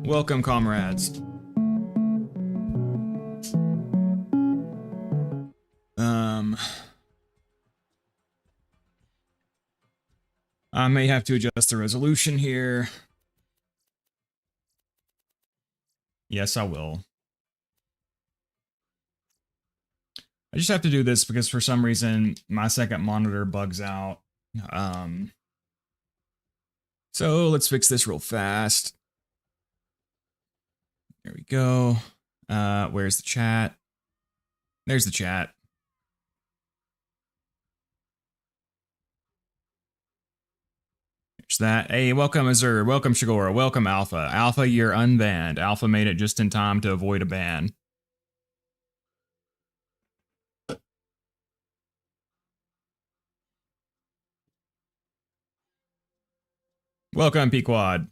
Welcome, comrades. I may have to adjust the resolution here. Yes, I will. I just have to do this because for some reason my second monitor bugs out. So let's fix this real fast. There we go. Where's the chat? There's the chat. There's that. Hey, welcome Azur. Welcome Shigora. Welcome Alpha. Alpha, you're unbanned. Alpha made it just in time to avoid a ban. Welcome, Pequod.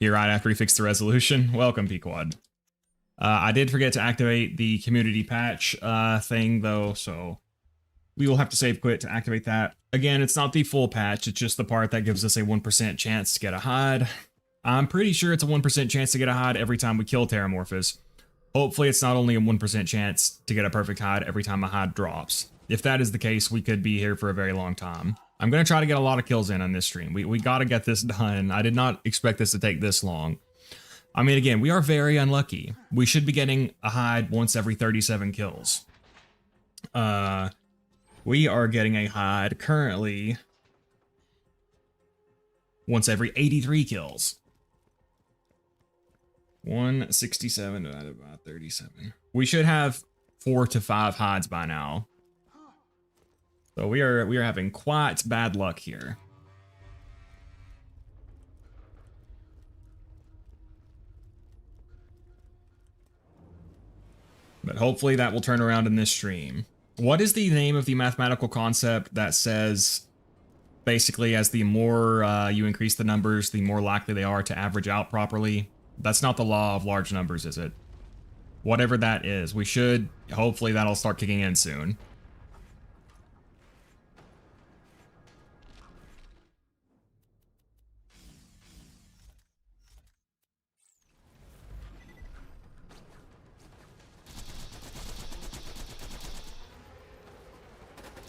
Here right after we fix the resolution. Welcome, Pequod. I did forget to activate the community patch thing, though, so we will have to save quit to activate that. Again, it's not the full patch, it's just the part that gives us a 1% chance to get a hide. I'm pretty sure it's a 1% chance to get a hide every time we kill Terramorphous. Hopefully it's not only a 1% chance to get a perfect hide every time a hide drops. If that is the case, we could be here for a very long time. I'm going to try to get a lot of kills in on this stream. We got to get this done. I did not expect this to take this long. I mean, again, we are very unlucky. We should be getting a hide once every 37 kills. We are getting a hide currently once every 83 kills. 167 divided by 37. We should have 4 to 5 hides by now. So we are having quite bad luck here. But hopefully that will turn around in this stream. What is the name of the mathematical concept that says basically as the more you increase the numbers, the more likely they are to average out properly? That's not the law of large numbers, is it? Whatever that is, we should, hopefully that'll start kicking in soon.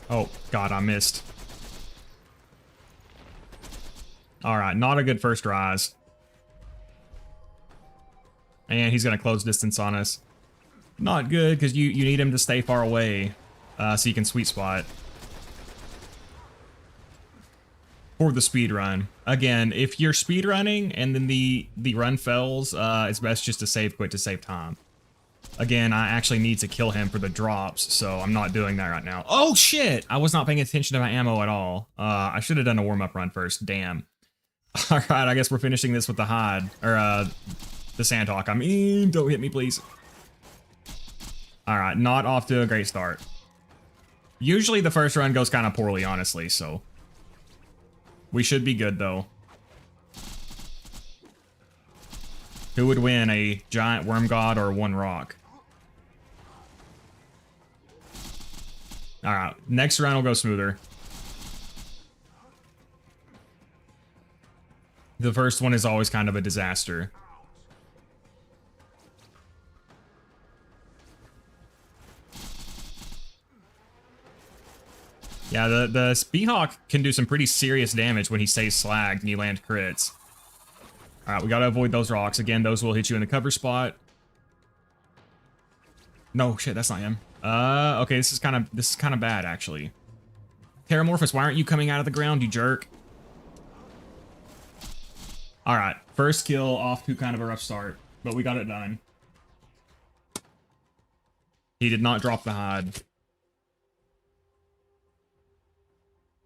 Oh, God, I missed. Alright, not a good first rise. And he's going to close distance on us. Not good, because you need him to stay far away so you can sweet spot. For the speed run. Again, if you're speed running and then the run fails, it's best just to save quit to save time. Again, I actually need to kill him for the drops, so I'm not doing that right now. Oh, shit! I was not paying attention to my ammo at all. I should have done a warm-up run first. Damn. Alright, I guess we're finishing this with the hide. Or, the Sandhawk. I mean, don't hit me, please. Alright, not off to a great start. Usually the first run goes kind of poorly, honestly, so... we should be good, though. Who would win, a giant worm god or one rock? Alright, next round will go smoother. The first one is always kind of a disaster. Yeah, the Speedhawk can do some pretty serious damage when he stays slagged and you land crits. Alright, we gotta avoid those rocks. Again, those will hit you in the cover spot. No, shit, that's not him. Okay, this is kind of bad, actually. Terramorphous, why aren't you coming out of the ground, you jerk? Alright, first kill off to kind of a rough start, but we got it done. He did not drop the hide.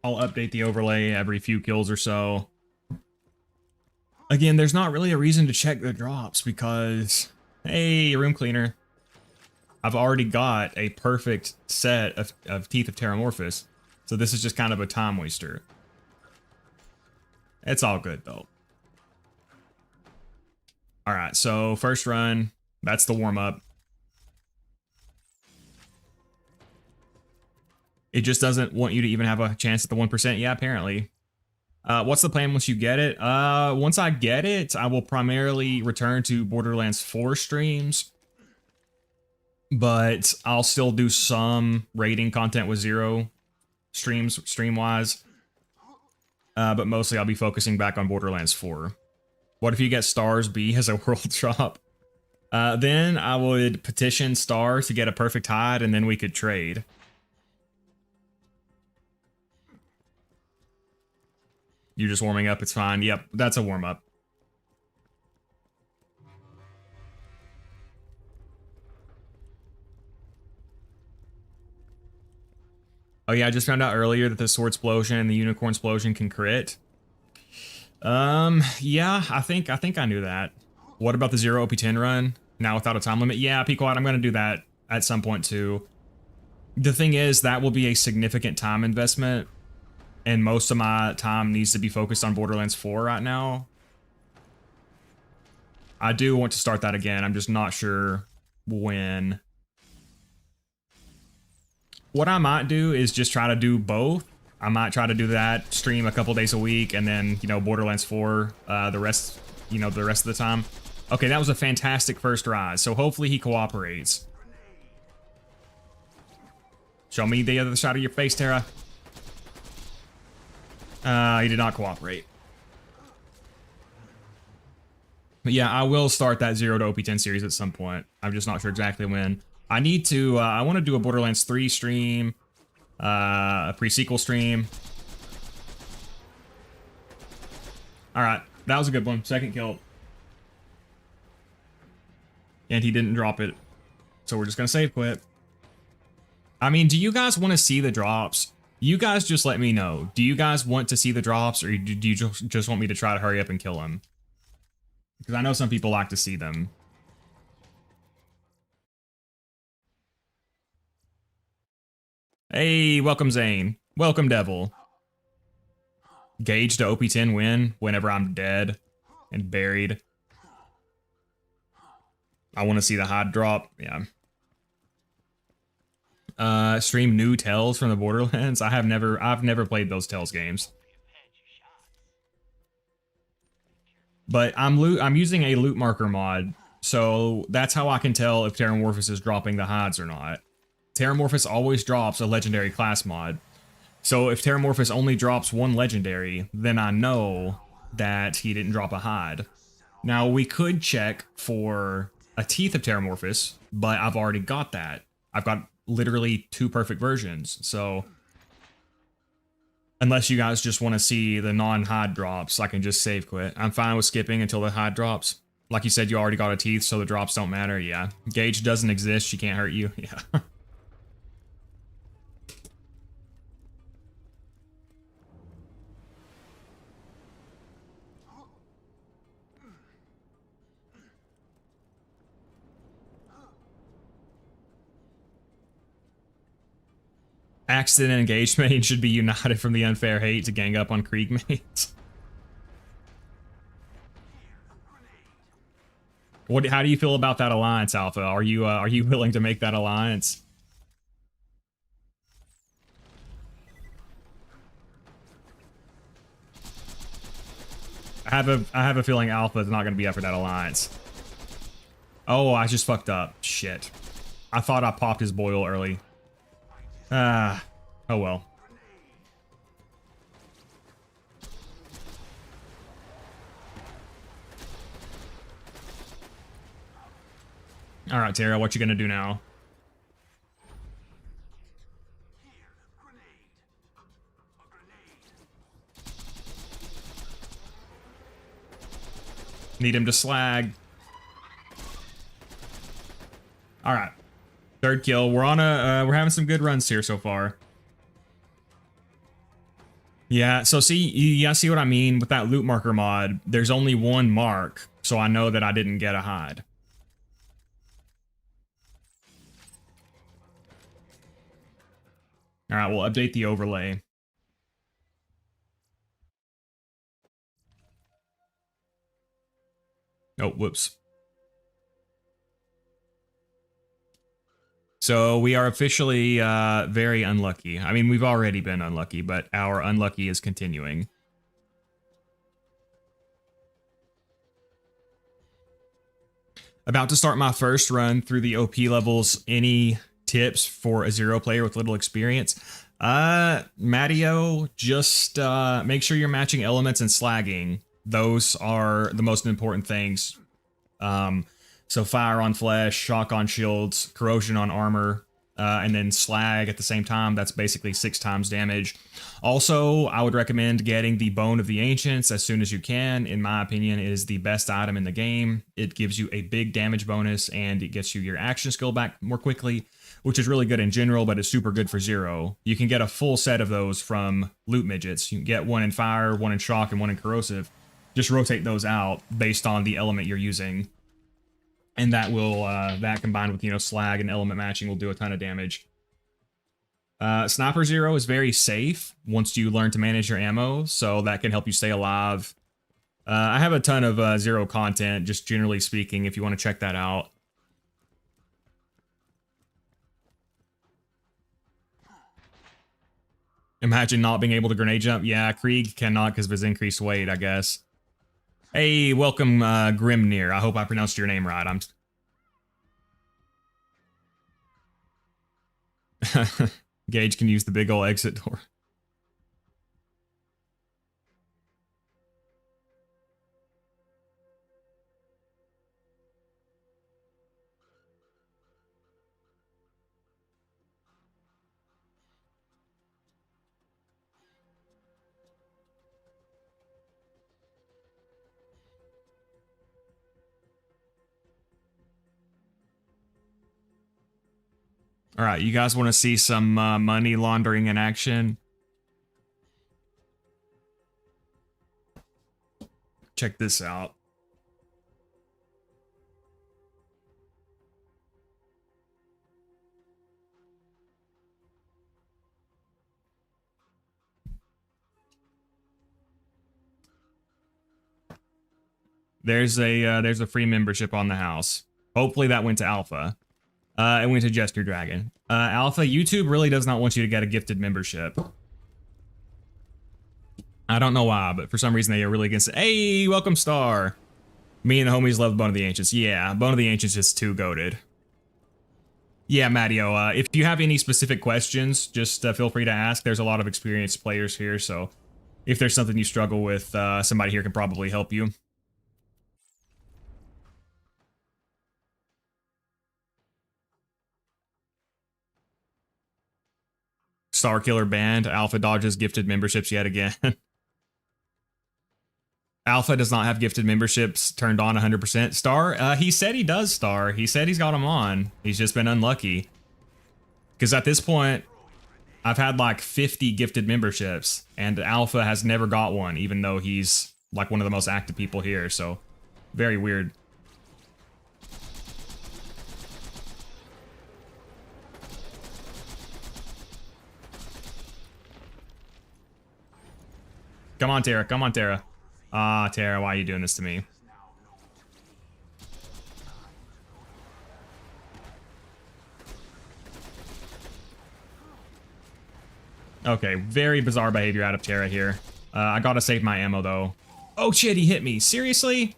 I'll update the overlay every few kills or so. Again, there's not really a reason to check the drops because, hey, room cleaner. I've already got a perfect set of Teeth of Terramorphous, so this is just kind of a time waster. It's all good, though. Alright, so first run, that's the warm-up. It just doesn't want you to even have a chance at the 1%. Yeah, apparently. What's the plan once you get it? Once I get it, I will primarily return to Borderlands 4 streams, but I'll still do some raiding content with Zero streams, stream-wise. But mostly I'll be focusing back on Borderlands 4. What if you get Stars B as a world drop? Then I would petition Star to get a perfect hide, and then we could trade. You're just warming up, it's fine. Yep, that's a warm-up. Oh yeah, I just found out earlier that the Sword Explosion and the Unicorn Explosion can crit. Yeah, I think I knew that. What about the 0 OP10 run? Now without a time limit? Yeah, Pequod, I'm gonna do that at some point too. The thing is, that will be a significant time investment, and most of my time needs to be focused on Borderlands 4 right now. I do want to start that again, I'm just not sure when. What I might do is just try to do both. I might try to do that, stream a couple days a week, and then, you know, Borderlands 4, the rest of the time. Okay, that was a fantastic first rise, so hopefully he cooperates. Show me the other side of your face, Terra. He did not cooperate. But yeah, I will start that 0 to OP10 series at some point. I'm just not sure exactly when. I need to, I want to do a Borderlands 3 stream, a pre-sequel stream. Alright, that was a good one. Second kill. And he didn't drop it. So we're just gonna save quit. I mean, do you guys want to see the drops? You guys just let me know. Do you guys want to see the drops, or do you just want me to try to hurry up and kill him? Because I know some people like to see them. Hey, welcome Zane. Welcome Devil. Gauge to OP10 win whenever I'm dead and buried. I want to see the hide drop. Yeah. Stream new Tales from the Borderlands. I've never played those Tales games. But I'm using a loot marker mod, so that's how I can tell if Terramorphous is dropping the hides or not. Terramorphous always drops a legendary class mod. So if Terramorphous only drops one legendary, then I know that he didn't drop a hide. Now we could check for a Teeth of Terramorphous, but I've already got that. I've got literally 2 perfect versions, so unless you guys just want to see the non-hide drops, I can just save quit. I'm fine with skipping until the hide drops. Like you said, you already got a Teeth, so the drops don't matter. Yeah. Gauge doesn't exist, she can't hurt you. Yeah. Accident engagement should be united from the unfair hate to gang up on Krieg mates. How do you feel about that alliance, Alpha? Are you willing to make that alliance? I have a feeling Alpha is not going to be up for that alliance. Oh, I just fucked up. Shit. I thought I popped his boil early. Oh well. All right, Terra, what you gonna do now? Need him to slag. All right. 3rd kill. We're on we're having some good runs here so far. Yeah, so see, you guys see what I mean with that loot marker mod? There's only one mark, so I know that I didn't get a hide. All right, we'll update the overlay. Oh, whoops. So we are officially very unlucky. I mean, we've already been unlucky, but our unlucky is continuing. About to start my first run through the OP levels. Any tips for a zero player with little experience? Mattio, just make sure you're matching elements and slagging. Those are the most important things. So fire on flesh, shock on shields, corrosion on armor, and then slag at the same time. That's basically 6 times damage. Also, I would recommend getting the Bone of the Ancients as soon as you can. In my opinion, it is the best item in the game. It gives you a big damage bonus, and it gets you your action skill back more quickly, which is really good in general, but it's super good for zero. You can get a full set of those from loot midgets. You can get 1 in fire, 1 in shock, and 1 in corrosive. Just rotate those out based on the element you're using. And that will, that combined with, you know, slag and element matching will do a ton of damage. Sniper Zero is very safe once you learn to manage your ammo, so that can help you stay alive. I have a ton of Zero content, just generally speaking, if you want to check that out. Imagine not being able to grenade jump. Yeah, Krieg cannot because of his increased weight, I guess. Hey, welcome, Grimnir. I hope I pronounced your name right. Gage can use the big ol' exit door. All right, you guys want to see some money laundering in action? Check this out. There's a free membership on the house. Hopefully that went to Alpha. It went to Jester Dragon. Alpha, YouTube really does not want you to get a gifted membership. I don't know why, but for some reason they are really against it. Hey, welcome Star. Me and the homies love Bone of the Ancients. Yeah, Bone of the Ancients is too goated. Yeah, Mattio, if you have any specific questions, just feel free to ask. There's a lot of experienced players here, so if there's something you struggle with, somebody here can probably help you. Star Killer banned. Alpha dodges gifted memberships yet again. Alpha does not have gifted memberships turned on 100%. Star, he said he does, Star. He said he's got them on. He's just been unlucky. Because at this point, I've had like 50 gifted memberships, and Alpha has never got one, even though he's like one of the most active people here, so very weird. Come on, Terra. Come on, Terra. Ah, Terra, why are you doing this to me? Okay, very bizarre behavior out of Terra here. I gotta save my ammo, though. Oh, shit, he hit me. Seriously?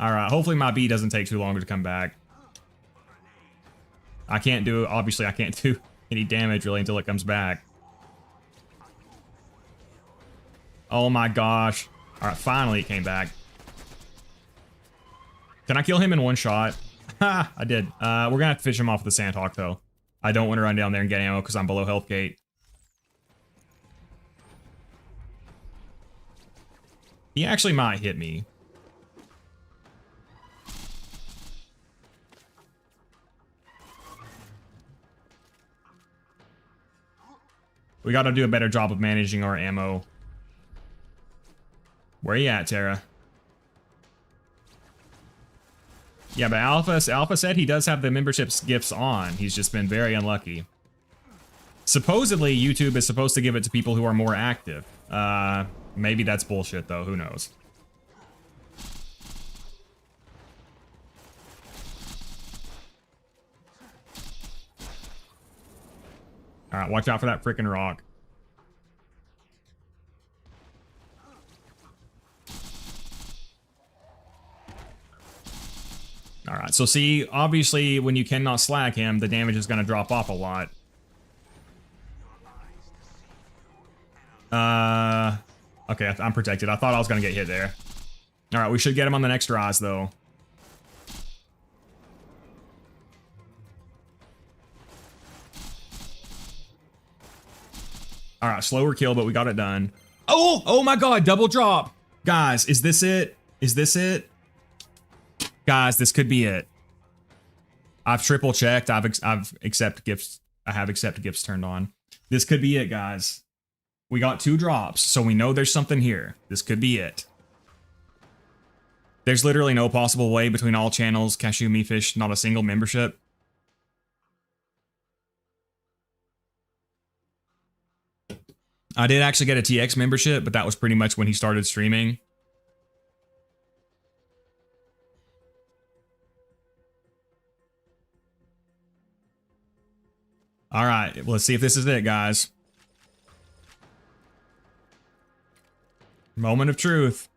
Alright, hopefully my B doesn't take too long to come back. I can't do... Obviously, I can't do any damage, really, until it comes back. Oh, my gosh. Alright, finally it came back. Can I kill him in one shot? Ha! I did. We're gonna have to fish him off with the Sandhawk, though. I don't want to run down there and get ammo because I'm below health gate. He actually might hit me. We gotta do a better job of managing our ammo. Where you at, Terra? Yeah, but Alpha said he does have the membership gifts on. He's just been very unlucky. Supposedly, YouTube is supposed to give it to people who are more active. Maybe that's bullshit, though. Who knows? Alright, watch out for that frickin' rock. All right, so see, obviously, when you cannot slack him, the damage is going to drop off a lot. Okay, I'm protected. I thought I was going to get hit there. All right, we should get him on the next rise, though. All right, slower kill, but we got it done. Oh my God, double drop. Guys, is this it? Is this it? Guys, this could be it. I've triple checked. I've accepted gifts. I have accepted gifts turned on. This could be it, guys. We got 2 drops, so we know there's something here. This could be it. There's literally no possible way between all channels, Cashew Me Fish, not a single membership. I did actually get a TX membership, but that was pretty much when he started streaming. All right, well, let's see if this is it, guys. Moment of truth.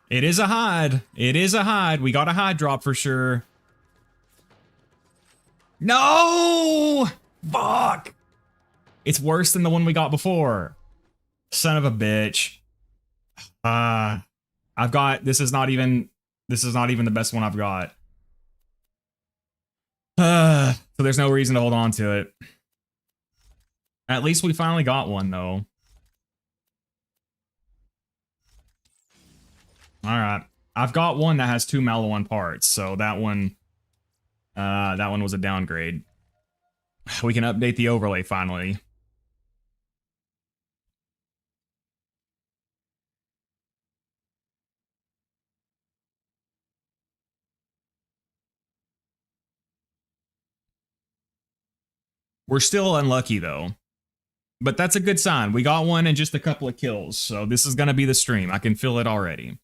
It is a hide. It is a hide. We got a hide drop for sure. No! Fuck! It's worse than the one we got before. Son of a bitch. I've got, this is not even the best one I've got. So there's no reason to hold on to it. At least we finally got one, though. Alright. I've got one that has 2 Maliwan parts, so that one was a downgrade. We can update the overlay finally. We're still unlucky, though. But that's a good sign. We got one and just a couple of kills, so this is going to be the stream. I can feel it already.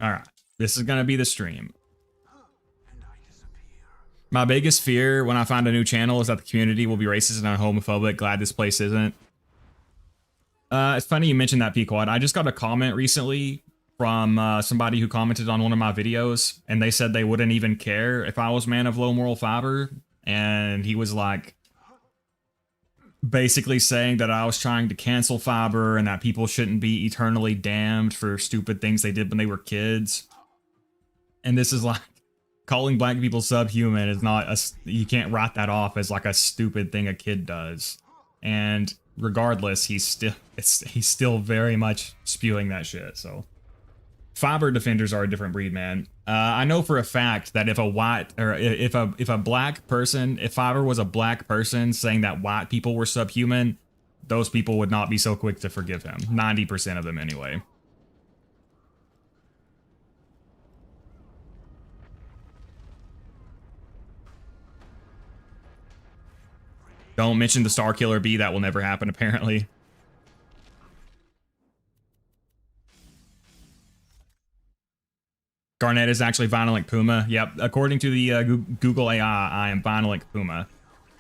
Alright, this is going to be the stream. My biggest fear when I find a new channel is that the community will be racist and homophobic. Glad this place isn't. It's funny you mentioned that, Pequod. I just got a comment recently from somebody who commented on one of my videos, and they said they wouldn't even care if I was man of low moral fiber, and he was like, basically saying that I was trying to cancel fiber and that people shouldn't be eternally damned for stupid things they did when they were kids. And this is like, calling black people subhuman is not a, you can't write that off as like a stupid thing a kid does. And regardless, he's still very much spewing that shit. So fiber defenders are a different breed, man. I know for a fact that if a white, or if a black person, if fiber was a black person saying that white people were subhuman, those people would not be so quick to forgive him. 90% of them anyway. Don't mention the Star Killer Bee. That will never happen, apparently. Garnet is actually Violent Puma. Yep, according to the Google AI, I am Violent Puma,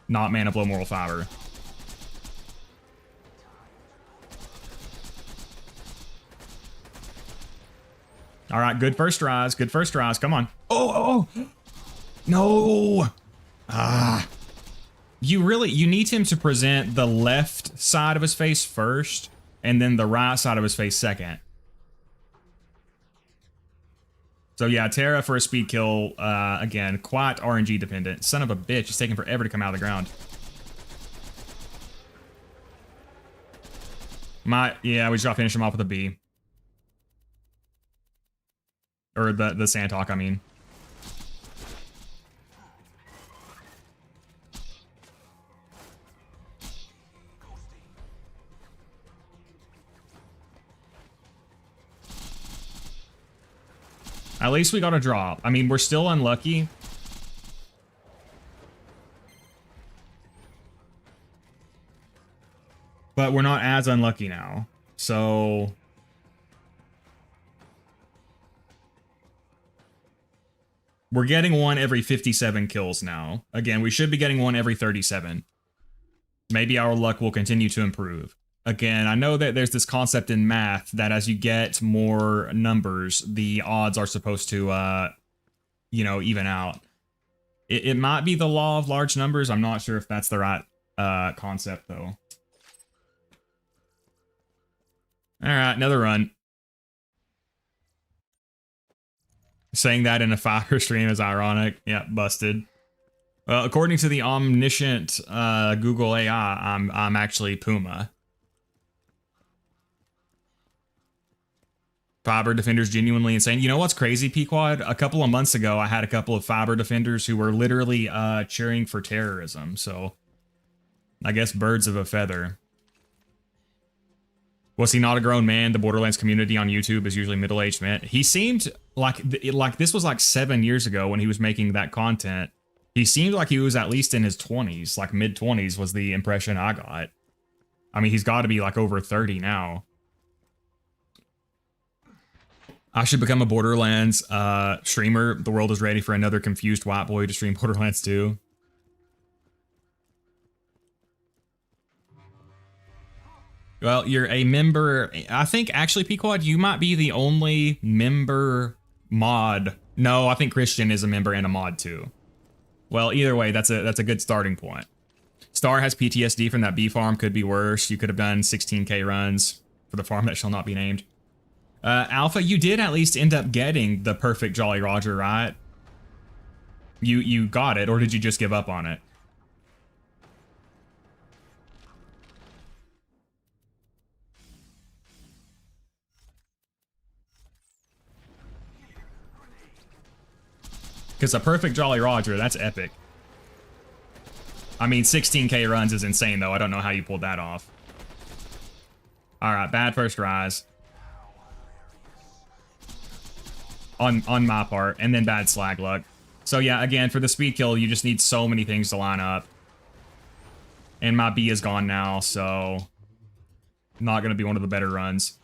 not man of low moral fiber. All right, good first rise. Good first rise. Come on. Oh. No. You need him to present the left side of his face first, and then the right side of his face second. So yeah, Terra for a speed kill, again, quite RNG dependent. Son of a bitch, it's taking forever to come out of the ground. Yeah, we just gotta finish him off with a B. Or the Sandhawk, I mean. At least we got a drop. I mean, we're still unlucky. But we're not as unlucky now. So We're getting one every 57 kills now. Again, we should be getting one every 37. Maybe our luck will continue to improve. Again, I know that there's this concept in math that as you get more numbers, the odds are supposed to, you know, even out. It might be the law of large numbers. I'm not sure if that's the right concept, though. All right, another run. Saying that in a fire stream is ironic. Yeah, busted. Well, according to the omniscient Google AI, I'm actually Puma. Fiber defenders genuinely insane. You know what's crazy, Pequod? A couple of months ago, I had a couple of fiber defenders who were literally cheering for terrorism. So, I guess birds of a feather. Was he not a grown man? The Borderlands community on YouTube is usually middle-aged men. He seemed like this was like 7 years ago when he was making that content. He seemed like he was at least in his 20s, like mid-20s was the impression I got. I mean, he's got to be like over 30 now. I should become a Borderlands streamer. The world is ready for another confused white boy to stream Borderlands 2. Well, you're a member. I think actually, Pequod, you might be the only member mod. No, I think Christian is a member and a mod too. Well, either way, that's a good starting point. Star has PTSD from that bee farm. Could be worse. You could have done 16k runs for the farm that shall not be named. Alpha, you did at least end up getting the perfect Jolly Roger, right? You got it, or did you just give up on it? Because a perfect Jolly Roger, that's epic. I mean, 16k runs is insane, though. I don't know how you pulled that off. All right, bad first rise. On my part, and then bad slag luck. So yeah, again, for the speed kill, you just need so many things to line up. And my B is gone now, so not going to be one of the better runs.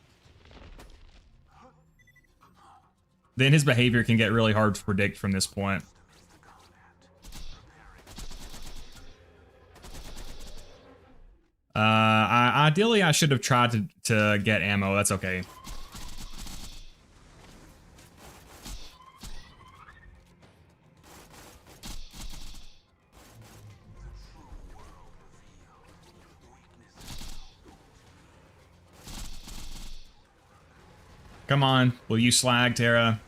Then his behavior can get really hard to predict from this point. Ideally, I should have tried to get ammo. That's okay. Come on, will you slag, Terra?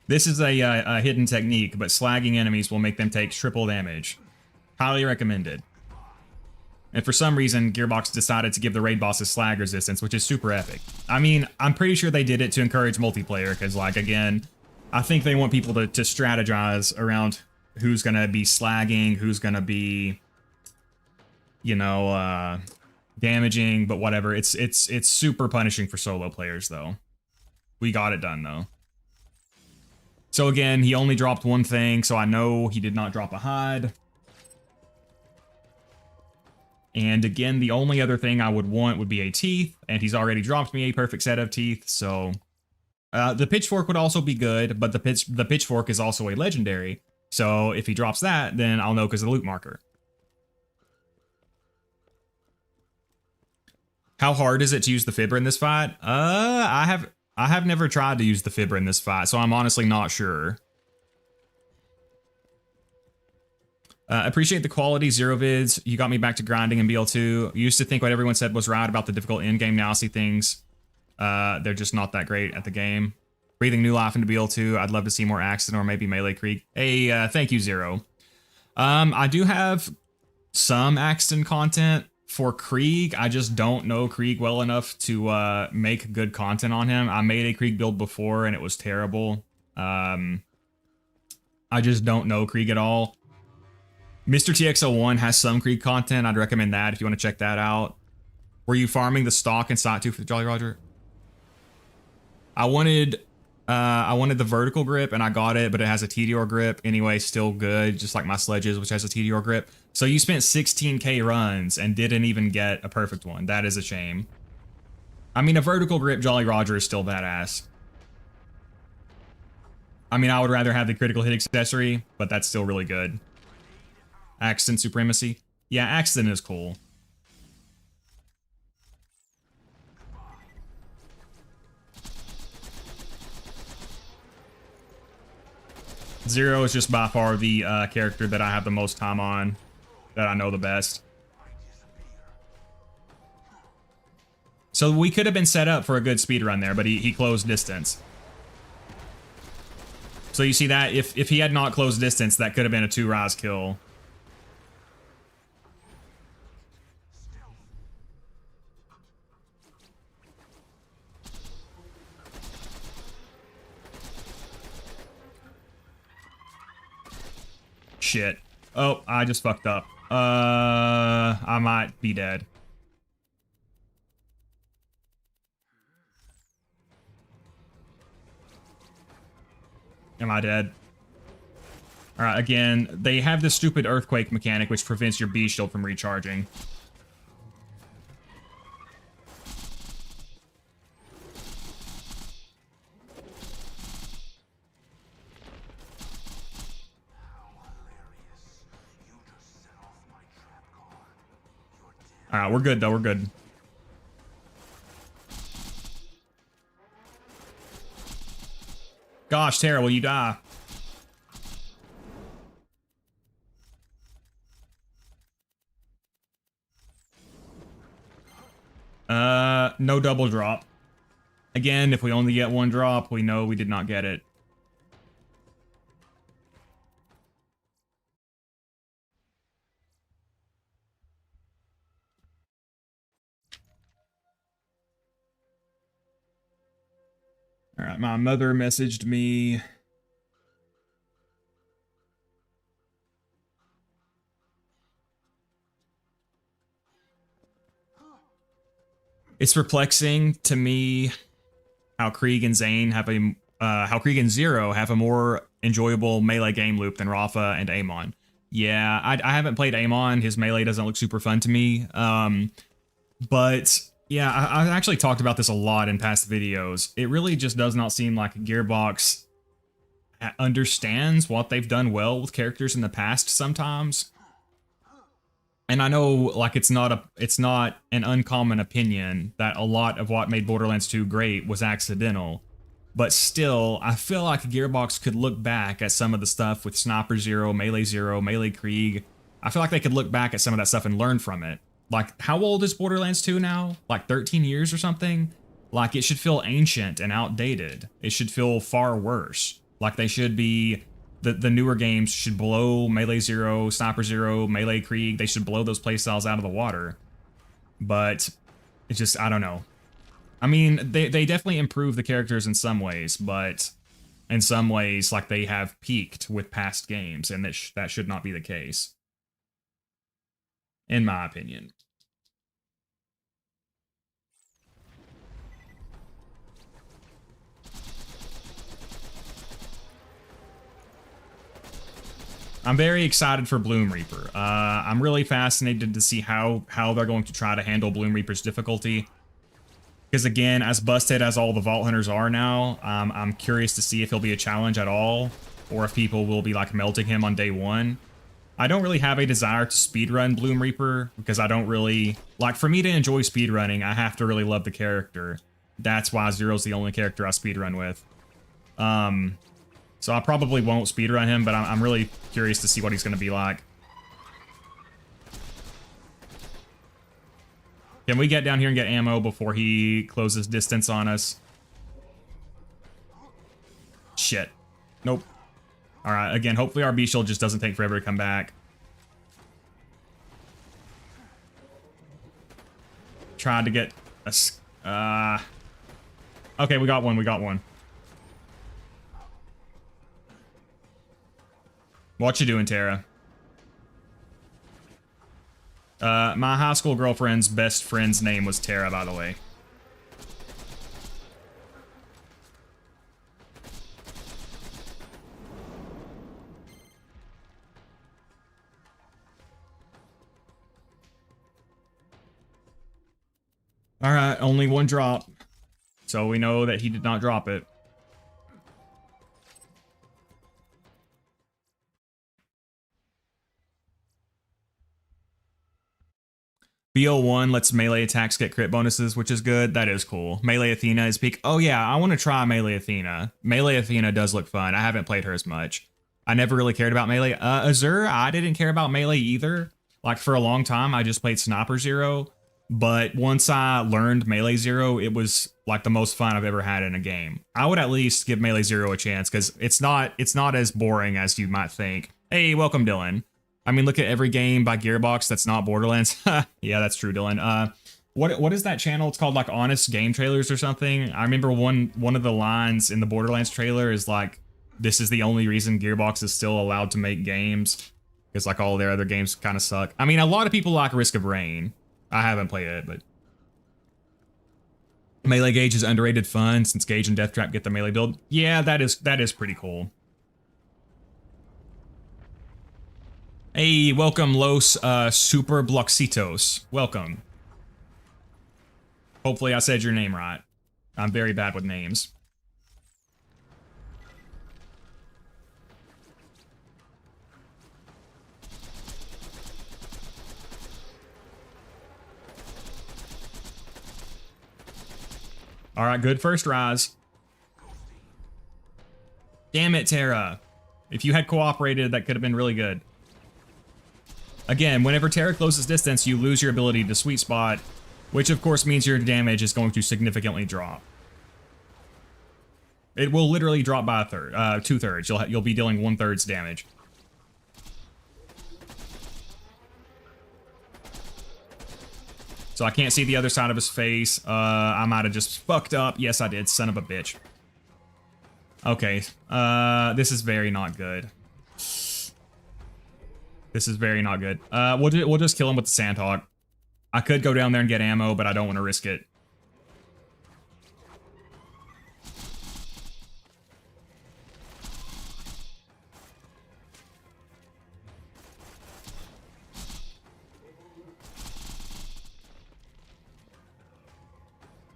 This is a hidden technique, but slagging enemies will make them take triple damage. Highly recommended. And for some reason, Gearbox decided to give the raid bosses slag resistance, which is super epic. I mean, I'm pretty sure they did it to encourage multiplayer, because, like, again, I think they want people to strategize around who's going to be slagging, who's going to be, you know, damaging, but whatever. It's super punishing for solo players, though. We got it done, though. So again, he only dropped one thing, so I know he did not drop a hide. And again, the only other thing I would want would be a teeth, and he's already dropped me a perfect set of teeth, so... the pitchfork would also be good, but the pitchfork is also a legendary, so if he drops that, then I'll know because of the loot marker. How hard is it to use the fibber in this fight? I have never tried to use the fibber in this fight, so I'm honestly not sure. Appreciate the quality, Zero Vids. You got me back to grinding in BL2. Used to think what everyone said was right about the difficult in-game. Now I see things. They're just not that great at the game. Breathing new life into BL2. I'd love to see more Axton or maybe Melee Krieg. Hey, thank you, Zero. I do have some Axton content. For Krieg, I just don't know Krieg well enough to make good content on him. I made a Krieg build before and it was terrible. I just don't know Krieg at all. Mr. TX01 has some Krieg content. I'd recommend that if you want to check that out. Were you farming the stock in Sot 2 for the Jolly Roger? I wanted the vertical grip and I got it, but it has a TDR grip. Anyway, still good, just like my sledges, which has a TDR grip. So you spent 16k runs and didn't even get a perfect one. That is a shame. I mean, a vertical grip Jolly Roger is still badass. I mean, I would rather have the critical hit accessory, but that's still really good. Accident Supremacy. Yeah, Accident is cool. Zero is just by far the character that I have the most time on, that I know the best. So we could have been set up for a good speed run there, but he closed distance. So you see that, if he had not closed distance, that could have been a 2 rise kill. Shit. Oh, I just fucked up. I might be dead. Am I dead? Alright, again, they have this stupid earthquake mechanic which prevents your B shield from recharging. Alright, we're good though, we're good. Gosh, Terra, will you die? No double drop. Again, if we only get 1 drop, we know we did not get it. Alright, my mother messaged me. It's perplexing to me how Krieg and Zane have a how Krieg and Zero have a more enjoyable melee game loop than Rafa and Amon. Yeah, I haven't played Amon. His melee doesn't look super fun to me. But yeah, I've actually talked about this a lot in past videos. It really just does not seem like Gearbox understands what they've done well with characters in the past sometimes. And I know, like, it's not an uncommon opinion that a lot of what made Borderlands 2 great was accidental. But still, I feel like Gearbox could look back at some of the stuff with Sniper Zero, Melee Krieg. I feel like they could look back at some of that stuff and learn from it. Like, how old is Borderlands 2 now? Like 13 years or something? Like, it should feel ancient and outdated. It should feel far worse. Like, they should be... The newer games should blow Melee Zero, Sniper Zero, Melee Krieg. They should blow those playstyles out of the water. But it's just, I don't know. I mean, they definitely improve the characters in some ways, but in some ways, like, they have peaked with past games, and that should not be the case. In my opinion. I'm very excited for Bloom Reaper. I'm really fascinated to see how they're going to try to handle Bloom Reaper's difficulty. Because again, as busted as all the Vault Hunters are now, I'm curious to see if he'll be a challenge at all, or if people will be like melting him on day 1. I don't really have a desire to speedrun Bloom Reaper, because I don't really... Like, for me to enjoy speedrunning, I have to really love the character. That's why Zero's the only character I speedrun with. So I probably won't speedrun him, but I'm really curious to see what he's going to be like. Can we get down here and get ammo before he closes distance on us? Shit. Nope. Alright, again, hopefully our B-shield just doesn't take forever to come back. Tried to get a... Okay, we got one, we got one. What you doing, Terra? My high school girlfriend's best friend's name was Terra, by the way. All right, only one drop. So we know that he did not drop it. BO1 lets melee attacks get crit bonuses, which is good. That is cool. Melee Athena is peak. Oh yeah, I want to try Melee Athena. Melee Athena does look fun. I haven't played her as much. I never really cared about Melee. Azure, I didn't care about Melee either. Like for a long time, I just played Sniper Zero. But once I learned Melee Zero, it was like the most fun I've ever had in a game. I would at least give Melee Zero a chance because it's not as boring as you might think. Hey, welcome, Dylan. I mean, look at every game by Gearbox that's not Borderlands. Yeah, that's true, Dylan. What is that channel? It's called like Honest Game Trailers or something. I remember one of the lines in the Borderlands trailer is like, "This is the only reason Gearbox is still allowed to make games because like all their other games kind of suck." I mean, a lot of people like Risk of Rain. I haven't played it, but Melee Gauge is underrated fun since Gauge and Death Trap get the melee build. Yeah, that is pretty cool. Hey, welcome, Los Super Bloxitos. Welcome. Hopefully I said your name right. I'm very bad with names. All right, good first rise. Damn it, Terra. If you had cooperated, that could have been really good. Again, whenever Terra closes distance, you lose your ability to sweet spot, which of course means your damage is going to significantly drop. It will literally drop by a third, 2/3. You'll be dealing 1/3 damage. So I can't see the other side of his face. I might have just fucked up. Yes, I did. Son of a bitch. Okay. This is very not good. This is very not good. We'll just kill him with the Sandhawk. I could go down there and get ammo, but I don't want to risk it.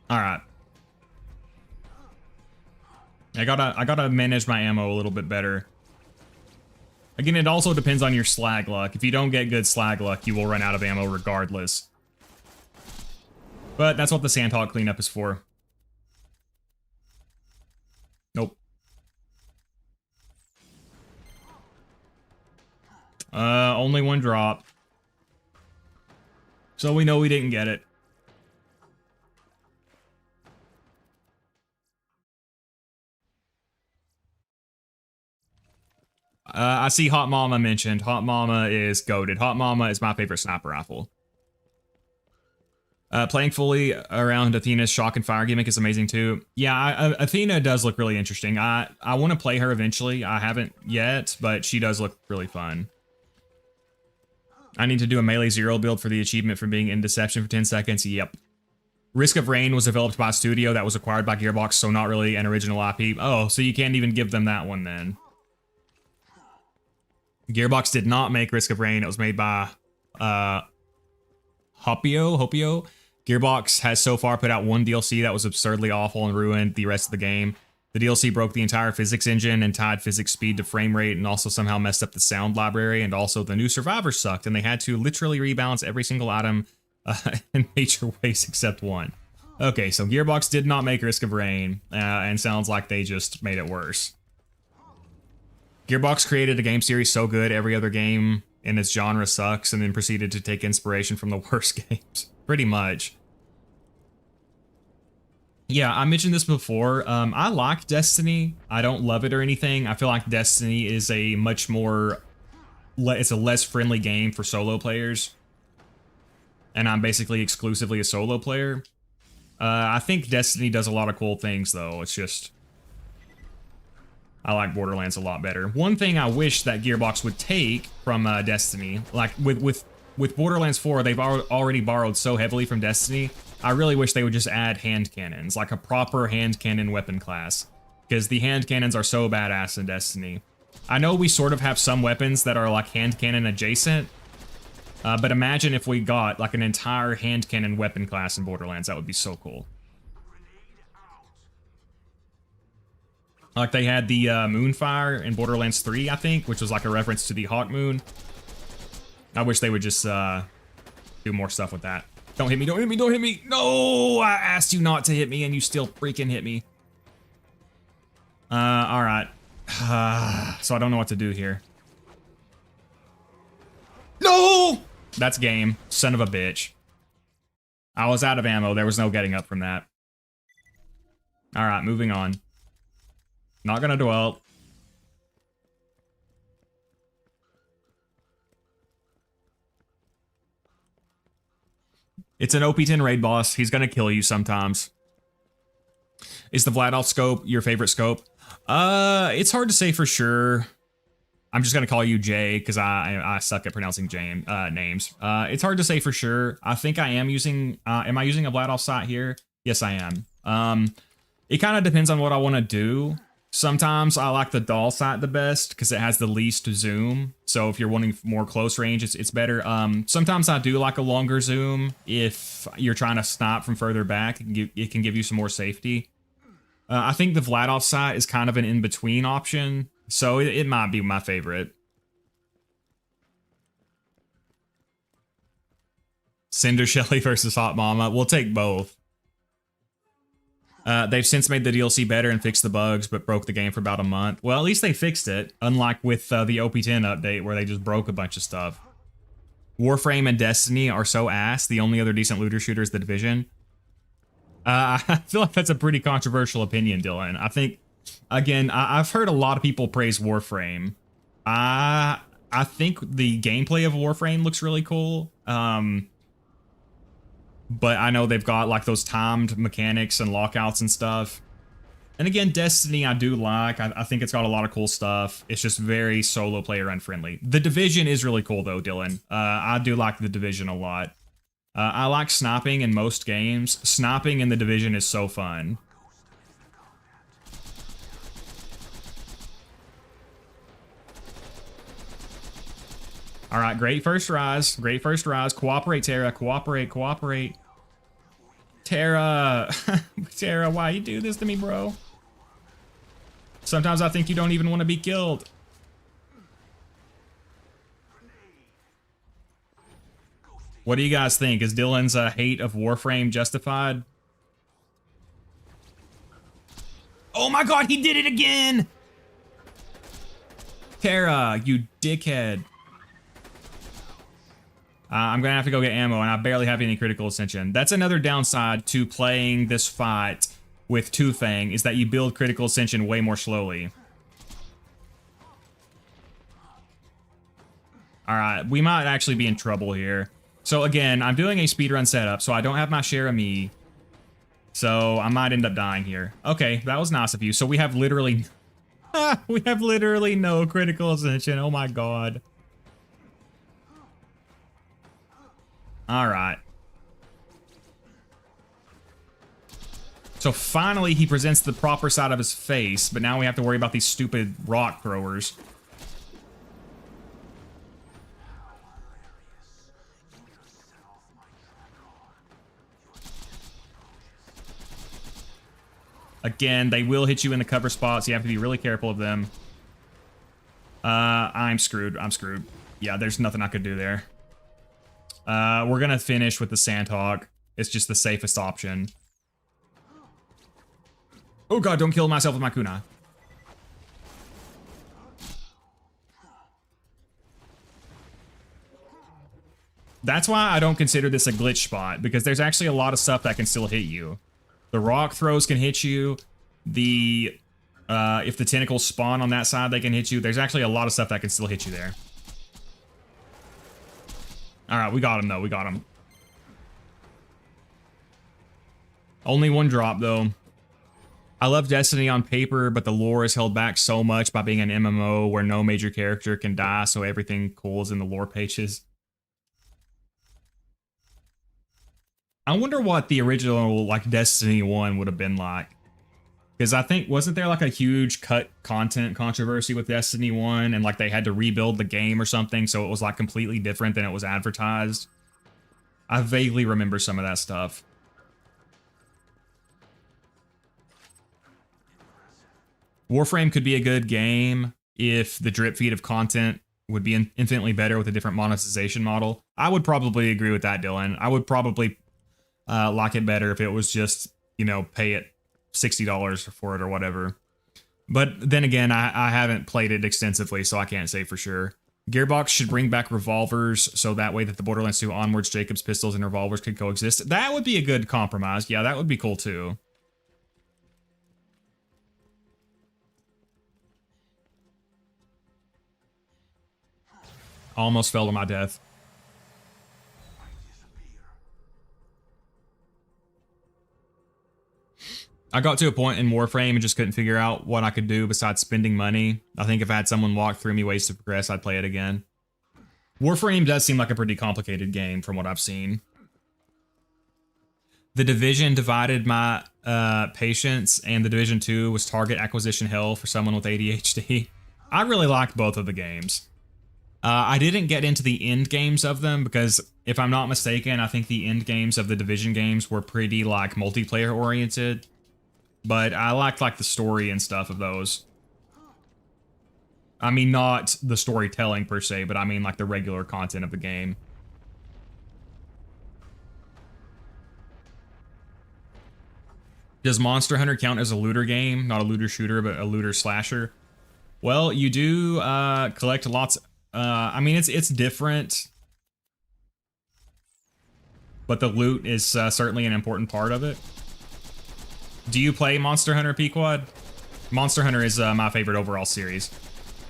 All right. I gotta manage my ammo a little bit better. Again, it also depends on your slag luck. If you don't get good slag luck, you will run out of ammo regardless. But that's what the Sandhawk cleanup is for. Nope. Only one drop. So we know we didn't get it. I see Hot Mama mentioned. Hot Mama is goated. Hot Mama is my favorite sniper rifle. Playing fully around Athena's shock and fire gimmick is amazing too. Yeah, Athena does look really interesting. I want to play her eventually. I haven't yet, but she does look really fun. I need to do a melee zero build for the achievement for being in deception for 10 seconds. Yep. Risk of Rain was developed by a studio that was acquired by Gearbox, so not really an original IP. Oh, so you can't even give them that one then. Gearbox did not make Risk of Rain. It was made by Hopio. Gearbox has so far put out one DLC that was absurdly awful and ruined the rest of the game. The DLC broke the entire physics engine and tied physics speed to frame rate and also somehow messed up the sound library, and also the new survivors sucked and they had to literally rebalance every single item in major ways except one. Okay, so Gearbox did not make Risk of Rain and sounds like they just made it worse. Gearbox created a game series so good every other game in its genre sucks and then proceeded to take inspiration from the worst games. Pretty much. Yeah, I mentioned this before. I like Destiny. I don't love it or anything. I feel like Destiny is a much more... It's a less friendly game for solo players. And I'm basically exclusively a solo player. I think Destiny does a lot of cool things, though. It's just... I like Borderlands a lot better. One thing I wish that Gearbox would take from Destiny, like with Borderlands 4, they've already borrowed so heavily from Destiny. I really wish they would just add hand cannons, like a proper hand cannon weapon class, because the hand cannons are so badass in Destiny. I know we sort of have some weapons that are like hand cannon adjacent, But imagine if we got like an entire hand cannon weapon class in Borderlands. That would be so cool. Like they had the Moonfire in Borderlands 3, I think, which was like a reference to the Hawk Moon. I wish they would just do more stuff with that. Don't hit me, don't hit me, don't hit me. No, I asked you not to hit me and you still freaking hit me. All right. So I don't know what to do here. No! That's game. Son of a bitch. I was out of ammo. There was no getting up from that. All right, moving on. Not gonna dwell. It's an OP10 raid boss. He's gonna kill you sometimes. Is the Vladoff scope your favorite scope? It's hard to say for sure. I'm just gonna call you Jay because I suck at pronouncing names. It's hard to say for sure. I think I am using. Am I using a Vladoff sight here? Yes, I am. It kind of depends on what I want to do. Sometimes I like the doll sight the best because it has the least zoom. So if you're wanting more close range, it's better. Sometimes I do like a longer zoom if you're trying to snipe from further back. It can give you some more safety. I think the Vladoff sight is kind of an in-between option, so it might be my favorite. Cinder Shelly versus Hot Mama. We'll take both. They've since made the DLC better and fixed the bugs, but broke the game for about a month. Well, at least they fixed it, unlike with the OP10 update where they just broke a bunch of stuff. Warframe and Destiny are so ass. The only other decent looter shooter is The Division. I feel like that's a pretty controversial opinion, Dylan. I think, again, I've heard a lot of people praise Warframe. I think the gameplay of Warframe looks really cool. But I know they've got like those timed mechanics and lockouts and stuff. And again, Destiny I do like. I think it's got a lot of cool stuff. It's just very solo player unfriendly. The Division is really cool though, Dylan. I do like The Division a lot. I like sniping in most games. Sniping in The Division is so fun. All right, great first rise. Great first rise. Cooperate, Terra. Cooperate, cooperate. Terra. Terra, why you do this to me, bro? Sometimes I think you don't even want to be killed. What do you guys think? Is Dylan's hate of Warframe justified? Oh my god, he did it again! Terra, you dickhead. I'm gonna have to go get ammo, and I barely have any critical ascension. That's another downside to playing this fight with Two Fang, is that you build critical ascension way more slowly. Alright, we might actually be in trouble here. So again, I'm doing a speedrun setup, so I don't have my share of me. So I might end up dying here. Okay, that was nice of you. So we have literally... we have literally no critical ascension. Oh my god. Alright. So finally he presents the proper side of his face, but now we have to worry about these stupid rock throwers. Again, they will hit you in the cover spots. You have to be really careful of them. I'm screwed. I'm screwed. Yeah, there's nothing I could do there. We're gonna finish with the Sandhawk. It's just the safest option. Oh god, don't kill myself with my kunai. That's why I don't consider this a glitch spot, because there's actually a lot of stuff that can still hit you. The rock throws can hit you. The if the tentacles spawn on that side, they can hit you. There's actually a lot of stuff that can still hit you there. Alright, we got him though, we got him. Only one drop though. I love Destiny on paper, but the lore is held back so much by being an MMO where no major character can die, so everything cool is in the lore pages. I wonder what the original, like, Destiny 1 would have been like. Because I think, wasn't there like a huge cut content controversy with Destiny 1 and like they had to rebuild the game or something, so it was like completely different than it was advertised? I vaguely remember some of that stuff. Warframe could be a good game if the drip feed of content would be infinitely better with a different monetization model. I would probably agree with that, Dylan. I would probably like it better if it was just, you know, pay it $60 for it or whatever. But then again, I haven't played it extensively, so I can't say for sure. Gearbox should bring back revolvers so that way that the Borderlands 2 onwards Jacob's pistols and revolvers could coexist. That would be a good compromise. Yeah, that would be cool too. Almost fell to my death. I got to a point in Warframe and just couldn't figure out what I could do besides spending money. I think if I had someone walk through me ways to progress, I'd play it again. Warframe does seem like a pretty complicated game from what I've seen. The Division divided my patience, and The Division 2 was target acquisition hell for someone with ADHD. I really liked both of the games. I didn't get into the end games of them because, if I'm not mistaken, I think the end games of the Division games were pretty, like, multiplayer oriented. But I liked, like, the story and stuff of those. I mean, not the storytelling per se, but I mean, like, the regular content of the game. Does Monster Hunter count as a looter game? Not a looter shooter, but a looter slasher? Well, you do collect lots. I mean, it's different, but the loot is certainly an important part of it. Do you play Monster Hunter, Pequod? Monster Hunter is my favorite overall series.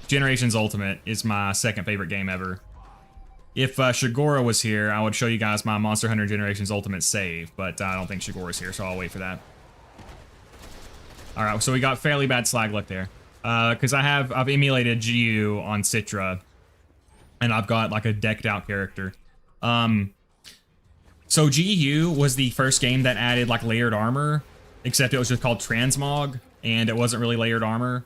Generations Ultimate is my second favorite game ever. If Shigora was here, I would show you guys my Monster Hunter Generations Ultimate save, but I don't think Shigora's here, so I'll wait for that. Alright, so we got fairly bad slag luck there. Because I've emulated GU on Citra, and I've got like a decked out character. So GU was the first game that added like layered armor, except it was just called Transmog, and it wasn't really layered armor.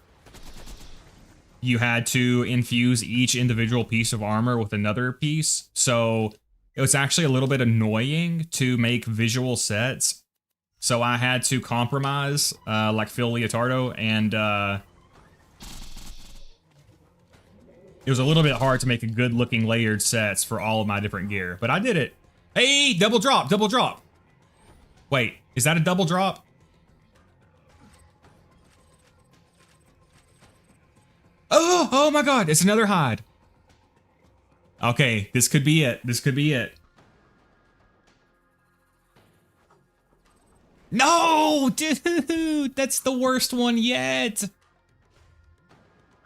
You had to infuse each individual piece of armor with another piece, so it was actually a little bit annoying to make visual sets. So I had to compromise, like Phil Leotardo, and it was a little bit hard to make a good-looking layered sets for all of my different gear, but I did it. Hey, double drop, double drop. Wait, is that a double drop? Oh my god, it's another hide. Okay, this could be it. This could be it. No, dude, that's the worst one yet.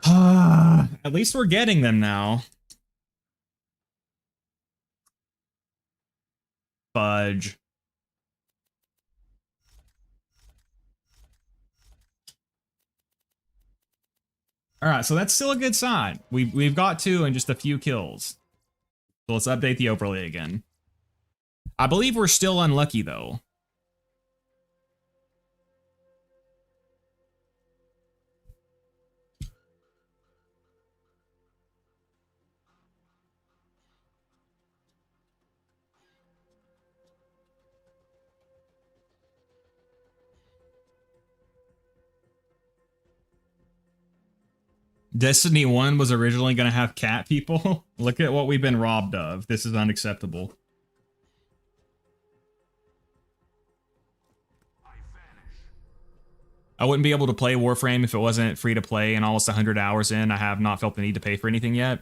At least we're getting them now. Fudge. All right, so that's still a good sign. We've got 2 and just a few kills. So let's update the overlay again. I believe we're still unlucky though. Destiny 1 was originally going to have cat people. Look at what we've been robbed of. This is unacceptable. I wouldn't be able to play Warframe if it wasn't free to play, and almost 100 hours in, I have not felt the need to pay for anything yet.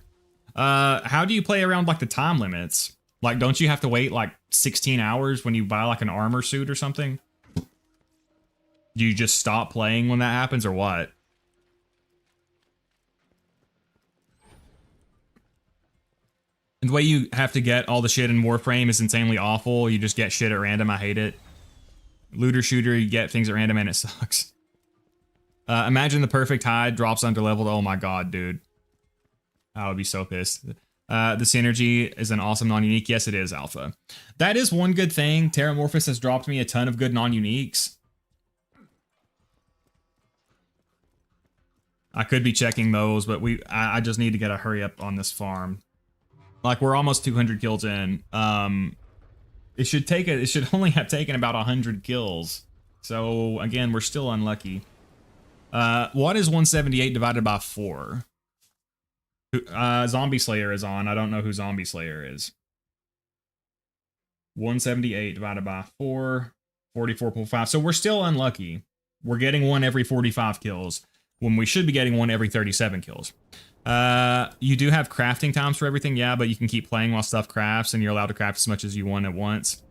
How do you play around like the time limits? Like, don't you have to wait like 16 hours when you buy like an armor suit or something? Do you just stop playing when that happens or what? And the way you have to get all the shit in Warframe is insanely awful. You just get shit at random. I hate it. Looter shooter, you get things at random and it sucks. Imagine the perfect hide drops underleveled. Oh my god, dude. I would be so pissed. The synergy is an awesome non-unique. Yes, it is, Alpha. That is one good thing. Terramorphous has dropped me a ton of good non-uniques. I could be checking those, but I just need to get a hurry up on this farm. Like, we're almost 200 kills in. It should only have taken about 100 kills. So again, we're still unlucky. What is 178 divided by 4? Zombie Slayer is on. I don't know who Zombie Slayer is. 178 divided by 4, 44.5. So we're still unlucky. We're getting one every 45 kills when we should be getting one every 37 kills. You do have crafting times for everything, yeah, but you can keep playing while stuff crafts, and you're allowed to craft as much as you want at once.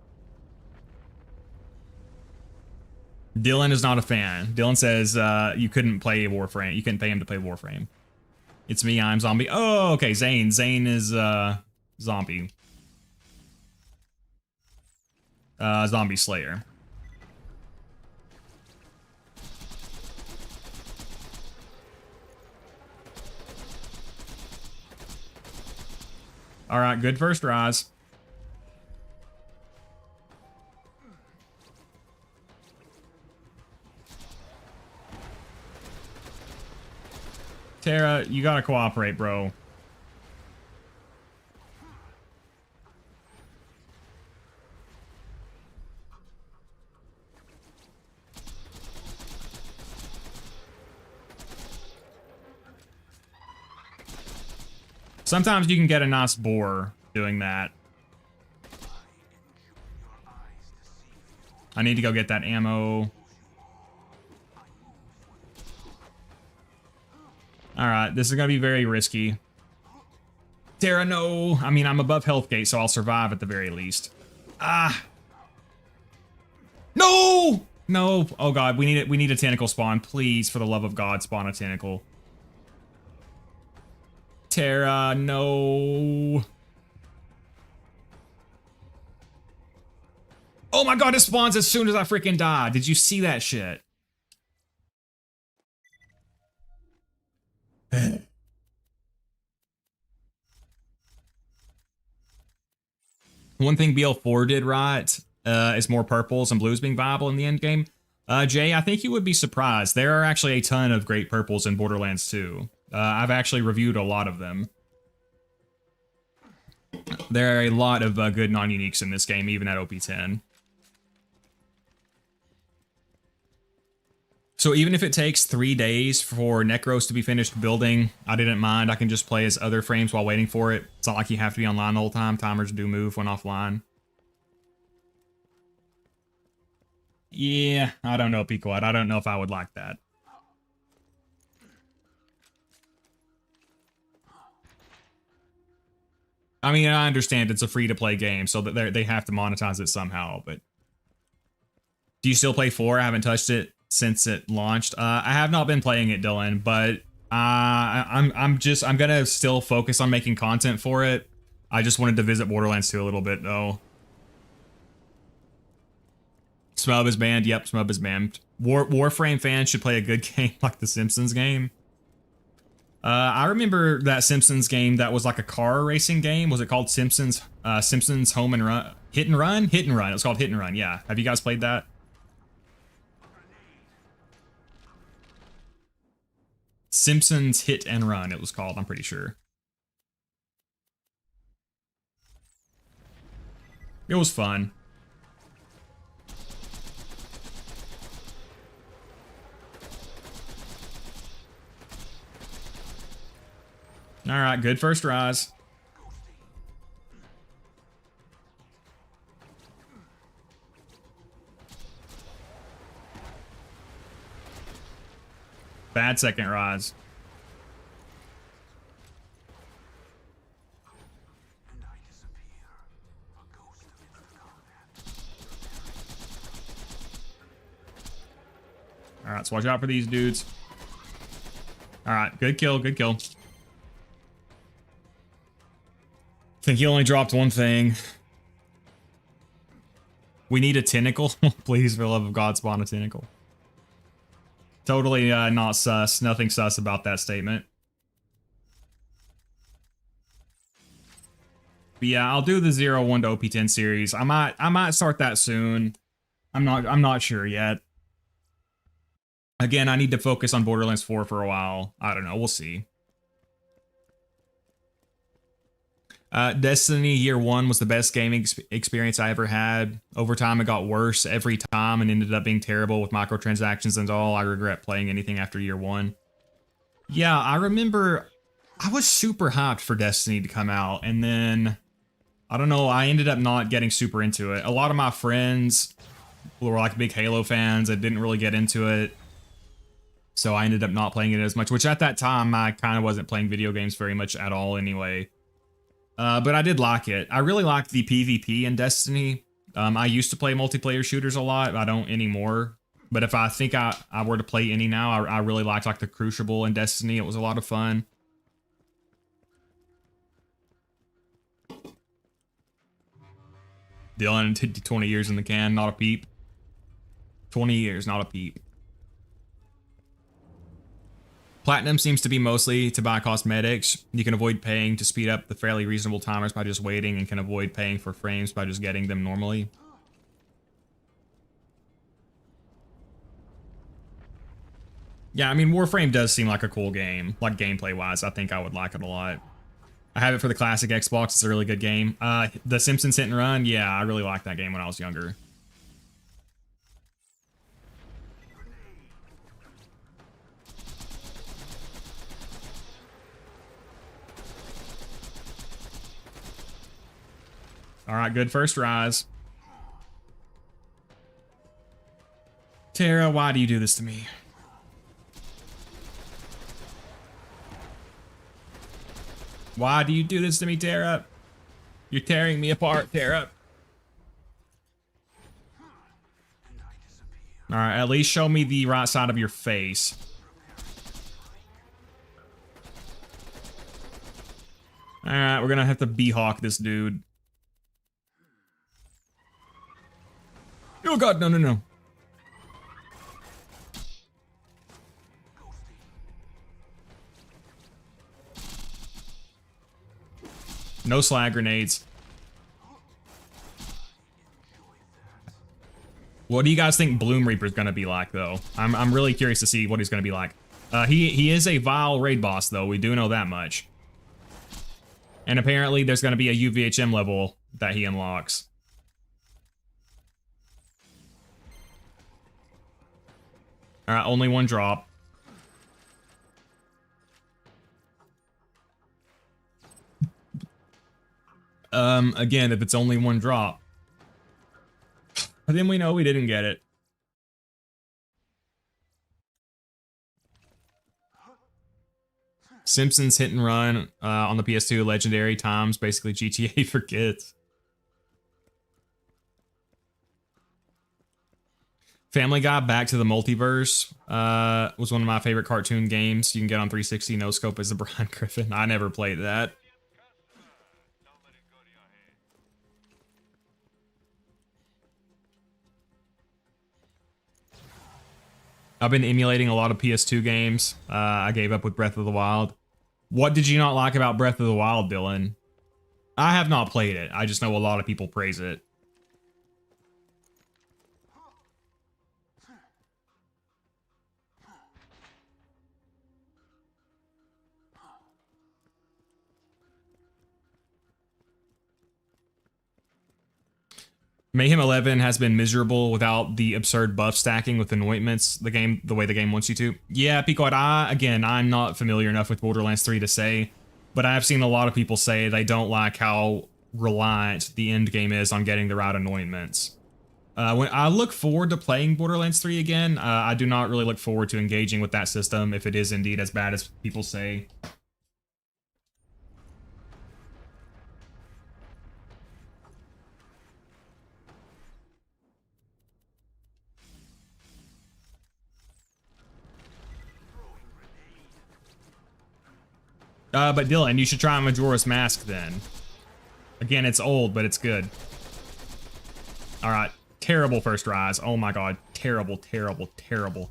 Dylan is not a fan. Dylan says you couldn't play Warframe. You couldn't pay him to play Warframe. It's me, I'm zombie. Oh, okay, Zane. Zane is zombie. Zombie Slayer. All right, good first rise. Terra, you gotta cooperate, bro. Sometimes you can get a nice boar doing that. I need to go get that ammo. Alright, this is gonna be very risky. Terra, no! I mean, I'm above health gate, so I'll survive at the very least. Ah! No! No! Oh god, we need a tentacle spawn. Please, for the love of God, spawn a tentacle. Terra, no. Oh my god, it spawns as soon as I freaking die. Did you see that shit? One thing BL4 did right is more purples and blues being viable in the end game. Jay, I think you would be surprised. There are actually a ton of great purples in Borderlands 2. I've actually reviewed a lot of them. There are a lot of good non-uniques in this game, even at OP10. So even if it takes 3 days for Necros to be finished building, I didn't mind. I can just play as other frames while waiting for it. It's not like you have to be online the whole time. Timers do move when offline. Yeah, I don't know, Pequod. I don't know if I would like that. I mean, I understand it's a free-to-play game, so that they have to monetize it somehow, but... Do you still play 4? I haven't touched it since it launched. I have not been playing it, Dylan, but I'm gonna still focus on making content for it. I just wanted to visit Borderlands 2 a little bit, though. Smub is banned. Yep, Smub is banned. Warframe fans should play a good game like the Simpsons game. I remember that Simpsons game that was like a car racing game. Was it called Simpsons Home and Run? Hit and Run? Hit and Run. It was called Hit and Run, yeah. Have you guys played that? Simpsons Hit and Run, it was called, I'm pretty sure. It was fun. Alright, good first rise. Bad second rise. Alright, so watch out for these dudes. Alright, good kill, good kill. I think he only dropped one thing. We need a tentacle. Please, for the love of God, spawn a tentacle. Totally not sus. Nothing sus about that statement. But yeah, I'll do the 0-1 to OP10 series. I might start that soon. I'm not sure yet. Again, I need to focus on Borderlands 4 for a while. I don't know. We'll see. Destiny Year 1 was the best gaming experience I ever had. Over time, it got worse every time and ended up being terrible with microtransactions and all. I regret playing anything after Year 1. Yeah, I remember I was super hyped for Destiny to come out, and then, I don't know, I ended up not getting super into it. A lot of my friends who were like big Halo fans, I didn't really get into it. So I ended up not playing it as much, which at that time, I kind of wasn't playing video games very much at all anyway. But I did like it. I really liked the PvP in Destiny. I used to play multiplayer shooters a lot. I don't anymore. But if I think I were to play any now, I really liked like the Crucible in Destiny. It was a lot of fun. Dylan, 20 years in the can, not a peep. 20 years, not a peep. Platinum seems to be mostly to buy cosmetics. You can avoid paying to speed up the fairly reasonable timers by just waiting, and can avoid paying for frames by just getting them normally. Yeah, I mean, Warframe does seem like a cool game. Like, gameplay-wise, I think I would like it a lot. I have it for the classic Xbox. It's a really good game. The Simpsons Hit and Run, yeah, I really liked that game when I was younger. All right, good first rise. Terra, why do you do this to me? Why do you do this to me, Terra? You're tearing me apart, Terra. All right, at least show me the right side of your face. All right, we're gonna have to B-hawk this dude. Oh god, no, no, no. No slag grenades. What do you guys think Bloom Reaper's gonna be like, though? I'm really curious to see what he's gonna be like. He is a vile raid boss, though. We do know that much. And apparently there's gonna be a UVHM level that he unlocks. Alright, only one drop. Again, if it's only one drop, then we know we didn't get it. Simpsons Hit and Run on the PS2, legendary times, basically GTA for kids. Family Guy Back to the Multiverse was one of my favorite cartoon games. You can get on 360 no scope as the Brian Griffin. I never played that. I've been emulating a lot of PS2 games. I gave up with Breath of the Wild. What did you not like about Breath of the Wild, Dylan? I have not played it. I just know a lot of people praise it. Mayhem 11 has been miserable without the absurd buff stacking with anointments, the way the game wants you to. Yeah, Pequod, I'm not familiar enough with Borderlands 3 to say, but I have seen a lot of people say they don't like how reliant the end game is on getting the right anointments. When I look forward to playing Borderlands 3 again, I do not really look forward to engaging with that system if it is indeed as bad as people say. But Dylan, you should try Majora's Mask then. Again, it's old, but it's good. Alright, terrible first rise. Oh my god, terrible, terrible, terrible.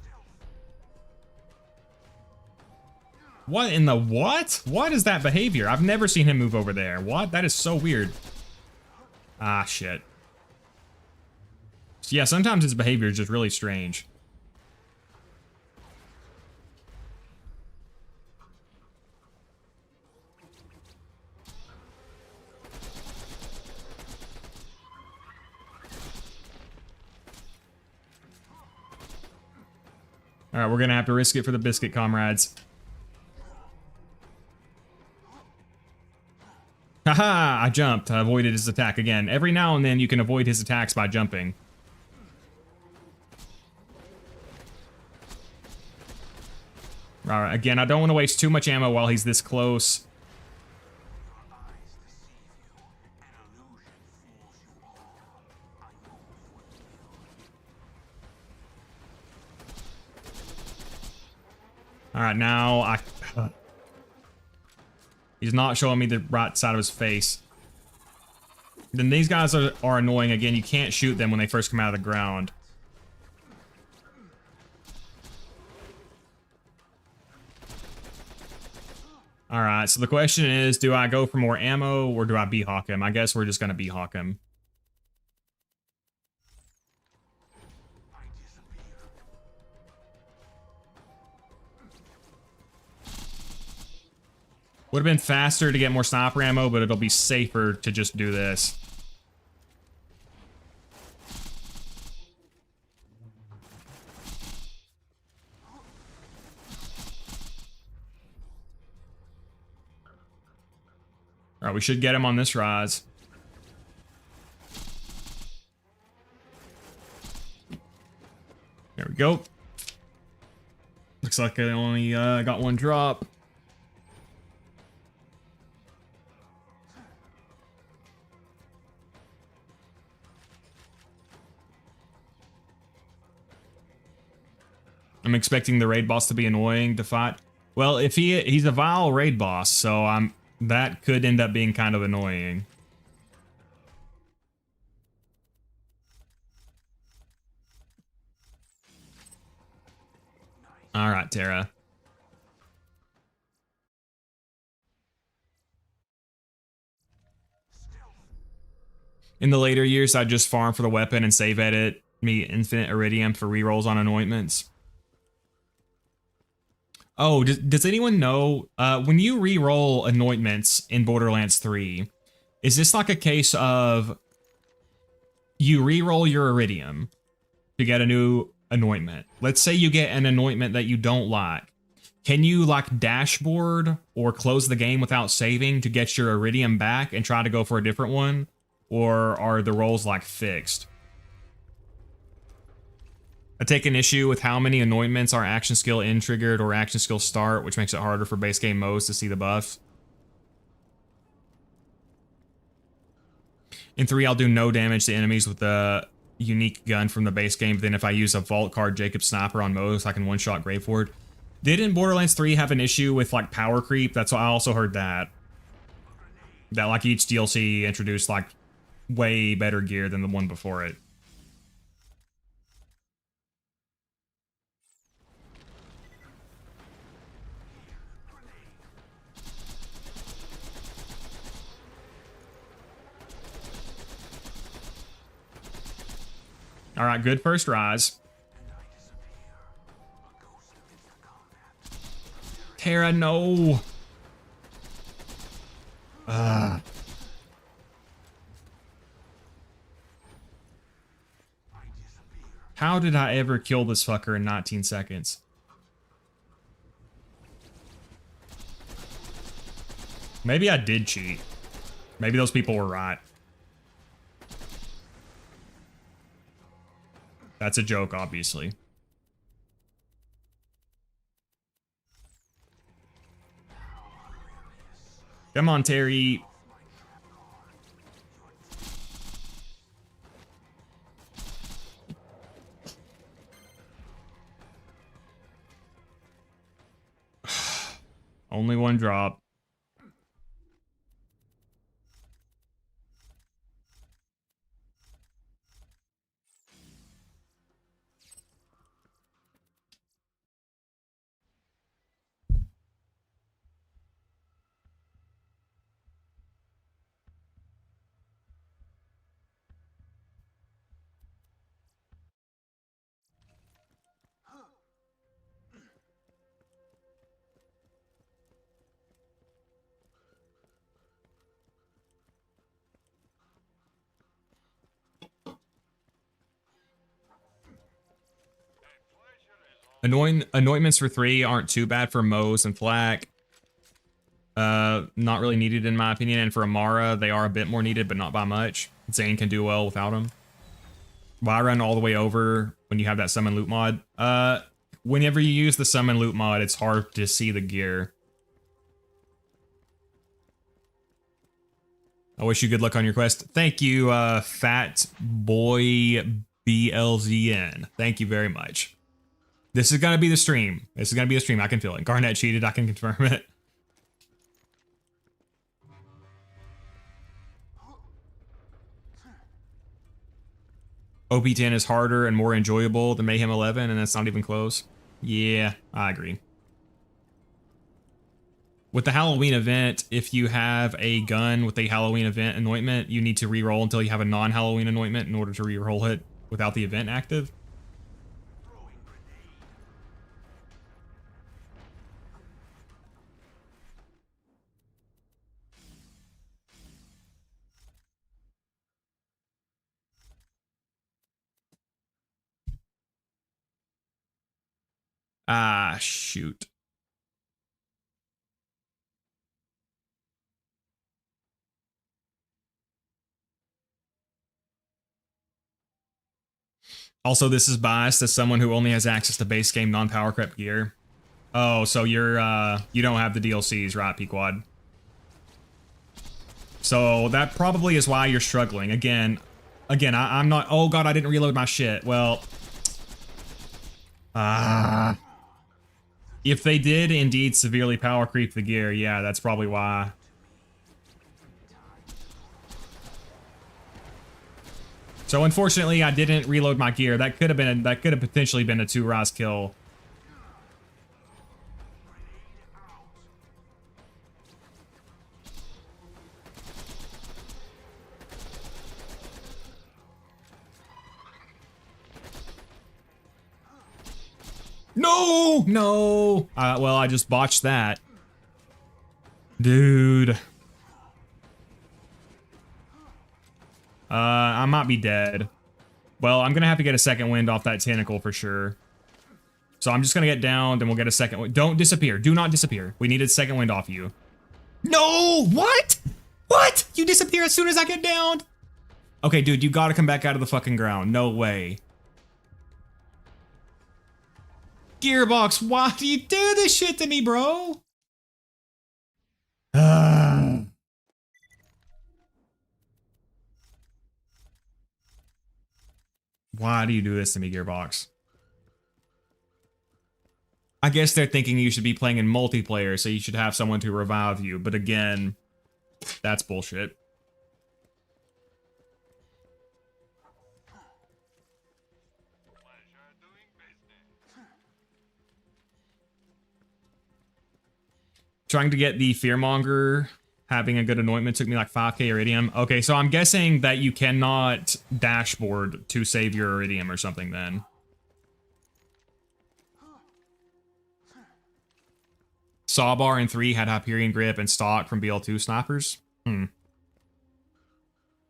What in the what? What is that behavior? I've never seen him move over there. What? That is so weird. Ah, shit. Yeah, sometimes his behavior is just really strange. All right, we're gonna have to risk it for the biscuit, comrades. Haha, I jumped. I avoided his attack again. Every now and then you can avoid his attacks by jumping. All right, again, I don't want to waste too much ammo while he's this close. All right, now he's not showing me the right side of his face. Then these guys are annoying. Again, you can't shoot them when they first come out of the ground. All right, so the question is, do I go for more ammo or do I B-hawk him? I guess we're just going to B-hawk him. Would have been faster to get more sniper ammo, but it'll be safer to just do this. All right, we should get him on this rise. There we go. Looks like I only got one drop. I'm expecting the raid boss to be annoying to fight. Well, if he's a vile raid boss, so that could end up being kind of annoying. All right, Terra. In the later years, I just farm for the weapon and save edit me infinite iridium for rerolls on anointments. Oh, does anyone know, when you re-roll anointments in Borderlands 3, is this like a case of you re-roll your iridium to get a new anointment? Let's say you get an anointment that you don't like. Can you like dashboard or close the game without saving to get your iridium back and try to go for a different one? Or are the rolls like fixed? I take an issue with how many anointments are action skill in triggered or action skill start, which makes it harder for base game modes to see the buffs. In 3, I'll do no damage to enemies with the unique gun from the base game, but then if I use a vault card Jacob Sniper on most, I can one-shot Graveford. Didn't Borderlands 3 have an issue with like power creep? That's why I also heard that. That like each DLC introduced like way better gear than the one before it. All right, good first rise. Terra, no. How did I ever kill this fucker in 19 seconds? Maybe I did cheat. Maybe those people were right. That's a joke, obviously. Come on, Terry. Only one drop. Anointments for 3 aren't too bad for Moze and Flak. Not really needed in my opinion, and for Amara, they are a bit more needed, but not by much. Zane can do well without them. Why run all the way over when you have that summon loot mod? Whenever you use the summon loot mod, it's hard to see the gear. I wish you good luck on your quest. Thank you, Fat Boy BLZN. Thank you very much. This is gonna be the stream. This is gonna be a stream. I can feel it. Garnet cheated. I can confirm it. OP10 is harder and more enjoyable than Mayhem 11, and that's not even close. Yeah, I agree. With the Halloween event, if you have a gun with a Halloween event anointment, you need to reroll until you have a non-Halloween anointment in order to reroll it without the event active. Ah, shoot. Also, this is biased as someone who only has access to base game non-power crept gear. Oh, so you're, you don't have the DLCs, right, Pequod? So that probably is why you're struggling. Again, I'm not, oh god, I didn't reload my shit. Well, if they did indeed severely power creep the gear, yeah, that's probably why. So unfortunately, I didn't reload my gear. That could have potentially been a 2-rise kill. No, no. Well, I just botched that, dude. I might be dead. Well, I'm gonna have to get a second wind off that tentacle for sure. So I'm just gonna get down, then we'll get a second wind. Don't disappear. Do not disappear. We need a second wind off you. No! What? What? You disappear as soon as I get down? Okay, dude, you gotta come back out of the fucking ground. No way. Gearbox, why do you do this shit to me, bro? Why do you do this to me, Gearbox? I guess they're thinking you should be playing in multiplayer, so you should have someone to revive you. But again, that's bullshit. Trying to get the Fearmonger, having a good anointment took me like 5k Iridium. Okay, so I'm guessing that you cannot dashboard to save your Iridium or something then. Sawbar in 3 had Hyperion Grip and stock from BL2 snipers.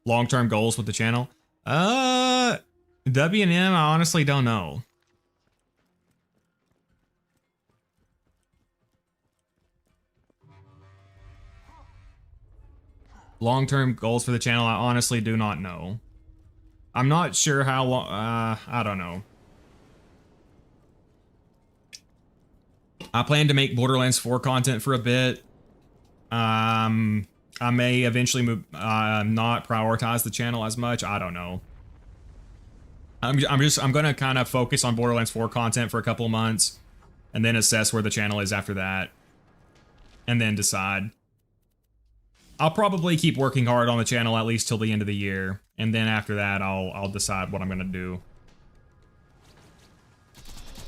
Long-term goals with the channel. W&M, I honestly don't know. Long-term goals for the channel, I honestly do not know. I'm not sure how long, I don't know. I plan to make Borderlands 4 content for a bit. I may eventually move, not prioritize the channel as much. I don't know. I'm gonna kind of focus on Borderlands 4 content for a couple of months, and then assess where the channel is after that, and then decide. I'll probably keep working hard on the channel at least till the end of the year, and then after that, I'll decide what I'm gonna do.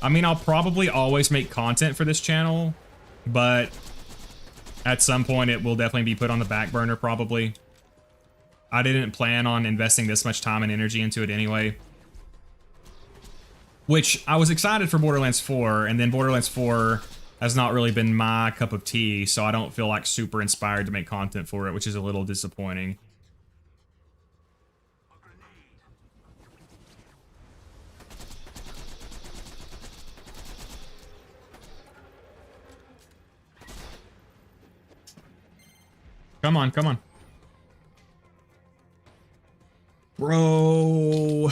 I mean, I'll probably always make content for this channel, but at some point it will definitely be put on the back burner probably. I didn't plan on investing this much time and energy into it anyway. Which, I was excited for Borderlands 4, and then Borderlands 4 has not really been my cup of tea, so I don't feel like super inspired to make content for it, which is a little disappointing. Come on, come on. Bro.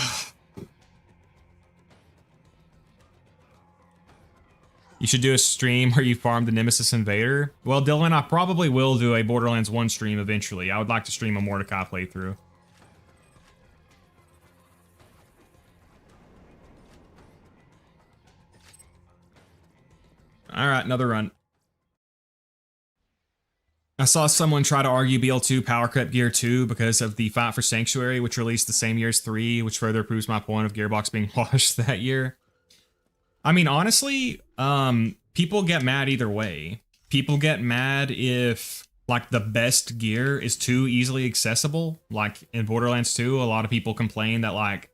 You should do a stream where you farm the Nemesis Invader. Well, Dylan, I probably will do a Borderlands 1 stream eventually. I would like to stream a Mordecai playthrough. Alright, another run. I saw someone try to argue BL2 Power Creep Gear 2 because of the Fight for Sanctuary, which released the same year as 3, which further proves my point of Gearbox being washed that year. I mean, honestly, people get mad either way. People get mad if, like, the best gear is too easily accessible. Like, in Borderlands 2, a lot of people complain that, like,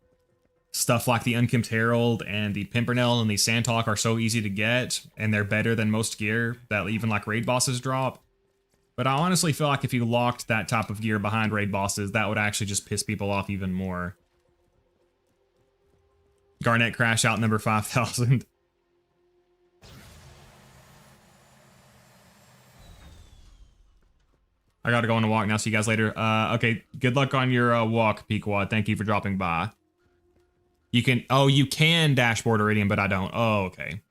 stuff like the Unkempt Herald and the Pimpernel and the Sandtalk are so easy to get, and they're better than most gear that even, like, raid bosses drop. But I honestly feel like if you locked that type of gear behind raid bosses, that would actually just piss people off even more. Garnet Crash Out number 5000. I gotta go on a walk now, see you guys later. Okay, good luck on your walk, Pequod. Thank you for dropping by. You can, oh, you can dashboard Iridium, but I don't. Oh, okay.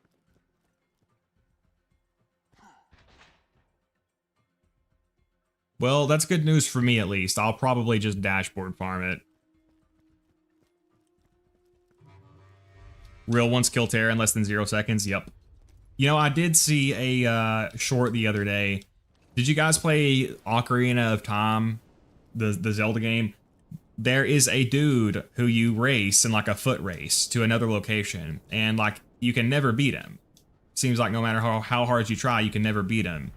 Well, that's good news for me, at least. I'll probably just dashboard farm it. Real ones kill Terra in less than 0 seconds. Yep. You know, I did see a short the other day. Did you guys play Ocarina of Time, the Zelda game? There is a dude who you race in like a foot race to another location, and like you can never beat him. Seems like no matter how hard you try, you can never beat him.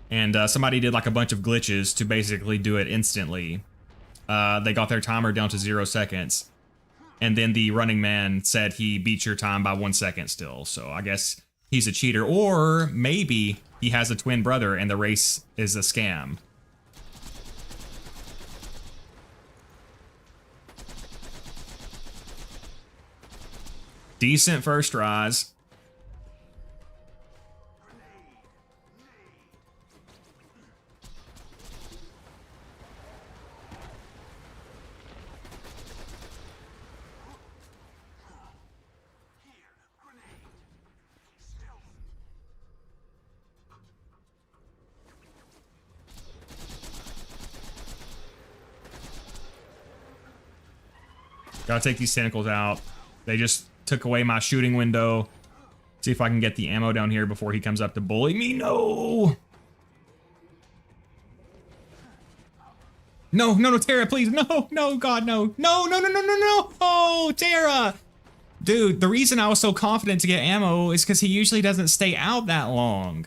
And somebody did like a bunch of glitches to basically do it instantly. They got their timer down to 0 seconds. And then the running man said he beat your time by 1 second still. So I guess he's a cheater. Or maybe he has a twin brother and the race is a scam. Decent first rise. Gotta take these tentacles out. They just took away my shooting window. See if I can get the ammo down here before he comes up to bully me. No! No, no, no, Terra, please. No, no, God, no. No, no, no, no, no, no. Oh, Terra! Dude, the reason I was so confident to get ammo is because he usually doesn't stay out that long.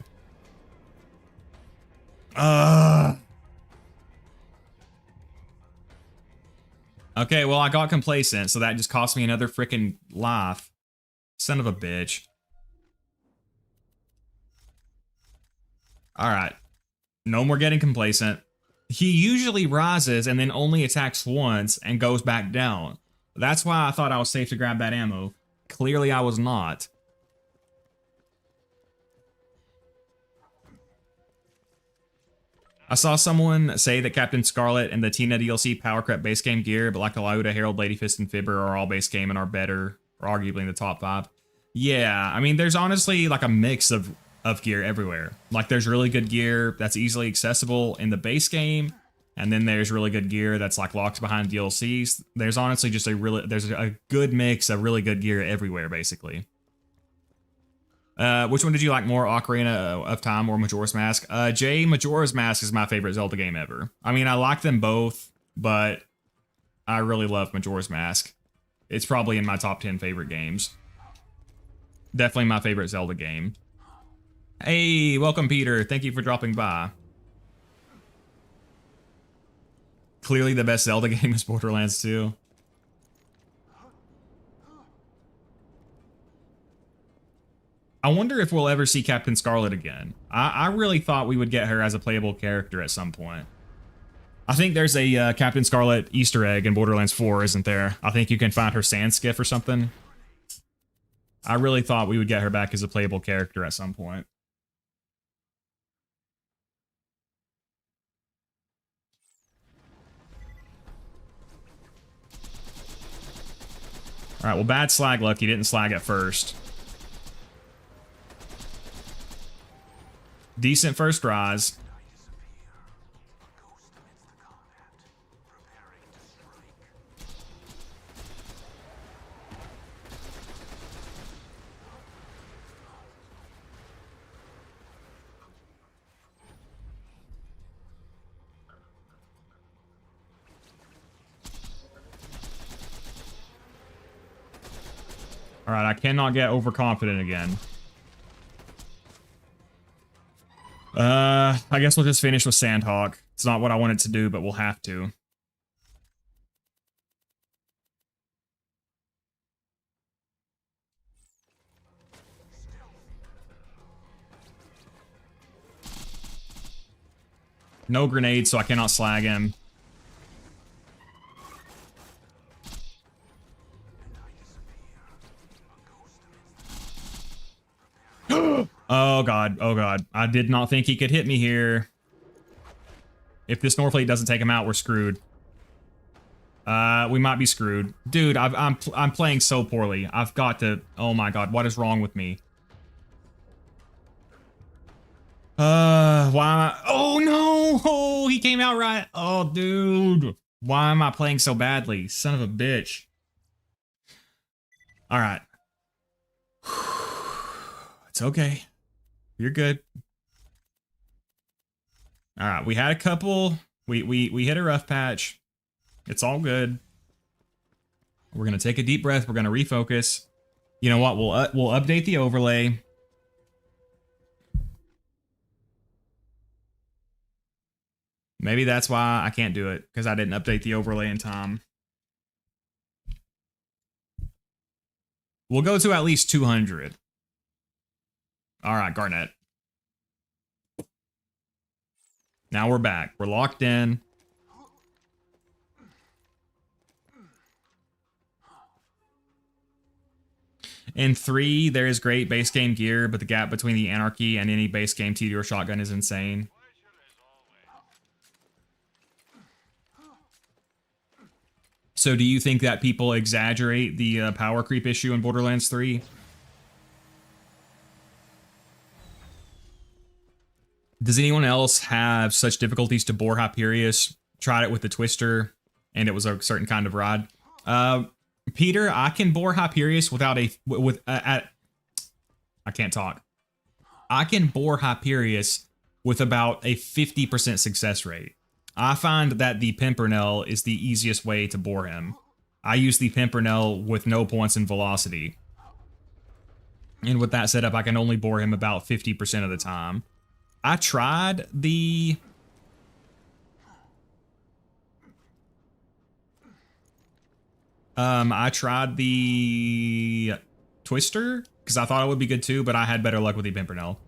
Okay, well, I got complacent, so that just cost me another freaking life. Son of a bitch. Alright. No more getting complacent. He usually rises and then only attacks once and goes back down. That's why I thought I was safe to grab that ammo. Clearly I was not. I saw someone say that Captain Scarlet and the Tina DLC Power Creep base game gear, but like the Lauda, Herald, Ladyfist, and Fibber are all base game and are better, or arguably in the top 5. Yeah, I mean, there's honestly like a mix of gear everywhere. Like there's really good gear that's easily accessible in the base game, and then there's really good gear that's like locked behind DLCs. There's honestly just there's a good mix of really good gear everywhere, basically. Which one did you like more, Ocarina of Time or Majora's Mask? Jay, Majora's Mask is my favorite Zelda game ever. I mean, I like them both, but I really love Majora's Mask. It's probably in my top 10 favorite games. Definitely my favorite Zelda game. Hey, welcome, Peter. Thank you for dropping by. Clearly the best Zelda game is Borderlands 2. I wonder if we'll ever see Captain Scarlet again. I really thought we would get her as a playable character at some point. I think there's a Captain Scarlet Easter egg in Borderlands 4, isn't there? I think you can find her sand skiff or something. I really thought we would get her back as a playable character at some point. All right, well, bad slag luck. He didn't slag at first. Decent first rise. All right, I cannot get overconfident again. I guess we'll just finish with Sandhawk. It's not what I wanted to do, but we'll have to. No grenade, so I cannot slag him. Oh god, oh god. I did not think he could hit me here. If this Northlate doesn't take him out, we're screwed. We might be screwed. Dude, I'm playing so poorly. I've got to... Oh my god, what is wrong with me? Why am I... Oh no! Oh, he came out right. Oh, dude. Why am I playing so badly? Son of a bitch. All right. It's okay. You're good. All right, we had a couple. We hit a rough patch. It's all good. We're gonna take a deep breath. We're gonna refocus. You know what? We'll update the overlay. Maybe that's why I can't do it, because I didn't update the overlay in time. We'll go to at least 200. All right, Garnet. Now we're back. We're locked in. In 3, there is great base game gear, but the gap between the Anarchy and any base game TD or shotgun is insane. So do you think that people exaggerate the power creep issue in Borderlands 3? Does anyone else have such difficulties to bore Hyperius? Tried it with the Twister, and it was a certain kind of rod. Peter, I can bore Hyperius without a... I can't talk. I can bore Hyperius with about a 50% success rate. I find that the Pimpernel is the easiest way to bore him. I use the Pimpernel with no points in velocity. And with that setup, I can only bore him about 50% of the time. I tried the... Twister, because I thought it would be good too, but I had better luck with the Pimpernel.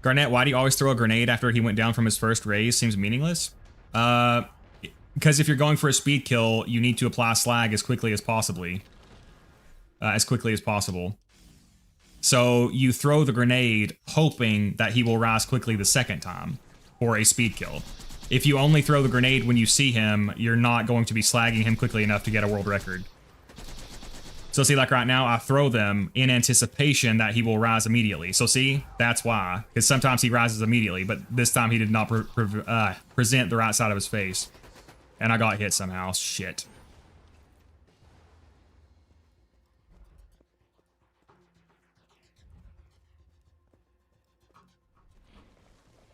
Garnet, why do you always throw a grenade after he went down from his first raise? Seems meaningless. Because if you're going for a speed kill, you need to apply slag as quickly as possible. So you throw the grenade hoping that he will rise quickly the second time for a speed kill. If you only throw the grenade when you see him, you're not going to be slagging him quickly enough to get a world record. So see, like right now, I throw them in anticipation that he will rise immediately. So see, that's why. Because sometimes he rises immediately, but this time he did not present the right side of his face. And I got hit somehow. Shit.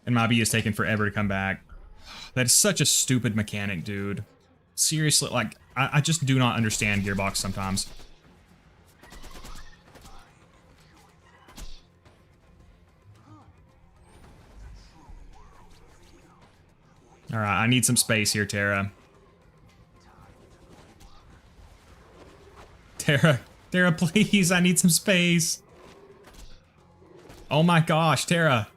And my B is taking forever to come back. That is such a stupid mechanic, dude. Seriously, like, I just do not understand Gearbox sometimes. All right, I need some space here, Terra. Terra, please, I need some space. Oh my gosh, Terra.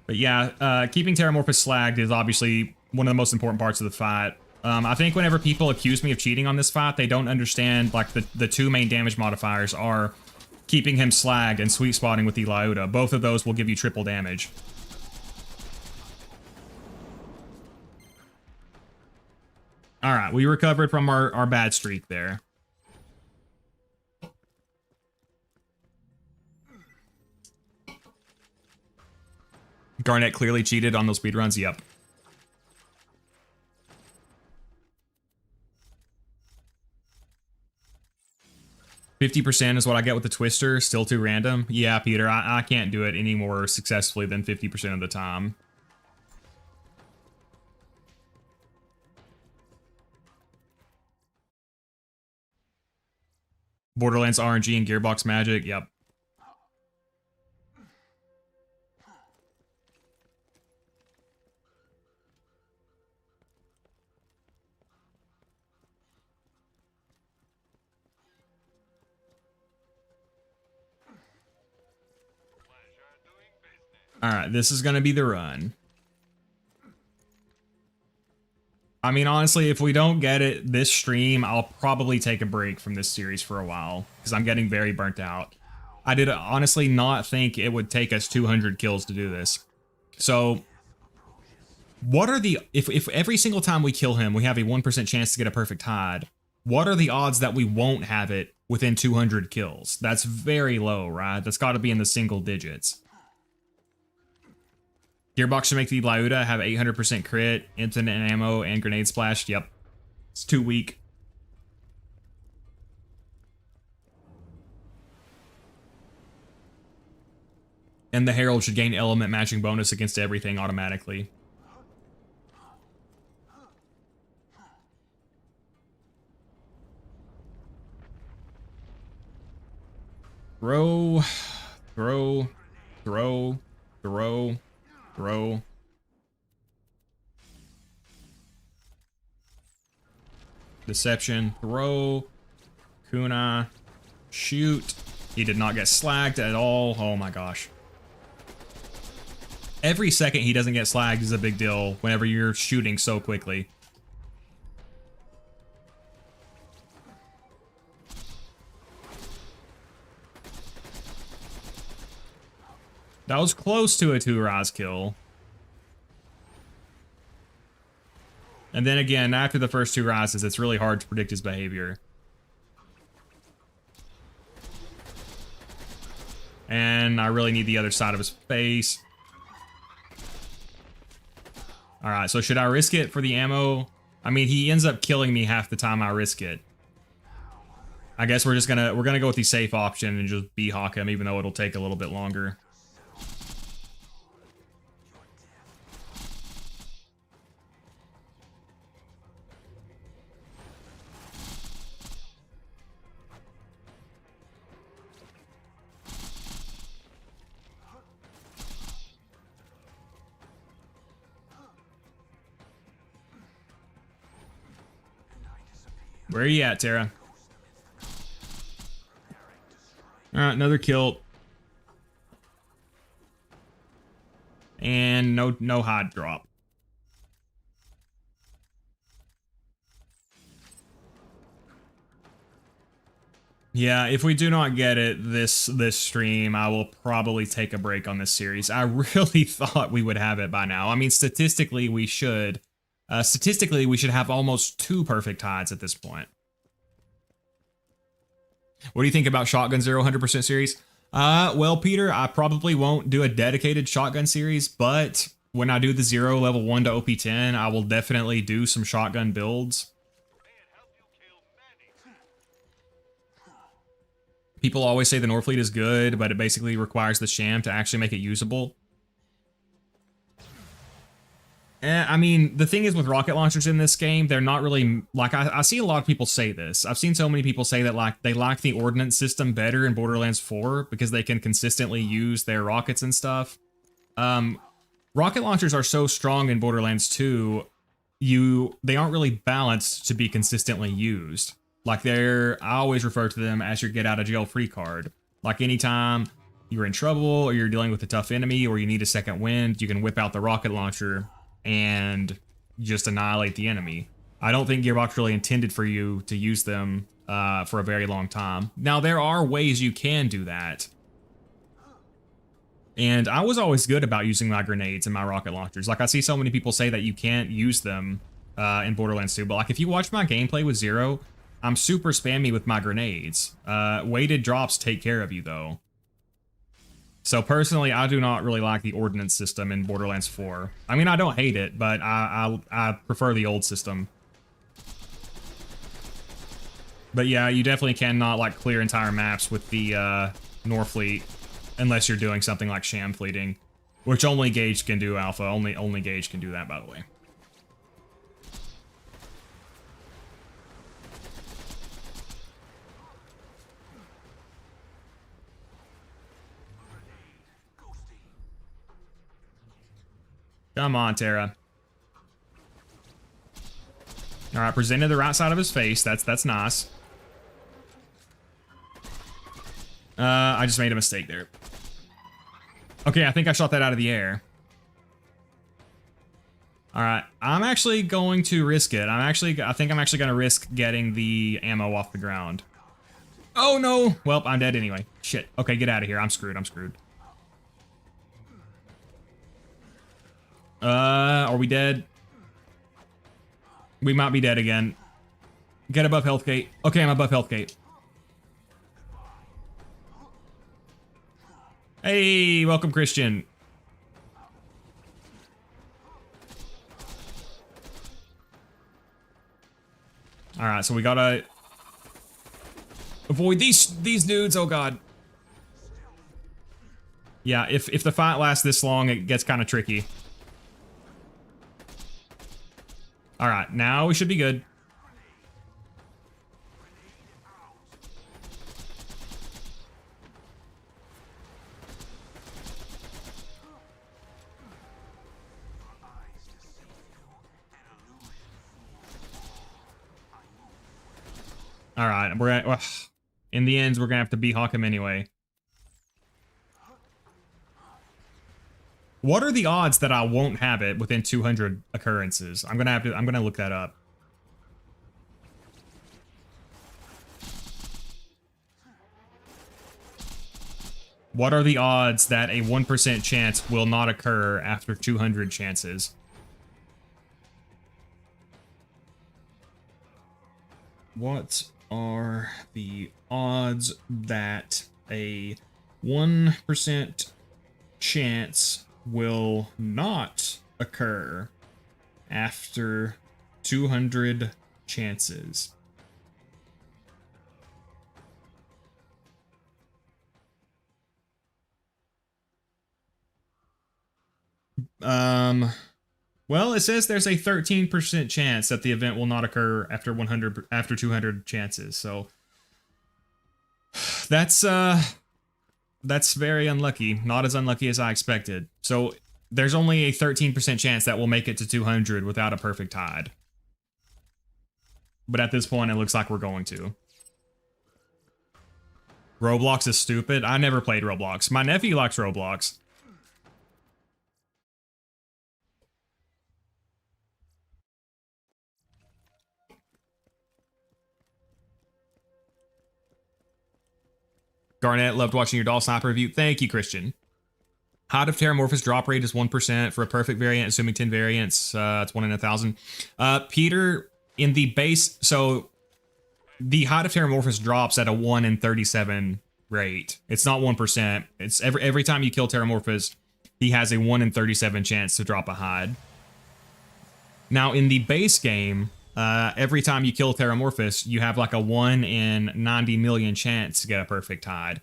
But yeah, keeping Terramorphous slagged is obviously one of the most important parts of the fight. I think whenever people accuse me of cheating on this fight, they don't understand, like, the two main damage modifiers are keeping him slagged and sweet spotting with the Lyuda. Both of those will give you triple damage. Alright, we recovered from our bad streak there. Garnet clearly cheated on those speedruns, yep. 50% is what I get with the Twister, still too random. Yeah, Peter, I can't do it any more successfully than 50% of the time. Borderlands RNG and Gearbox Magic, yep. Alright, this is going to be the run. I mean, honestly, if we don't get it this stream, I'll probably take a break from this series for a while, because I'm getting very burnt out. I did honestly not think it would take us 200 kills to do this. So, what are the... If every single time we kill him, we have a 1% chance to get a perfect hide, what are the odds that we won't have it within 200 kills? That's very low, right? That's got to be in the single digits. Gearbox should make the Lyuda have 800% crit, infinite ammo, and grenade splash. Yep. It's too weak. And the Herald should gain element matching bonus against everything automatically. Throw. Deception. Throw. Kuna. Shoot. He did not get slagged at all. Oh my gosh. Every second he doesn't get slagged is a big deal whenever you're shooting so quickly. That was close to a 2-rise kill. And then again, after the first 2 rises, it's really hard to predict his behavior. And I really need the other side of his face. Alright, so should I risk it for the ammo? I mean, he ends up killing me half the time I risk it. I guess we're gonna go with the safe option and just B-hawk him, even though it'll take a little bit longer. Where are you at, Terra? Alright, another kill. And no hide drop. Yeah, if we do not get it this stream, I will probably take a break on this series. I really thought we would have it by now. I mean, statistically, we should. Statistically, we should have almost 2 perfect hides at this point. What do you think about Shotgun Zero 100% series? Well, Peter, I probably won't do a dedicated shotgun series, but when I do the Zero level 1 to OP10, I will definitely do some shotgun builds. People always say the Norfleet is good, but it basically requires the sham to actually make it usable. I mean, the thing is with rocket launchers in this game, they're not really, like, I see a lot of people say this. I've seen so many people say that, like, they like the ordnance system better in Borderlands 4 because they can consistently use their rockets and stuff. Rocket launchers are so strong in Borderlands 2, they aren't really balanced to be consistently used. Like, I always refer to them as your get out of jail free card. Like, anytime you're in trouble or you're dealing with a tough enemy or you need a second wind, you can whip out the rocket launcher and just annihilate the enemy. I don't think Gearbox really intended for you to use them for a very long time. Now, there are ways you can do that. And I was always good about using my grenades and my rocket launchers. Like, I see so many people say that you can't use them in Borderlands 2, but like, if you watch my gameplay with Zero, I'm super spammy with my grenades. Weighted drops take care of you, though. So personally, I do not really like the ordnance system in Borderlands 4. I mean, I don't hate it, but I prefer the old system. But yeah, you definitely cannot like clear entire maps with the Norfleet unless you're doing something like sham fleeting, which only Gage can do, Alpha. Only Gage can do that, by the way. Come on, Terra. All right, presented the right side of his face. That's nice. I just made a mistake there. Okay, I think I shot that out of the air. All right, I'm actually going to risk it. I think I'm actually going to risk getting the ammo off the ground. Oh no! Well, I'm dead anyway. Shit. Okay, get out of here. I'm screwed. I'm screwed. Are we dead? We might be dead again. Get above health gate. Okay, I'm above health gate. Hey, welcome, Christian. All right, so we gotta avoid these dudes. Oh god. Yeah, if the fight lasts this long, it gets kind of tricky. All right, now we should be good. All right, in the end, we're gonna have to beat Hawk him anyway. What are the odds that I won't have it within 200 occurrences? I'm gonna look that up. What are the odds that a 1% chance will not occur after 200 chances? What are the odds that a 1% chance will not occur after 200 chances? Well, it says there's a 13% chance that the event will not occur after 200 chances. So that's very unlucky. Not as unlucky as I expected. So there's only a 13% chance that we'll make it to 200 without a perfect hide. But at this point, it looks like we're going to. Roblox is stupid. I never played Roblox. My nephew likes Roblox. Garnet, loved watching your doll sniper review. Thank you, Christian. Hide of Terramorphous drop rate is 1% for a perfect variant, assuming 10 variants. It's 1 in 1,000. Peter, in the base, so the Hide of Terramorphous drops at a 1 in 37 rate. It's not 1%. It's every time you kill Terramorphous, he has a 1 in 37 chance to drop a hide. Now, in the base game, every time you kill Terramorphous, you have like a 1 in 90 million chance to get a perfect hide.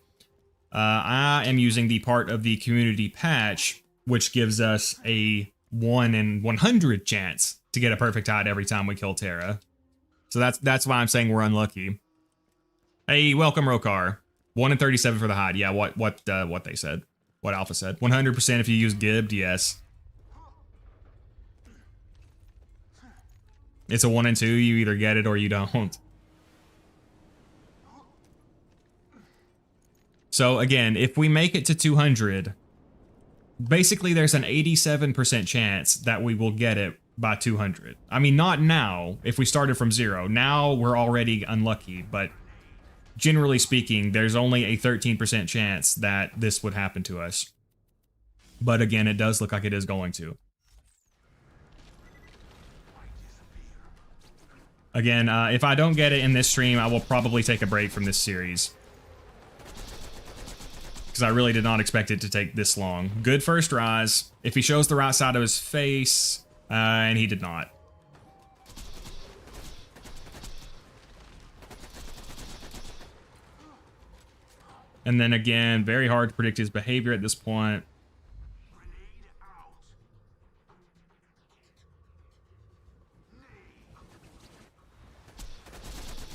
I am using the part of the community patch, which gives us a 1 in 100 chance to get a perfect hide every time we kill Terra. So that's why I'm saying we're unlucky. Hey, welcome, Rokar. 1 in 37 for the hide. Yeah, what they said. What Alpha said. 100% if you use Gibbed, yes. It's a 1 in 2, you either get it or you don't. So again, if we make it to 200, basically there's an 87% chance that we will get it by 200. I mean, not now, if we started from 0. Now we're already unlucky, but generally speaking, there's only a 13% chance that this would happen to us. But again, it does look like it is going to. Again, if I don't get it in this stream, I will probably take a break from this series. Because I really did not expect it to take this long. Good first rise. If he shows the right side of his face, and he did not. And then again, very hard to predict his behavior at this point.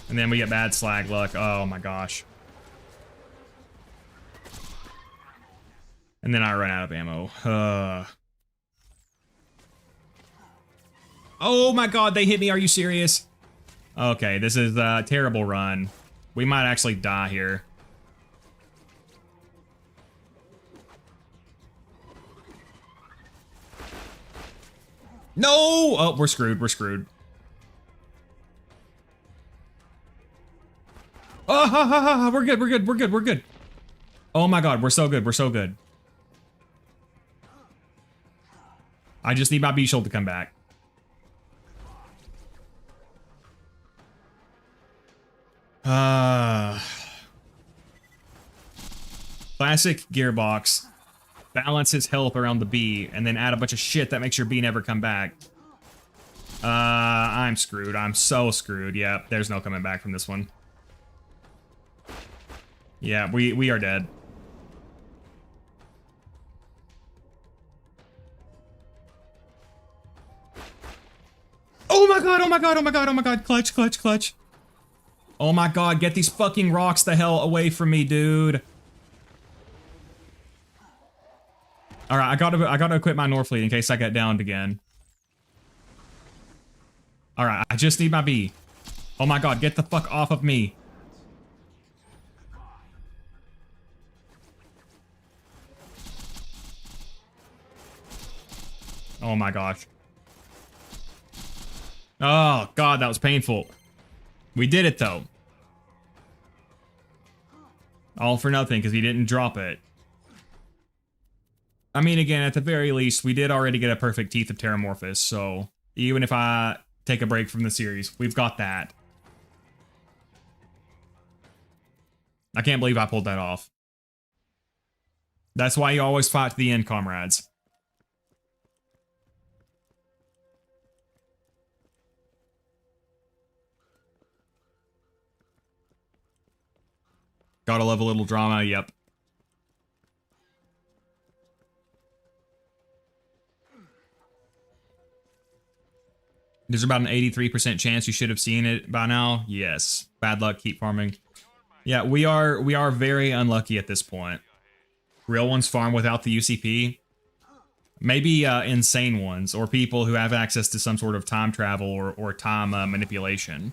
And then we get bad slag luck. Oh my gosh. And then I run out of ammo. Oh my god, they hit me. Are you serious? Okay, this is a terrible run. We might actually die here. No! Oh, we're screwed. We're screwed. Oh, ha, ha, ha, we're good. We're good. We're good. We're good. Oh my god, we're so good. We're so good. I just need my B shield to come back. Classic gearbox. Balance his health around the B, and then add a bunch of shit that makes your B never come back. I'm screwed. I'm so screwed. Yep, there's no coming back from this one. Yeah, we are dead. Oh my god, oh my god, oh my god, oh my god. Clutch, clutch, clutch. Oh my god, get these fucking rocks the hell away from me, dude. Alright, I gotta equip my Norfleet in case I get downed again. Alright, I just need my B. Oh my god, get the fuck off of me. Oh my gosh. Oh god, that was painful. We did it though. All for nothing because he didn't drop it. I mean, again, at the very least, we did already get a perfect Teeth of Terramorphous, so even if I take a break from the series, we've got that. I can't believe I pulled that off. That's why you always fight to the end, comrades. Gotta love a little drama, yep. There's about an 83% chance you should have seen it by now. Yes. Bad luck, keep farming. Yeah, we are very unlucky at this point. Real ones farm without the UCP. Maybe insane ones, or people who have access to some sort of time travel or time manipulation.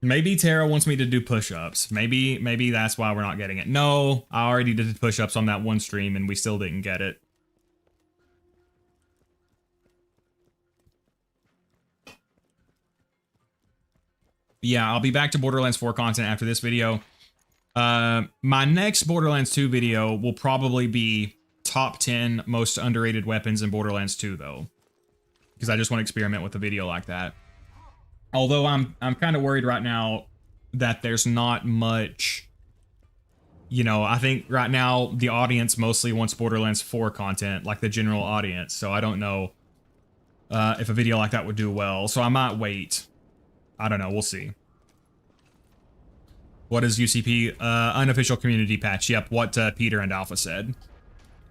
Maybe Terra wants me to do push-ups. Maybe that's why we're not getting it. No, I already did push-ups on that one stream and we still didn't get it. Yeah, I'll be back to Borderlands 4 content after this video. My next Borderlands 2 video will probably be top 10 most underrated weapons in Borderlands 2, though. Because I just want to experiment with a video like that. Although I'm kind of worried right now that there's not much... You know, I think right now the audience mostly wants Borderlands 4 content, like the general audience. So I don't know if a video like that would do well. So I might wait. I don't know, we'll see. What is UCP? Unofficial community patch. Yep, what Peter and Alpha said.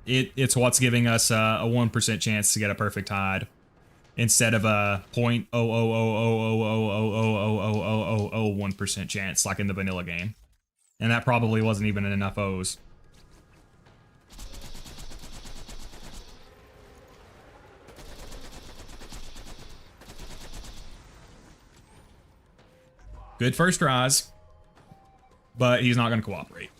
It's what's giving us a 1% chance to get a perfect hide instead of a 0.00000000001% chance like in the vanilla game. And that probably wasn't even enough O's. Good first rise, but he's not going to cooperate.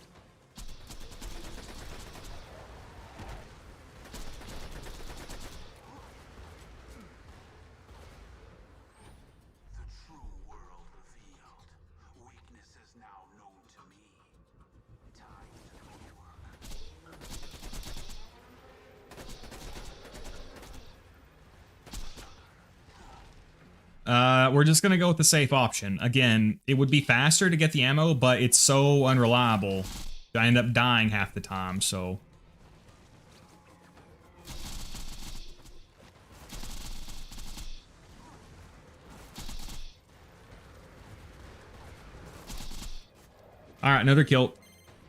We're just gonna go with the safe option. Again, it would be faster to get the ammo, but it's so unreliable. I end up dying half the time, so... Alright, another kill.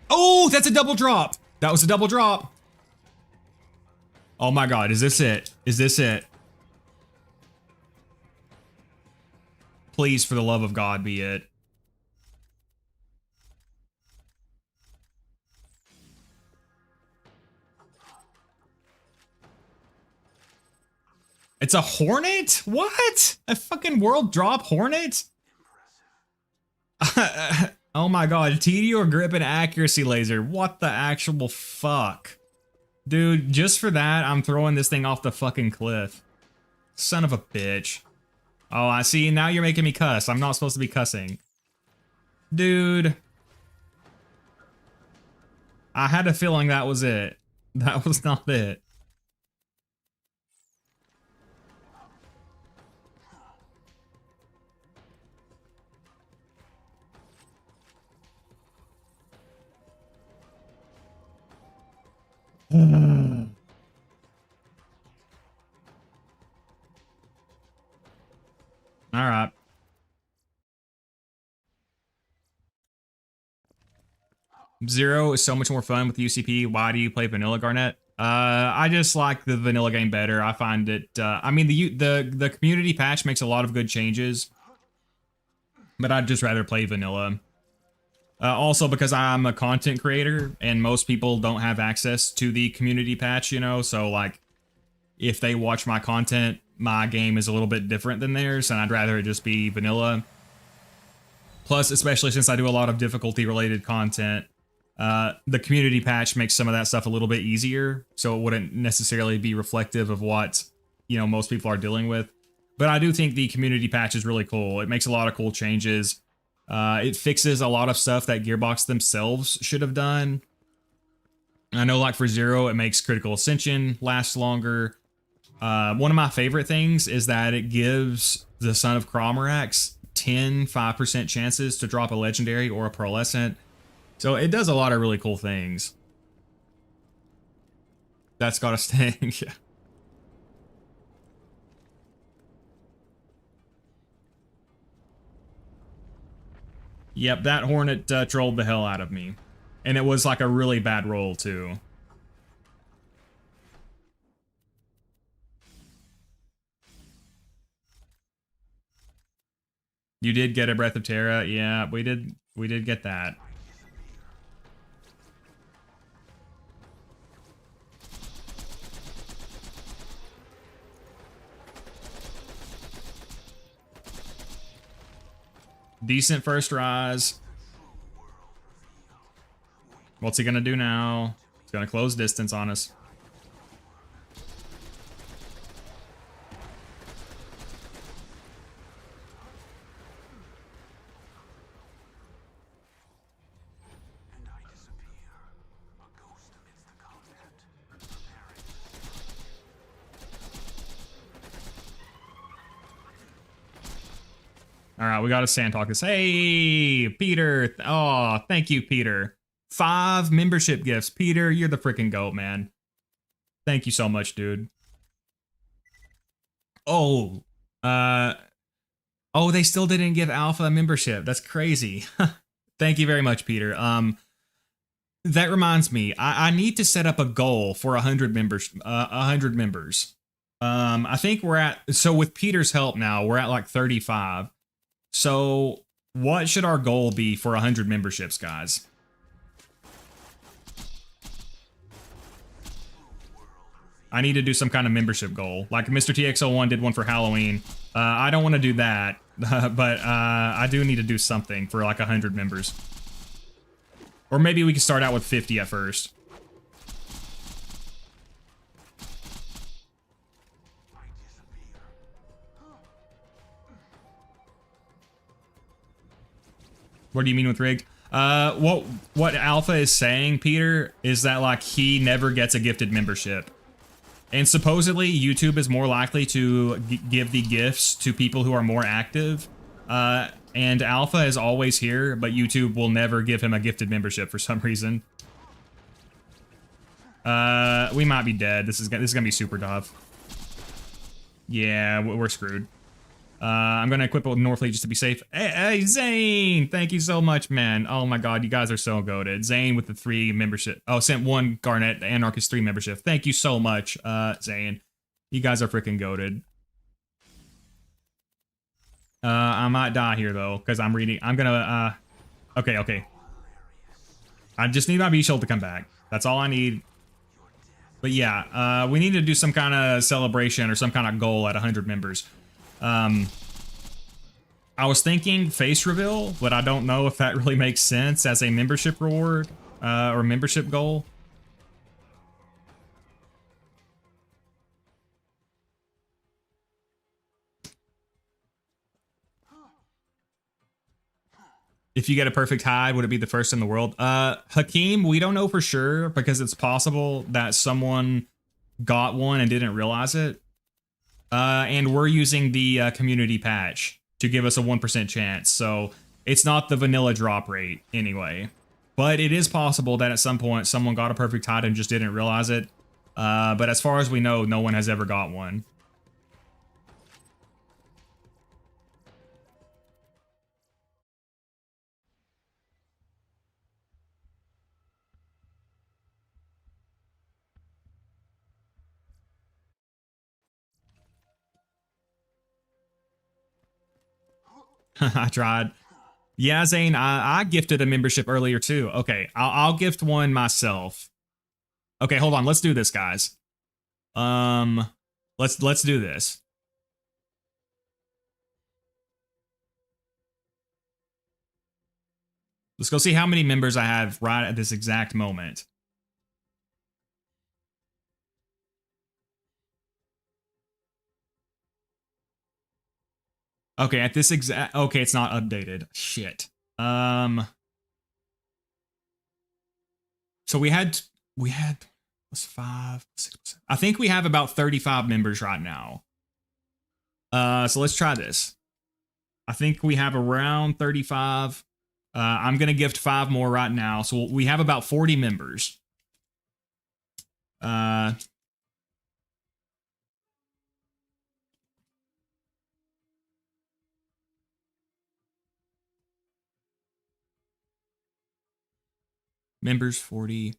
Oh, that's a double drop! That was a double drop! Oh my god, is this it? Is this it? Please, for the love of God, be it. It's a Hornet? What? A fucking world drop Hornet? Oh my god, TD or grip and accuracy laser. What the actual fuck? Dude, just for that, I'm throwing this thing off the fucking cliff. Son of a bitch. Oh, I see. Now you're making me cuss. I'm not supposed to be cussing. Dude. I had a feeling that was it. That was not it. All right. Zero is so much more fun with UCP. Why do you play vanilla, Garnet? I just like the vanilla game better. I find it. I mean, the community patch makes a lot of good changes, but I'd just rather play vanilla. Also, because I'm a content creator and most people don't have access to the community patch, you know, so like if they watch my content, my game is a little bit different than theirs, and I'd rather it just be vanilla. Plus, especially since I do a lot of difficulty-related content, the community patch makes some of that stuff a little bit easier, so it wouldn't necessarily be reflective of what, you know, most people are dealing with. But I do think the community patch is really cool. It makes a lot of cool changes. It fixes a lot of stuff that Gearbox themselves should have done. I know, like for Zero, it makes Critical Ascension last longer. One of my favorite things is that it gives the Son of Cromorax 5% chances to drop a Legendary or a Pearlescent. So it does a lot of really cool things. That's gotta stay. Yeah. Yep, that Hornet trolled the hell out of me. And it was like a really bad roll, too. You did get a Breath of Terra? Yeah, we did get that. Decent first rise. What's he gonna do now? He's gonna close distance on us. All right, we got to sand talk this. Hey, Peter. Oh, thank you, Peter. 5 membership gifts. Peter, you're the freaking GOAT, man. Thank you so much, dude. Oh, oh, they still didn't give Alpha a membership. That's crazy. Thank you very much, Peter. That reminds me, I need to set up a goal for 100 members. 100 members. I think we're at, so with Peter's help now, we're at like 35. So what should our goal be for 100 memberships, guys? I need to do some kind of membership goal. Like Mr. TX01 did one for Halloween. I don't want to do that, but I do need to do something for like 100 members. Or maybe we can start out with 50 at first. What do you mean with rigged? What Alpha is saying, Peter, is that like he never gets a gifted membership. And supposedly, YouTube is more likely to give the gifts to people who are more active. And Alpha is always here, but YouTube will never give him a gifted membership for some reason. We might be dead. This is gonna be super tough. Yeah, we're screwed. I'm gonna equip it with Northleaf just to be safe. Hey, Zane! Thank you so much, man. Oh my god, you guys are so goated. Zane with the 3 membership. Oh, sent 1 Garnet Anarchist 3 membership. Thank you so much, Zane. You guys are freaking goated. I might die here though, because I'm reading. I'm gonna. Okay. I just need my B shield to come back. That's all I need. But yeah, we need to do some kind of celebration or some kind of goal at 100 members. I was thinking face reveal, but I don't know if that really makes sense as a membership reward or membership goal. If you get a perfect hide, would it be the first in the world? Hakeem, we don't know for sure because it's possible that someone got one and didn't realize it. And we're using the community patch to give us a 1% chance. So it's not the vanilla drop rate anyway. But it is possible that at some point someone got a perfect hide and just didn't realize it. But as far as we know, no one has ever got one. I tried. Yeah, Zane, I gifted a membership earlier too. Okay, I'll gift one myself. Okay, hold on. Let's do this, guys. Let's do this. Let's go see how many members I have right at this exact moment. Okay, at this exact... Okay, it's not updated. Shit. So we had... Plus 5, 6, I think we have about 35 members right now. So let's try this. I think we have around 35. I'm going to gift 5 more right now. So we have about 40 members. Members 40.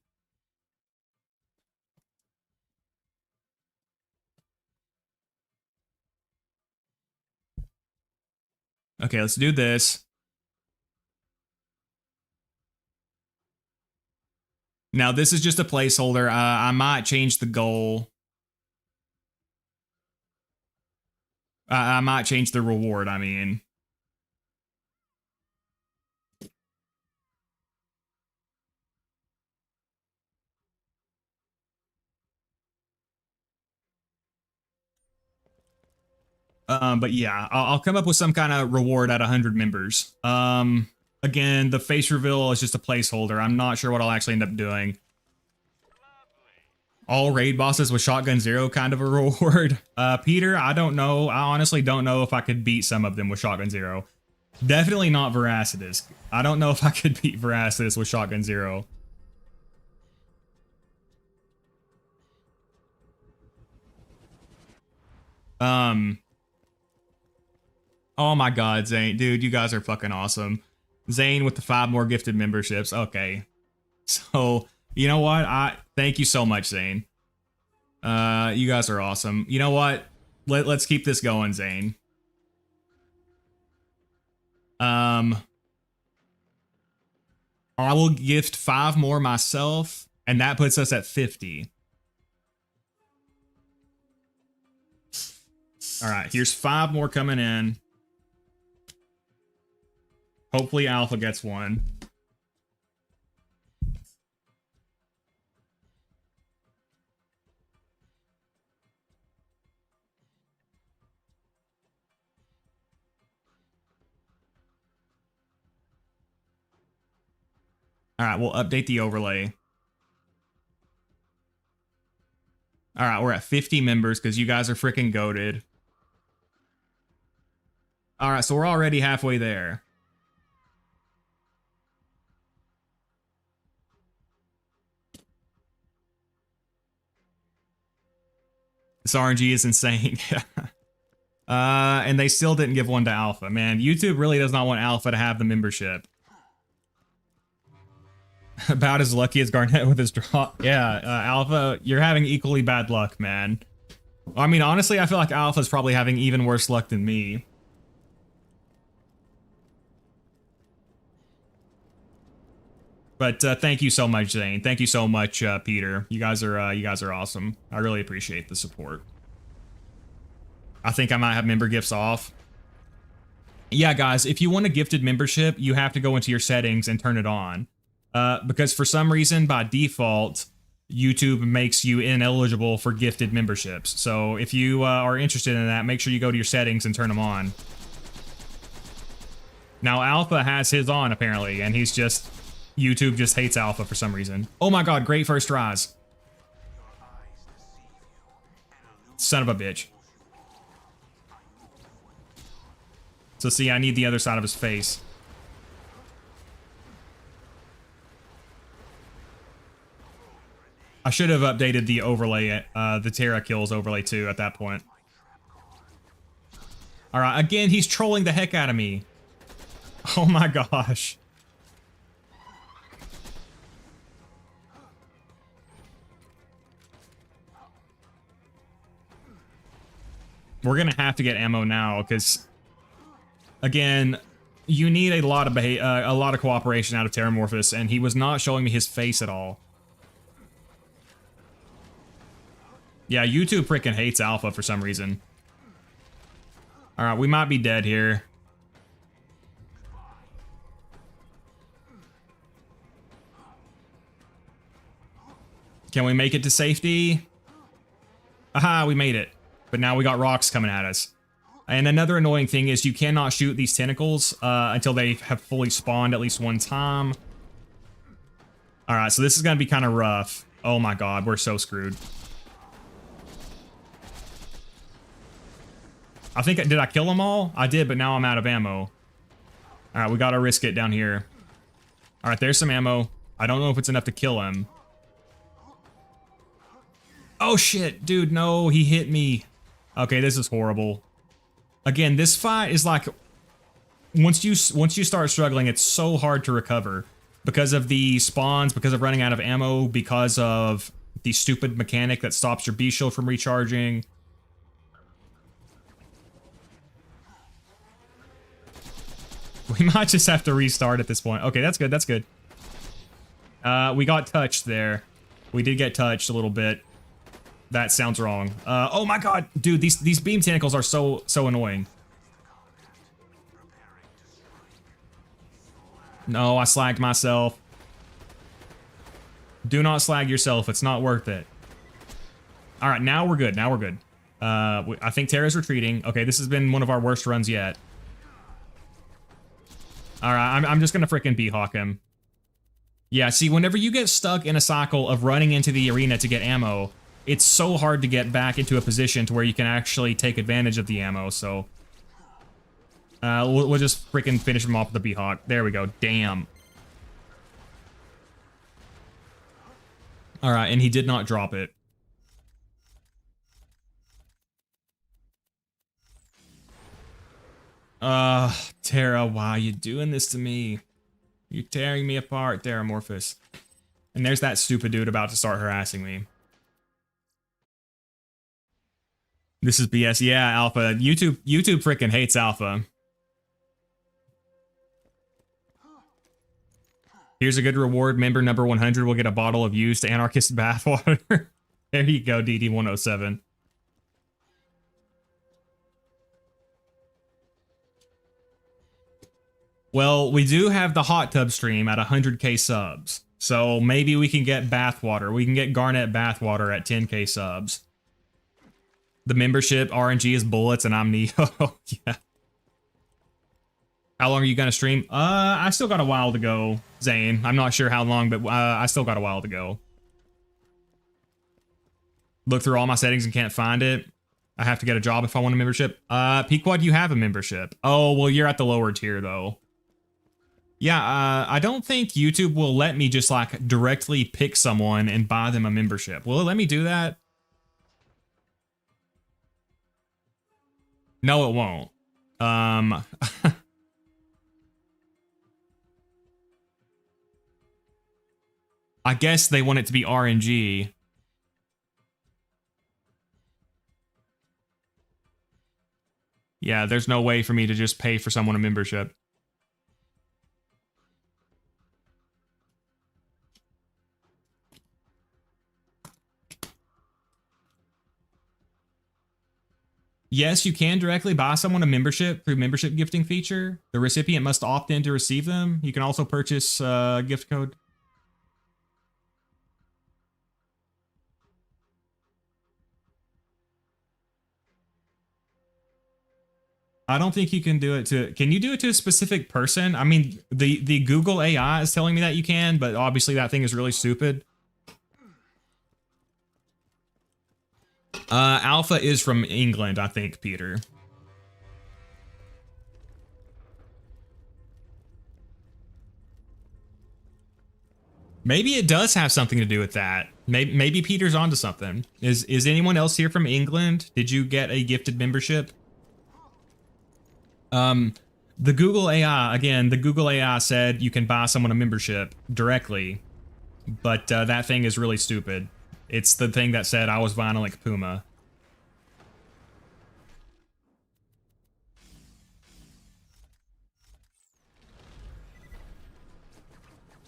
Okay, let's do this. Now, this is just a placeholder. I might change the goal. I might change the reward, I mean. But yeah, I'll come up with some kind of reward at 100 members. Again, the face reveal is just a placeholder. I'm not sure what I'll actually end up doing. All raid bosses with shotgun 0 kind of a reward. Peter, I don't know. I honestly don't know if I could beat some of them with shotgun 0. Definitely not Veracitus. I don't know if I could beat Veracitus with shotgun 0. Oh my god, Zane. Dude, you guys are fucking awesome. Zane with the 5 more gifted memberships. Okay. So, you know what? Thank you so much, Zane. You guys are awesome. You know what? Let's keep this going, Zane. I will gift 5 more myself, and that puts us at 50. All right, here's 5 more coming in. Hopefully Alpha gets one. All right, we'll update the overlay. All right, we're at 50 members because you guys are freaking goated. All right, so we're already halfway there. This RNG is insane. And they still didn't give one to Alpha. Man, YouTube really does not want Alpha to have the membership. About as lucky as Garnet with his draw. Yeah, Alpha, you're having equally bad luck, man. I mean, honestly, I feel like Alpha's probably having even worse luck than me. But thank you so much, Zane. Thank you so much, Peter. You guys are awesome. I really appreciate the support. I think I might have member gifts off. Yeah, guys, if you want a gifted membership, you have to go into your settings and turn it on. Because for some reason, by default, YouTube makes you ineligible for gifted memberships. So if you are interested in that, make sure you go to your settings and turn them on. Now, Alpha has his on, apparently, and he's just... YouTube just hates Alpha for some reason. Oh my god, great first tries. Son of a bitch. So see, I need the other side of his face. I should have updated the overlay, the Terra kills overlay too at that point. Alright, again, he's trolling the heck out of me. Oh my gosh. We're gonna have to get ammo now, because, again, you need a lot of cooperation out of Terramorphous, and he was not showing me his face at all. Yeah, YouTube freaking hates Alpha for some reason. All right, we might be dead here. Can we make it to safety? Aha, we made it. But now we got rocks coming at us. And another annoying thing is you cannot shoot these tentacles until they have fully spawned at least one time. All right, so this is going to be kind of rough. Oh my god, we're so screwed. I think, did I kill them all? I did, but now I'm out of ammo. All right, we got to risk it down here. All right, there's some ammo. I don't know if it's enough to kill him. Oh shit, dude, no, he hit me. Okay, this is horrible. Again, this fight is like, once you start struggling, it's so hard to recover because of the spawns, because of running out of ammo, because of the stupid mechanic that stops your B shield from recharging. We might just have to restart at this point. Okay, that's good, that's good. We got touched there. We did get touched a little bit. That sounds wrong. Oh my god, dude, these beam tentacles are so annoying. No, I slagged myself. Do not slag yourself. It's not worth it. All right, now we're good. Now we're good. I think Terra's retreating. Okay, this has been one of our worst runs yet. All right, I'm just gonna frickin' B-hawk him. Yeah, see, whenever you get stuck in a cycle of running into the arena to get ammo, it's so hard to get back into a position to where you can actually take advantage of the ammo, so... we'll just freaking finish him off with the B-hawk. There we go. Damn. Alright, and he did not drop it. Terra, why are you doing this to me? You're tearing me apart, Terramorphous. And there's that stupid dude about to start harassing me. This is BS. Yeah, Alpha. YouTube freaking hates Alpha. Here's a good reward. Member number 100 will get a bottle of used Anarchist bathwater. There you go, DD107. Well, we do have the hot tub stream at 100k subs. So maybe we can get bathwater. We can get Garnet bathwater at 10k subs. The membership RNG is bullets and I'm Neo. Yeah. How long are you gonna stream? I still got a while to go, Zane. I'm not sure how long, but I still got a while to go. look through all my settings and can't find it. I have to get a job if I want a membership. Pequod, you have a membership. Oh, well, you're at the lower tier, though. Yeah, I don't think YouTube will let me just, like, directly pick someone and buy them a membership. Will it let me do that? No, it won't. I guess they want it to be RNG. Yeah, there's no way for me to just pay for someone a membership. Yes, you can directly buy someone a membership through membership gifting feature. The recipient must opt in to receive them. You can also purchase a gift code. I don't think you can do it to... Can you do it to a specific person? I mean, the Google AI is telling me that you can, but obviously that thing is really stupid. Alpha is from England, I think, Peter. Maybe it does have something to do with that. Maybe Peter's onto something. Is anyone else here from England? Did you get a gifted membership? The Google AI, again, the Google AI said you can buy someone a membership directly, but that thing is really stupid. It's the thing that said I was vinyl Puma.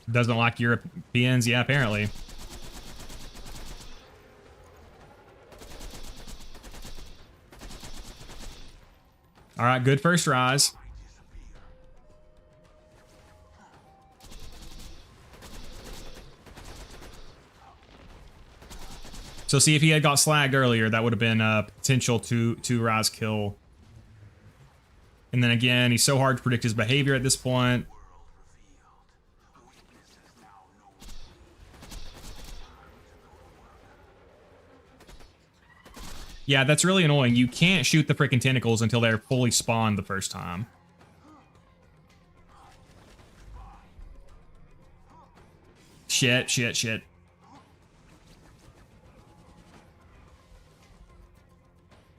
Doesn't like Europeans? Yeah, apparently. All right, good first rise. So see, if he had got slagged earlier, that would have been a potential two rise kill. And then again, he's so hard to predict his behavior at this point. Yeah, that's really annoying. You can't shoot the freaking tentacles until they're fully spawned the first time. Shit, shit, shit.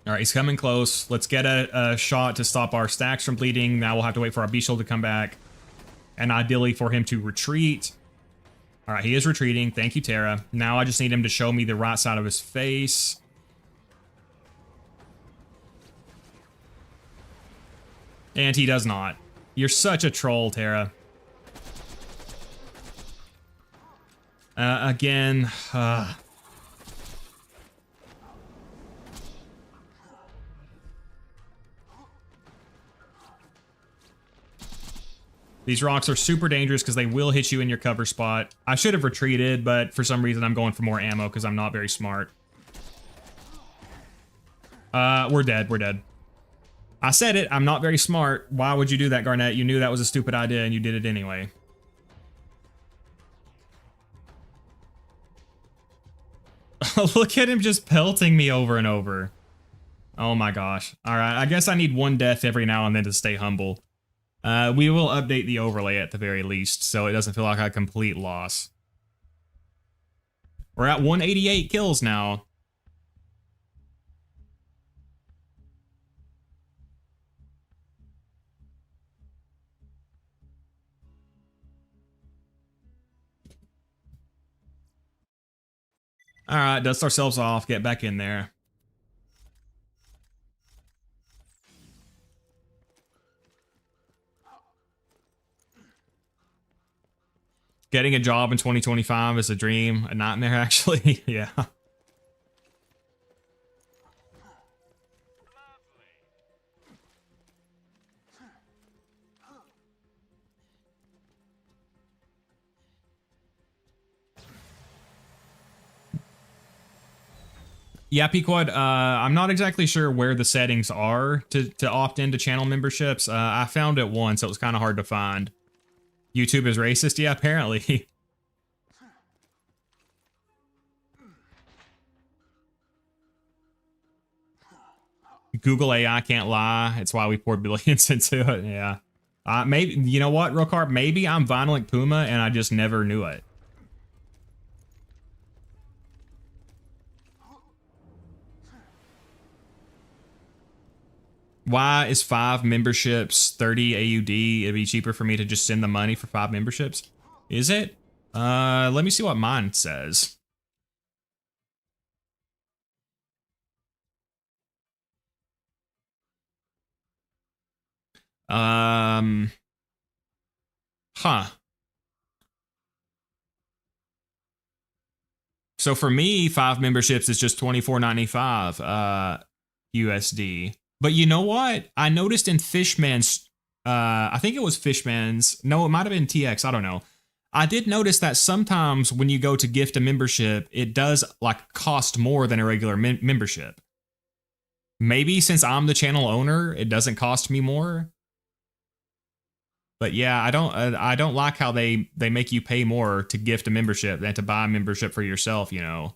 All right, he's coming close. Let's get a shot to stop our stacks from bleeding. Now we'll have to wait for our B-shield to come back. And ideally for him to retreat. All right, he is retreating. Thank you, Terra. Now I just need him to show me the right side of his face. And he does not. You're such a troll, Terra. Again. These rocks are super dangerous because they will hit you in your cover spot. I should have retreated, but for some reason I'm going for more ammo because I'm not very smart. We're dead. We're dead. I said it. I'm not very smart. Why would you do that, Garnet? You knew that was a stupid idea and you did it anyway. Look at him just pelting me over and over. Oh my gosh. All right. I guess I need one death every now and then to stay humble. We will update the overlay at the very least, so it doesn't feel like a complete loss. We're at 188 kills now. All right, dust ourselves off, get back in there. Getting a job in 2025 is a dream, a nightmare, actually. Yeah. Yeah, Pequod, I'm not exactly sure where the settings are to opt into channel memberships. I found it once, so it was kind of hard to find. YouTube is racist? Yeah, apparently. Google AI can't lie. It's why we poured billions into it. Yeah. Maybe, you know what, Rokarb? Maybe I'm Violent Puma and I just never knew it. Why is 5 memberships 30 AUD? It'd be cheaper for me to just send the money for 5 memberships. Is it? Let me see what mine says. Huh. So for me, 5 memberships is just $24.95 USD. But you know what? I noticed in Fishman's, I think it was Fishman's. No, it might have been TX. I don't know. I did notice that sometimes when you go to gift a membership, it does like cost more than a regular membership. Maybe since I'm the channel owner, it doesn't cost me more. But yeah, I don't like how they make you pay more to gift a membership than to buy a membership for yourself, you know.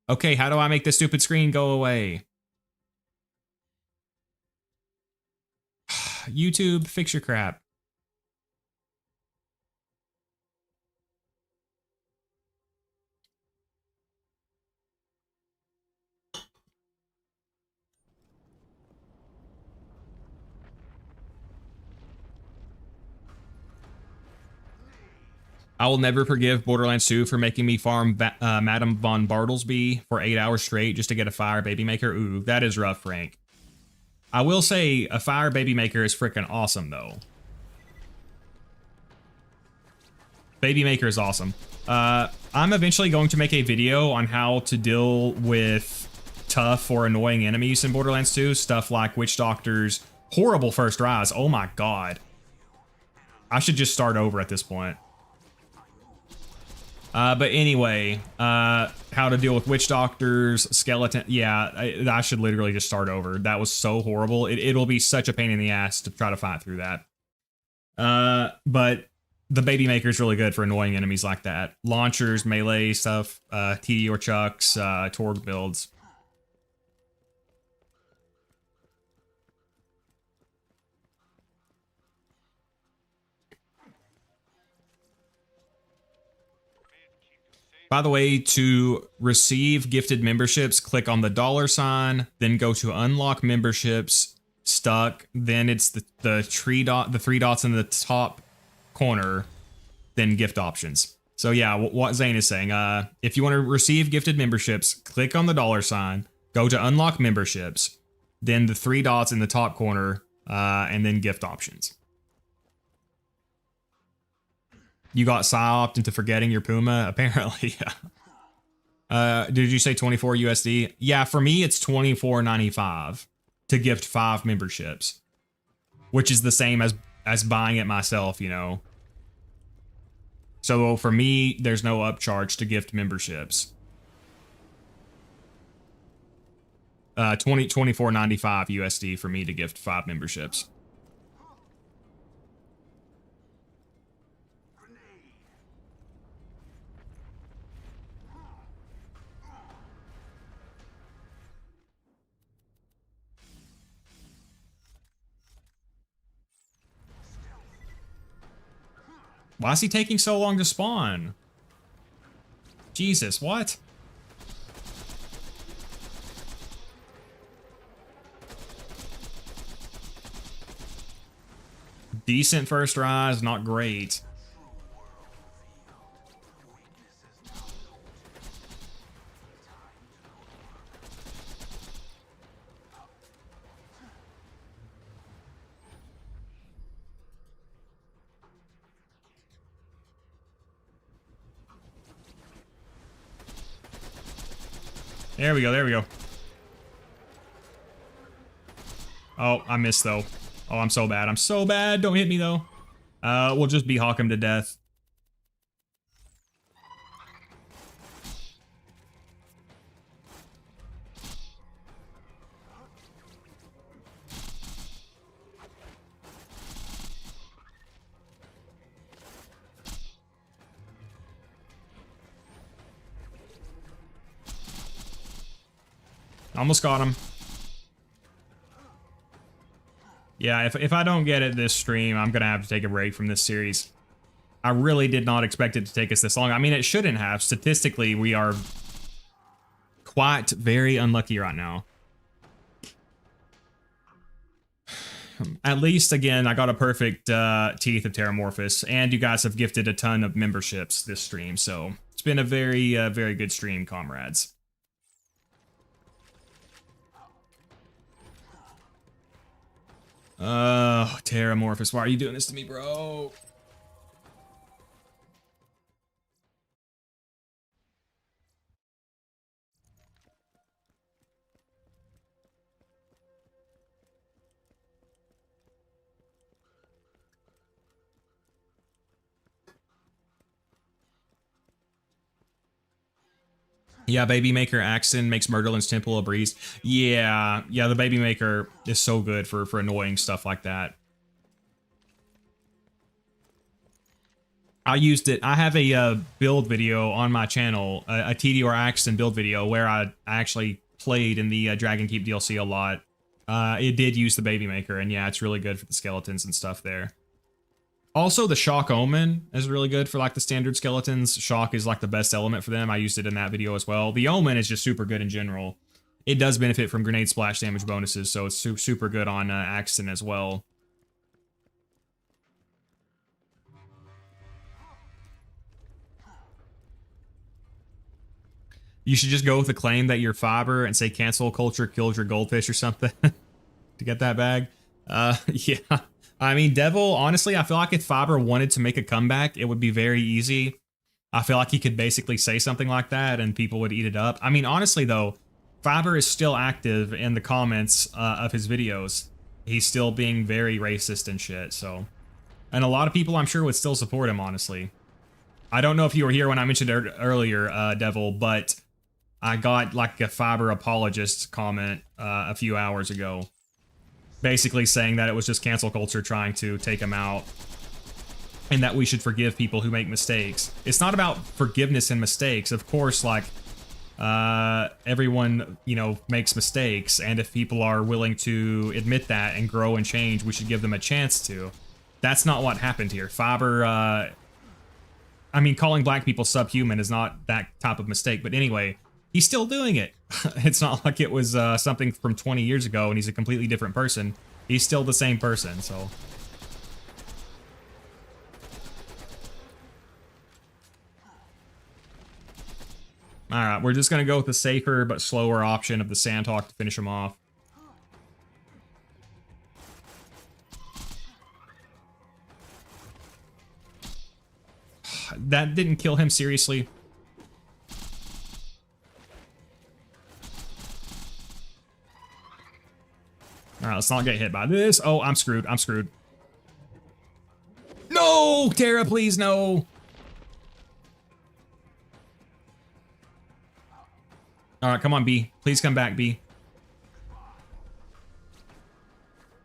Okay, how do I make this stupid screen go away? YouTube, fix your crap. I will never forgive Borderlands 2 for making me farm Madame Von Bartlesby for 8 hours straight just to get a fire baby maker. Ooh, that is rough, Frank. I will say a fire baby maker is freaking awesome, though. Baby maker is awesome. I'm eventually going to make a video on how to deal with tough or annoying enemies in Borderlands 2. Stuff like witch doctors, horrible first rise. Oh my god. I should just start over at this point. But anyway, how to deal with witch doctors, skeleton. Yeah, I should literally just start over. That was so horrible. It'll be such a pain in the ass to try to fight through that. But the baby maker is really good for annoying enemies like that. Launchers, melee stuff, TD or chucks, Torg builds. By the way, to receive gifted memberships, click on the $sign, then go to unlock memberships, stuck, then it's the three dots in the top corner, then gift options. So yeah, what Zane is saying, if you want to receive gifted memberships, click on the $sign, go to unlock memberships, then the 3 dots in the top corner, and then gift options. You got psyoped into forgetting your Puma? Apparently, yeah. Did you say 24 USD? Yeah, for me, it's $24.95 to gift 5 memberships, which is the same as buying it myself, you know. So for me, there's no upcharge to gift memberships. $24.95 USD for me to gift 5 memberships. Why is he taking so long to spawn? Jesus, what? Decent first rise, not great. There we go, there we go. Oh, I missed though. Oh, I'm so bad. I'm so bad. Don't hit me though. We'll just hawk him to death. Almost got him. Yeah, if I don't get it this stream, I'm gonna have to take a break from this series. I really did not expect it to take us this long. I mean, it shouldn't have. Statistically, we are quite very unlucky right now. At least, again, I got a perfect Teeth of Terramorphous, and you guys have gifted a ton of memberships this stream, so it's been a very, very good stream, comrades. Oh, Terramorphous, why are you doing this to me, bro? Yeah, Baby Maker Axon makes Murderland's Temple a breeze. Yeah, the Baby Maker is so good for annoying stuff like that. I used it. I have a build video on my channel, a TDR Axon build video, where I actually played in the Dragon Keep DLC a lot. It did use the Baby Maker, and yeah, it's really good for the skeletons and stuff there. Also, the Shock Omen is really good for like the standard skeletons. Shock is like the best element for them. I used it in that video as well. The Omen is just super good in general. It does benefit from grenade splash damage bonuses, so it's super good on Axton as well. You should just go with the claim that you're fiber and say cancel culture killed your goldfish or something to get that bag. Yeah. I mean, Devil, honestly, I feel like if Fiber wanted to make a comeback, it would be very easy. I feel like he could basically say something like that and people would eat it up. I mean, honestly, though, Fiber is still active in the comments of his videos. He's still being very racist and shit, so. And a lot of people, I'm sure, would still support him, honestly. I don't know if you were here when I mentioned it earlier, Devil, but I got, like, a Fiber apologist comment a few hours ago. Basically saying that it was just cancel culture trying to take him out and that we should forgive people who make mistakes. It's not about forgiveness and mistakes. Of course, like, everyone, you know, makes mistakes, and if people are willing to admit that and grow and change, we should give them a chance to. That's not what happened here. Fiber, I mean, calling black people subhuman is not that type of mistake, but anyway, he's still doing it. It's not like it was something from 20 years ago and he's a completely different person. He's still the same person, so. Alright, we're just gonna go with the safer but slower option of the Sandhawk to finish him off. That didn't kill him, seriously. Alright, let's not get hit by this. Oh, I'm screwed. I'm screwed. No! Terra, please, no! Alright, come on, B. Please come back, B.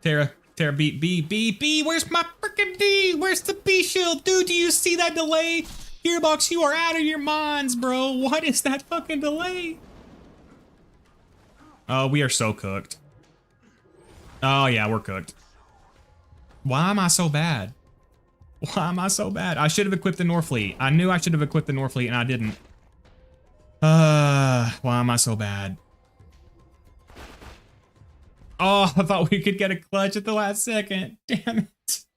Terra, B. Where's my freaking D? Where's the B shield? Dude, do you see that delay? Gearbox, you are out of your minds, bro. What is that fucking delay? Oh, we are so cooked. Oh, yeah, we're cooked. Why am I so bad? Why am I so bad? I should have equipped the Norfleet. I knew I should have equipped the Norfleet, and I didn't. Why am I so bad? Oh, I thought we could get a clutch at the last second. Damn it.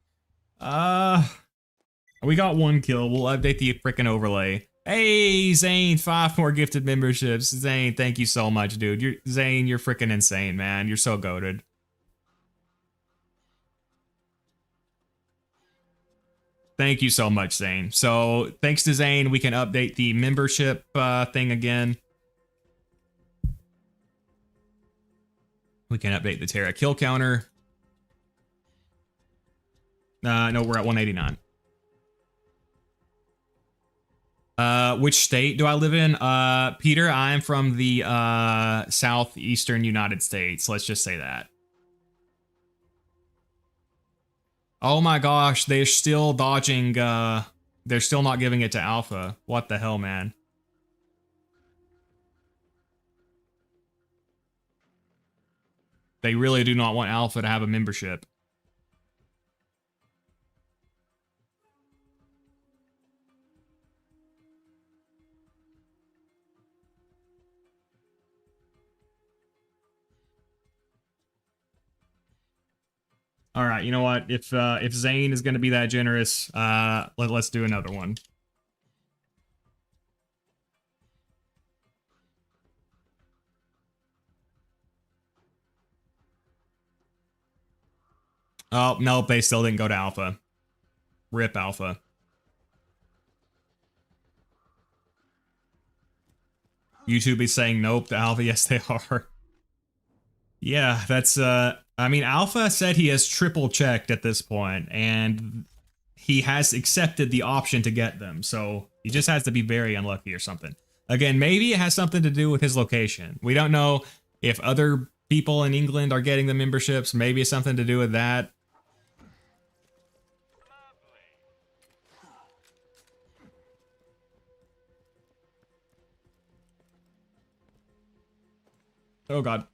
We got one kill. We'll update the frickin' overlay. Hey, Zane, 5 more gifted memberships. Zane, thank you so much, dude. Zane, you're frickin' insane, man. You're so goated. Thank you so much, Zane. So, thanks to Zane, we can update the membership thing again. We can update the Terra kill counter. No, we're at 189. Which state do I live in? Peter, I'm from the southeastern United States. Let's just say that. Oh my gosh, they're still dodging, they're still not giving it to Alpha. What the hell, man? They really do not want Alpha to have a membership. All right, you know what? If Zane is going to be that generous, let's do another one. Oh, nope, they still didn't go to Alpha. Rip Alpha. YouTube is saying nope to Alpha. Yes, they are. Yeah, that's I mean, Alpha said he has triple checked at this point, and he has accepted the option to get them, so he just has to be very unlucky or something. Again, maybe it has something to do with his location. We don't know if other people in England are getting the memberships. Maybe it's something to do with that. Oh god.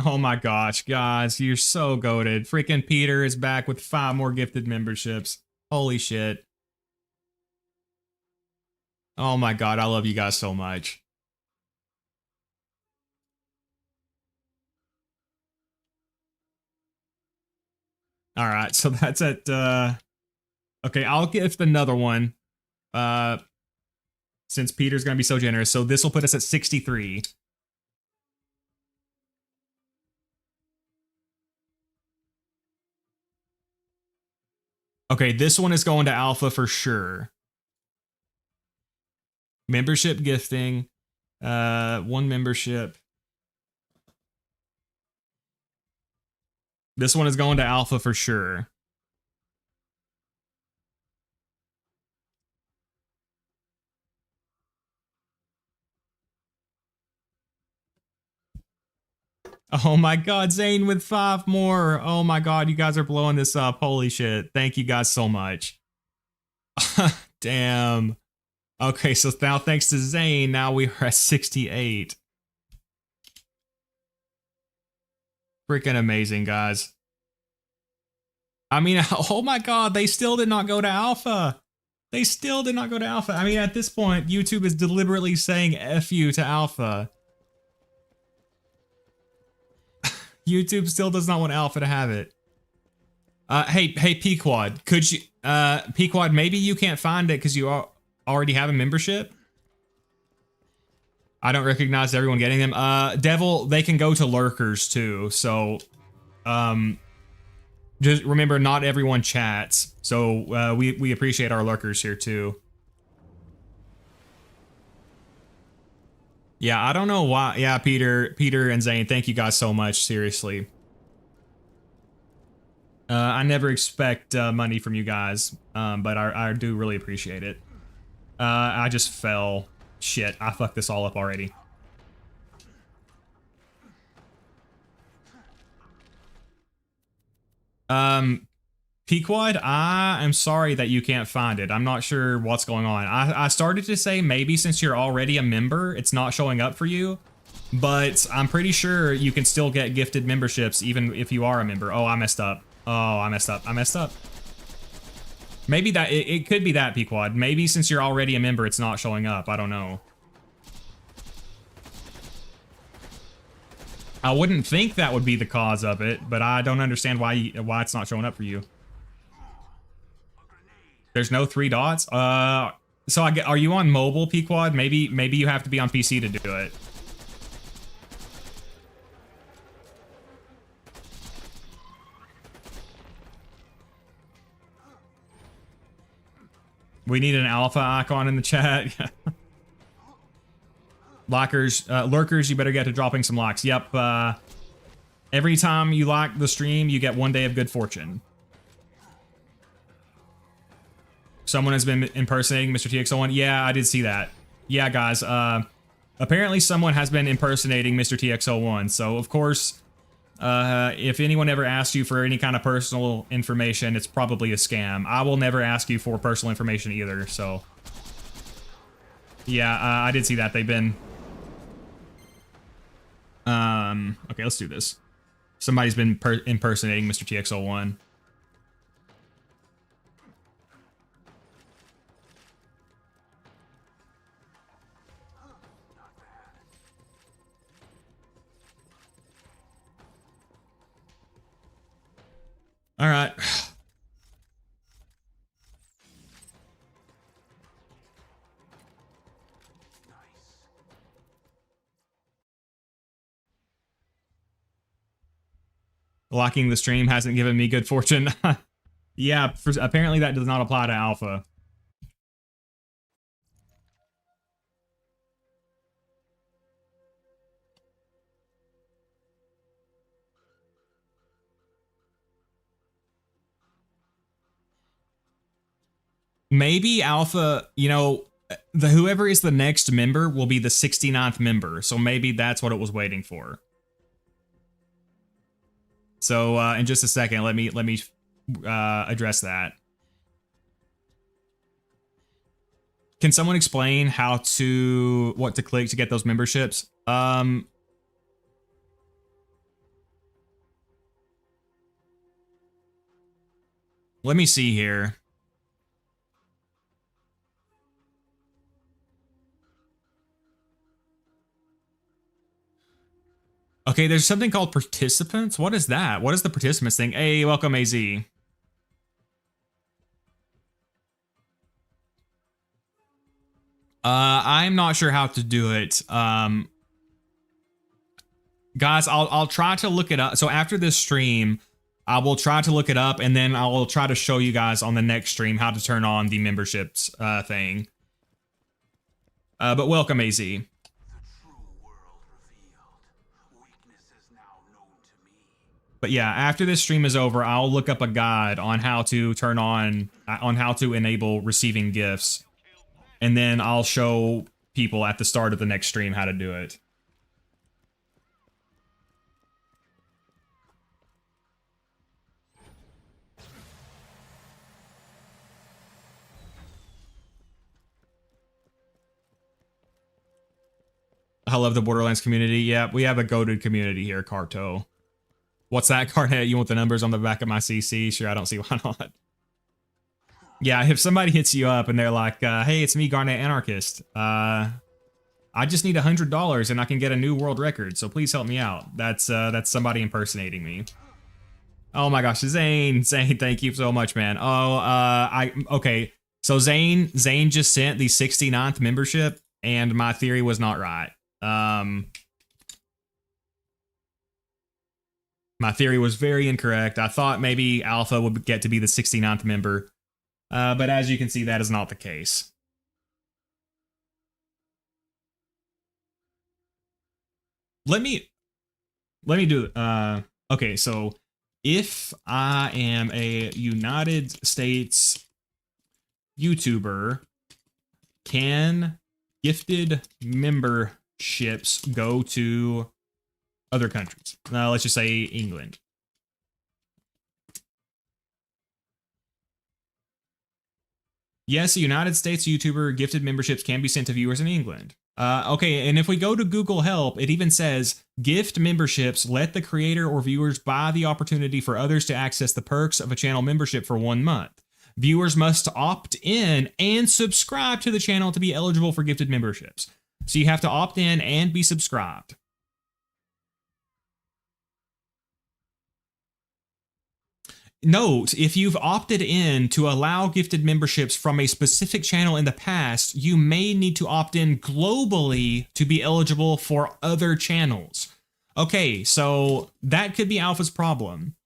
Oh my gosh, guys, you're so goated. Freaking Peter is back with 5 more gifted memberships. Holy shit. Oh my god, I love you guys so much. Alright, so that's at, okay, I'll gift another one. Since Peter's gonna be so generous. So this will put us at 63. Okay, this one is going to Alpha for sure. Membership gifting. 1 membership. This one is going to Alpha for sure. Oh my god, Zane with 5 more. Oh my god, you guys are blowing this up. Holy shit. Thank you guys so much. Damn. Okay, so now thanks to Zane, now we are at 68. Freaking amazing, guys. I mean, oh my god, they still did not go to Alpha. They still did not go to Alpha. I mean, at this point, YouTube is deliberately saying F you to Alpha. YouTube still does not want Alpha to have it. Hey, Pequod, could you, Pequod, maybe you can't find it because you already have a membership? I don't recognize everyone getting them. Devil, they can go to lurkers too, so, just remember, not everyone chats, so, we appreciate our lurkers here too. Yeah, I don't know why. Yeah, Peter and Zane, thank you guys so much, seriously. I never expect money from you guys, but I do really appreciate it. I just fell. Shit, I fucked this all up already. Pequod, I am sorry that you can't find it. I'm not sure what's going on. I started to say maybe since you're already a member, it's not showing up for you. But I'm pretty sure you can still get gifted memberships even if you are a member. Oh, I messed up. Oh, I messed up. I messed up. Maybe that, it could be that, Pequod. Maybe since you're already a member, it's not showing up. I don't know. I wouldn't think that would be the cause of it, but I don't understand why it's not showing up for you. There's no 3 dots? So are you on mobile, Pequod? Maybe you have to be on PC to do it. We need an alpha icon in the chat. Lurkers, you better get to dropping some likes. Yep, every time you like the stream, you get 1 day of good fortune. Someone has been impersonating Mr. TX01. Yeah, I did see that. Yeah, guys, apparently someone has been impersonating Mr. TX01, so of course, if anyone ever asks you for any kind of personal information, it's probably a scam. I will never ask you for personal information either, so. Yeah, I did see that. They've been... Okay, let's do this. Somebody's been impersonating Mr. TX01. All right. Locking the stream hasn't given me good fortune. Yeah, apparently that does not apply to alpha. Maybe alpha, you know, whoever is the next member will be the 69th member. So maybe that's what it was waiting for. So in just a second, let me address that. Can someone explain what to click to get those memberships? Let me see here. Okay, there's something called participants. What is that? What is the participants thing? Hey, welcome, AZ. I'm not sure how to do it. Guys, I'll try to look it up. So after this stream, I will try to look it up, and then I will try to show you guys on the next stream how to turn on the memberships thing. But welcome, AZ. But yeah, after this stream is over, I'll look up a guide on how to turn on how to enable receiving gifts. And then I'll show people at the start of the next stream how to do it. I love the Borderlands community. Yeah, we have a goated community here, Carto. What's that, Garnet? You want the numbers on the back of my CC? Sure, I don't see why not. Yeah, if somebody hits you up and they're like, hey, it's me, Garnet Anarchist. I just need $100 and I can get a new world record, so please help me out. That's somebody impersonating me. Oh my gosh, Zane, thank you so much, man. Oh, okay. So Zane just sent the 69th membership, and my theory was not right. My theory was very incorrect. I thought maybe Alpha would get to be the 69th member, but as you can see, that is not the case. Let me do, okay, so if I am a United States YouTuber, can gifted memberships go to other countries? Let's just say England. Yes, a United States YouTuber gifted memberships can be sent to viewers in England. Okay, and if we go to Google Help, it even says, gift memberships let the creator or viewers buy the opportunity for others to access the perks of a channel membership for 1 month. Viewers must opt in and subscribe to the channel to be eligible for gifted memberships. So you have to opt in and be subscribed. Note, if you've opted in to allow gifted memberships from a specific channel in the past, you may need to opt in globally to be eligible for other channels. Okay, so that could be Alpha's problem.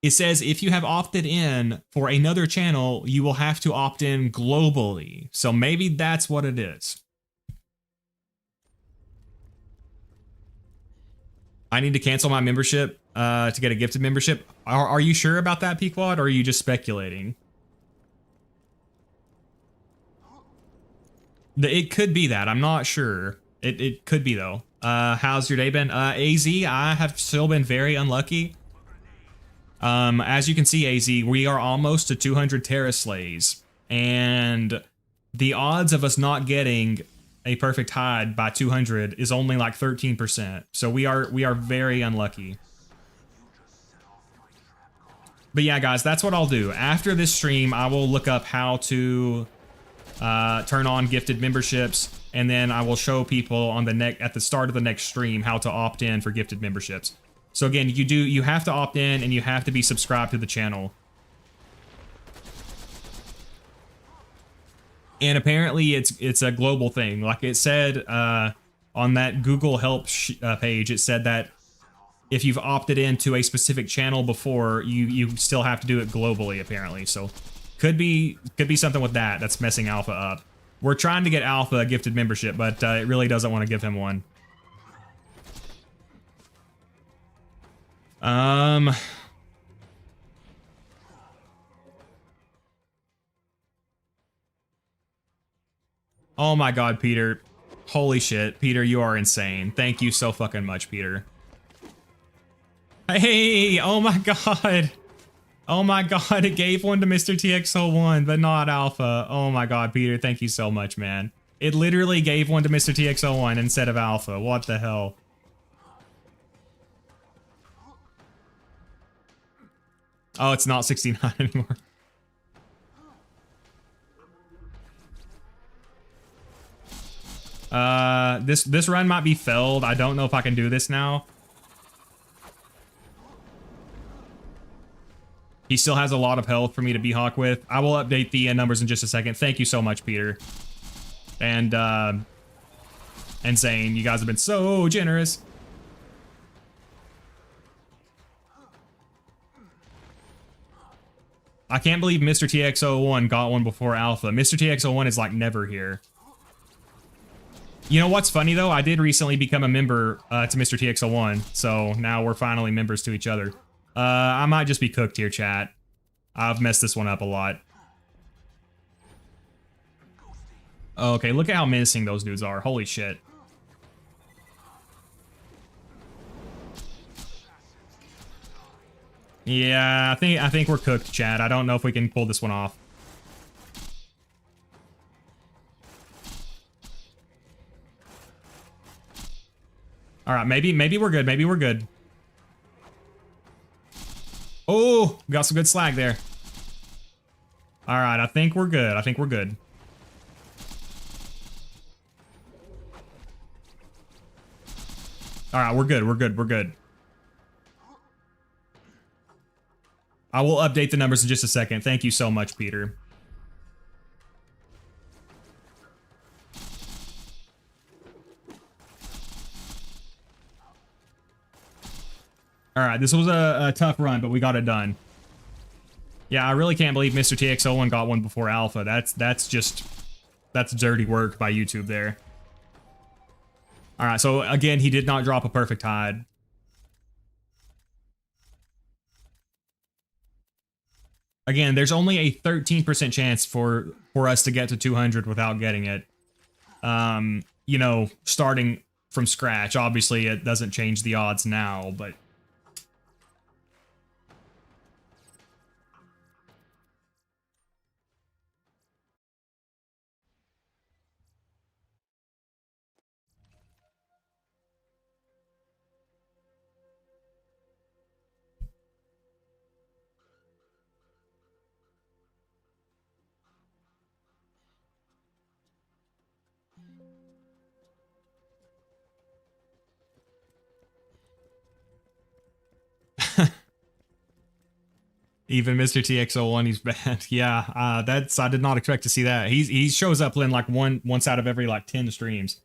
It says if you have opted in for another channel, you will have to opt in globally. So maybe that's what it is. I need to cancel my membership to get a gifted membership. Are you sure about that, Pequod, or are you just speculating? It could be that. I'm not sure. It could be, though. How's your day been? AZ, I have still been very unlucky. As you can see, AZ, we are almost to 200 Terra slays. And the odds of us not getting a perfect hide by 200 is only like 13%. So we are very unlucky. But yeah, guys, that's what I'll do. After this stream, I will look up how to turn on gifted memberships, and then I will show people on the at the start of the next stream how to opt in for gifted memberships. So again, you have to opt in and you have to be subscribed to the channel. And apparently it's a global thing. Like it said on that Google Help page, it said that if you've opted into a specific channel before, you still have to do it globally, apparently. So could be something with that that's messing Alpha up. We're trying to get Alpha a gifted membership, but it really doesn't want to give him one. Oh my god, Peter. Holy shit. Peter, you are insane. Thank you so fucking much, Peter. Hey, oh my god. Oh my god, it gave one to Mr. TX01, but not Alpha. Oh my god, Peter, thank you so much, man. It literally gave one to Mr. TX01 instead of Alpha. What the hell? Oh, it's not 69 anymore. This run might be failed. I don't know if I can do this now. He still has a lot of health for me to B-Hawk with. I will update the numbers in just a second. Thank you so much, Peter. And Zane, you guys have been so generous. I can't believe Mr. TX01 got one before Alpha. Mr. TX01 is like never here. You know what's funny though? I did recently become a member to Mr. TX01, so now we're finally members to each other. I might just be cooked here, chat. I've messed this one up a lot. Okay, look at how menacing those dudes are. Holy shit. Yeah, I think we're cooked, chat. I don't know if we can pull this one off. All right, maybe we're good. Maybe we're good. Oh, we got some good slag there. All right, I think we're good. I think we're good. All right, we're good. We're good. We're good. I will update the numbers in just a second. Thank you so much, Peter. All right, this was a tough run, but we got it done. Yeah, I really can't believe Mr. TX01 got one before Alpha. That's dirty work by YouTube there. All right, so again, he did not drop a perfect hide. Again, there's only a 13% chance for us to get to 200 without getting it. You know, starting from scratch. Obviously, it doesn't change the odds now, but... Even Mr. TX01, he's bad. Yeah, I did not expect to see that. He shows up in like once out of every like 10 streams.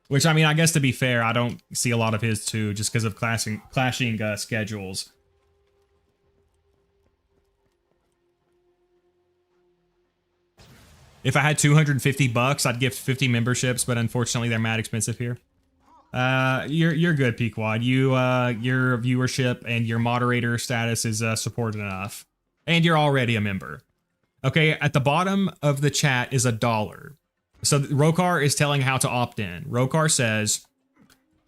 Which, I mean, I guess to be fair, I don't see a lot of his too, just because of clashing schedules. If I had 250 bucks, I'd gift 50 memberships, but unfortunately they're mad expensive here. You're good, Pequod. Your viewership and your moderator status is supported enough, and you're already a member. Okay, at the bottom of the chat is $1. So Rokar is telling how to opt in. Rokar says,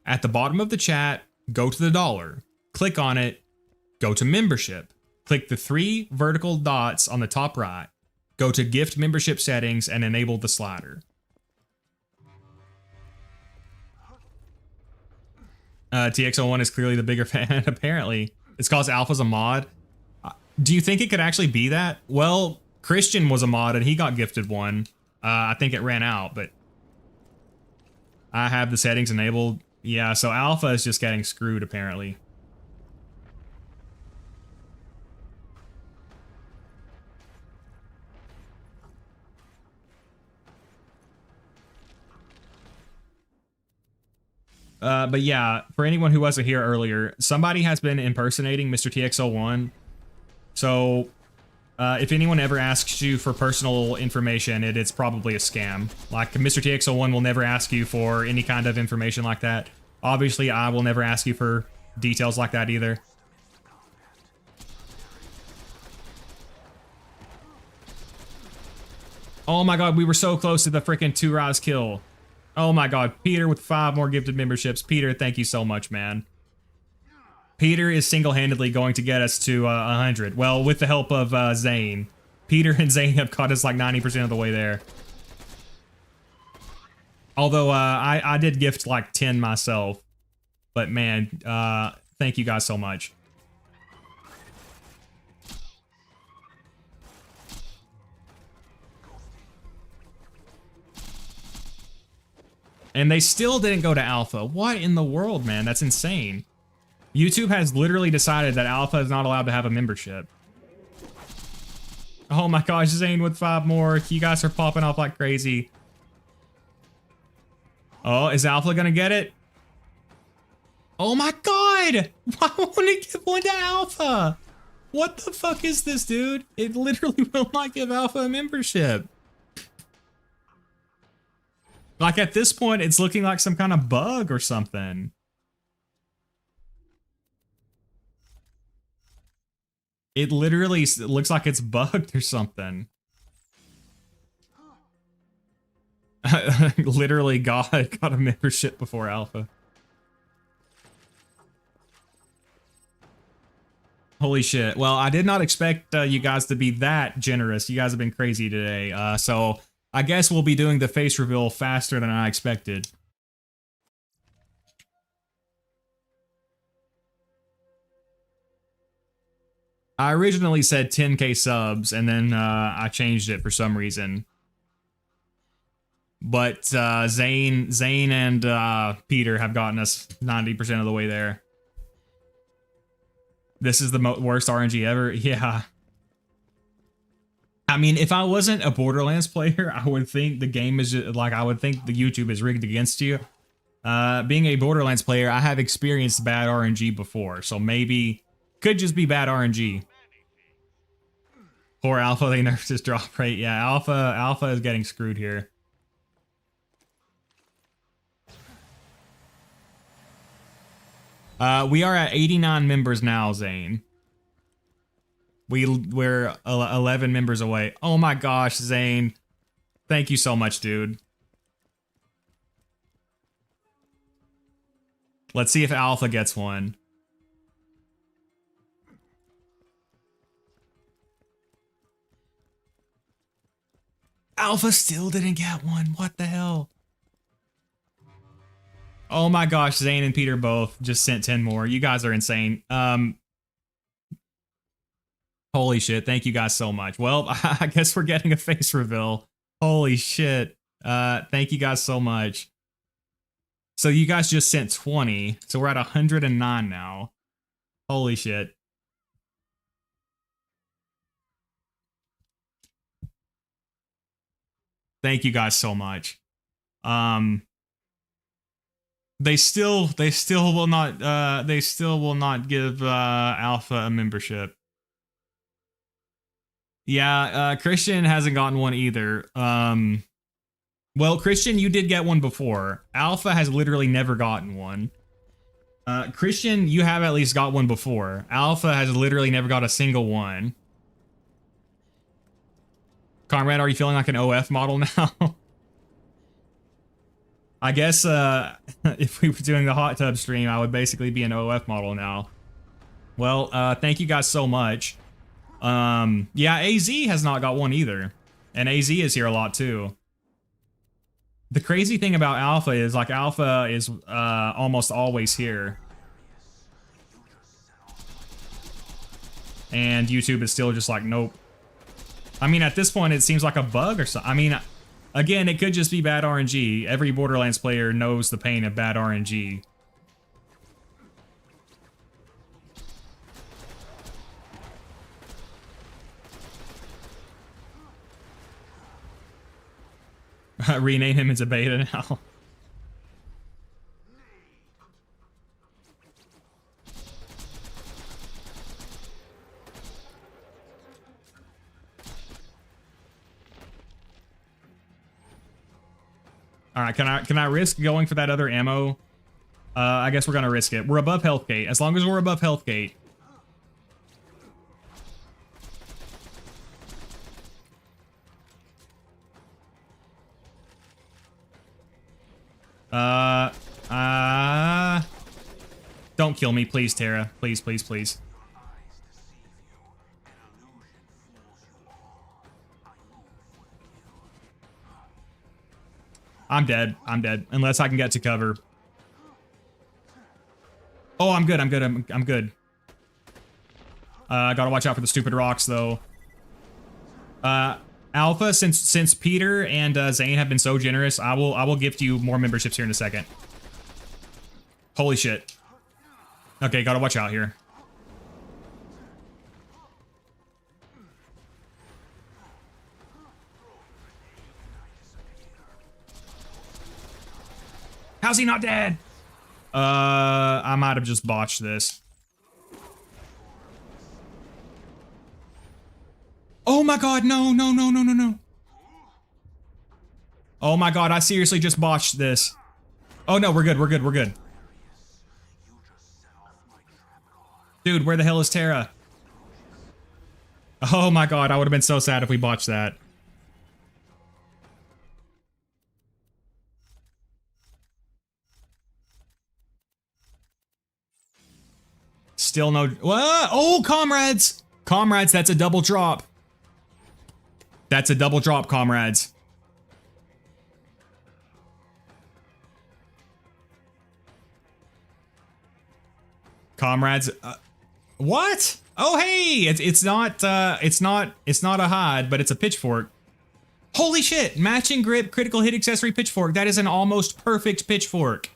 at the bottom of the chat, go to the $1, click on it, go to membership, click the 3 vertical dots on the top right, Go to gift membership settings and enable the slider. TX01 is clearly the bigger fan, apparently. It's called Alpha's a mod. Do you think it could actually be that? Well, Christian was a mod and he got gifted one. I think it ran out, but I have the settings enabled. Yeah, so Alpha is just getting screwed, apparently. But yeah, for anyone who wasn't here earlier, somebody has been impersonating Mr. TX01. So, if anyone ever asks you for personal information, it's probably a scam. Like, Mr. TX01 will never ask you for any kind of information like that. Obviously, I will never ask you for details like that either. Oh my god, we were so close to the freaking 2-rise kill. Oh my god, Peter with 5 more gifted memberships. Peter, thank you so much, man. Peter is single-handedly going to get us to 100. Well, with the help of Zane. Peter and Zane have caught us like 90% of the way there. Although I did gift like 10 myself. But man, thank you guys so much. And they still didn't go to Alpha. What in the world, man? That's insane. YouTube has literally decided that Alpha is not allowed to have a membership. Oh my gosh, Zane with 5 more. You guys are popping off like crazy. Oh, is Alpha gonna get it? Oh my god! Why won't it give one to Alpha? What the fuck is this, dude? It literally will not give Alpha a membership. Like, at this point, it's looking like some kind of bug or something. It literally looks like it's bugged or something. Literally, God got a membership before Alpha. Holy shit. Well, I did not expect you guys to be that generous. You guys have been crazy today. So I guess we'll be doing the face reveal faster than I expected. I originally said 10k subs, and then I changed it for some reason. But Zane and Peter have gotten us 90% of the way there. This is the worst RNG ever? Yeah. I mean, if I wasn't a Borderlands player, I would think the game is just, like, I would think the YouTube is rigged against you. Being a Borderlands player, I have experienced bad RNG before, so maybe could just be bad RNG. Poor Alpha, they nerfed his drop rate. Yeah, Alpha is getting screwed here. We are at 89 members now, Zane. We're 11 members away. Oh my gosh, Zane. Thank you so much, dude. Let's see if Alpha gets one. Alpha still didn't get one. What the hell? Oh my gosh, Zane and Peter both just sent 10 more. You guys are insane. Holy shit, thank you guys so much. Well, I guess we're getting a face reveal. Holy shit. Thank you guys so much. So you guys just sent 20, so we're at 109 now. Holy shit. Thank you guys so much. They still will not give Alpha a membership. Yeah, Christian hasn't gotten one either. Well, Christian, you did get one before. Alpha has literally never gotten one. Christian, you have at least got one before. Alpha has literally never got a single one. Conrad, are you feeling like an OF model now? I guess if we were doing the hot tub stream, I would basically be an OF model now. Well, thank you guys so much. Yeah, AZ has not got one either. And AZ is here a lot too. The crazy thing about Alpha is, like, Alpha is almost always here. And YouTube is still just like, nope. I mean, at this point, it seems like a bug or something. I mean, again, it could just be bad RNG. Every Borderlands player knows the pain of bad RNG. Rename him into beta now. All right, can I risk going for that other ammo? I guess we're gonna risk it. We're above health gate. As long as we're above health gate. Don't kill me, please, Terra. Please, please, please. I'm dead. I'm dead. Unless I can get to cover. Oh, I'm good. I'm good. I'm good. Gotta watch out for the stupid rocks, though. Alpha, since Peter and Zane have been so generous, I will gift you more memberships here in a second. Holy shit. Okay, gotta watch out here. How's he not dead? I might have just botched this. Oh my god, no, no, no, no, no, no. Oh my god, I seriously just botched this. Oh no, we're good, we're good, we're good. Dude, where the hell is Terra? Oh my god, I would have been so sad if we botched that. Still no... Whoa! Oh, comrades! Comrades, that's a double drop. That's a double drop, comrades. Comrades... what? Oh, hey! It's not a hide, but it's a pitchfork. Holy shit! Matching grip, critical hit accessory pitchfork. That is an almost perfect pitchfork.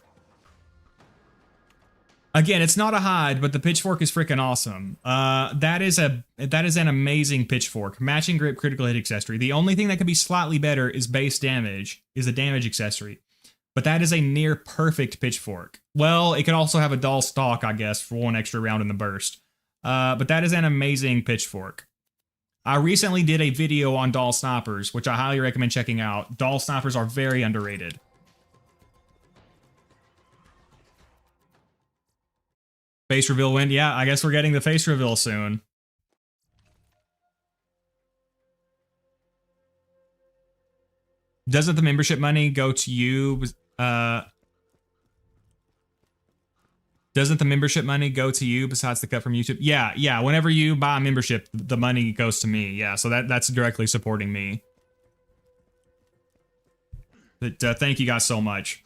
Again, it's not a hide, but the pitchfork is freaking awesome. That is an amazing pitchfork. Matching grip, critical hit accessory. The only thing that could be slightly better is base damage, is a damage accessory. But that is a near perfect pitchfork. Well, it could also have a dull stock, I guess, for one extra round in the burst. But that is an amazing pitchfork. I recently did a video on dull snipers, which I highly recommend checking out. Dull snipers are very underrated. Face reveal win. Yeah, I guess we're getting the face reveal soon. Doesn't the membership money go to you? Doesn't the membership money go to you besides the cut from YouTube? Yeah. Whenever you buy a membership, the money goes to me. Yeah, so that's directly supporting me. But thank you guys so much.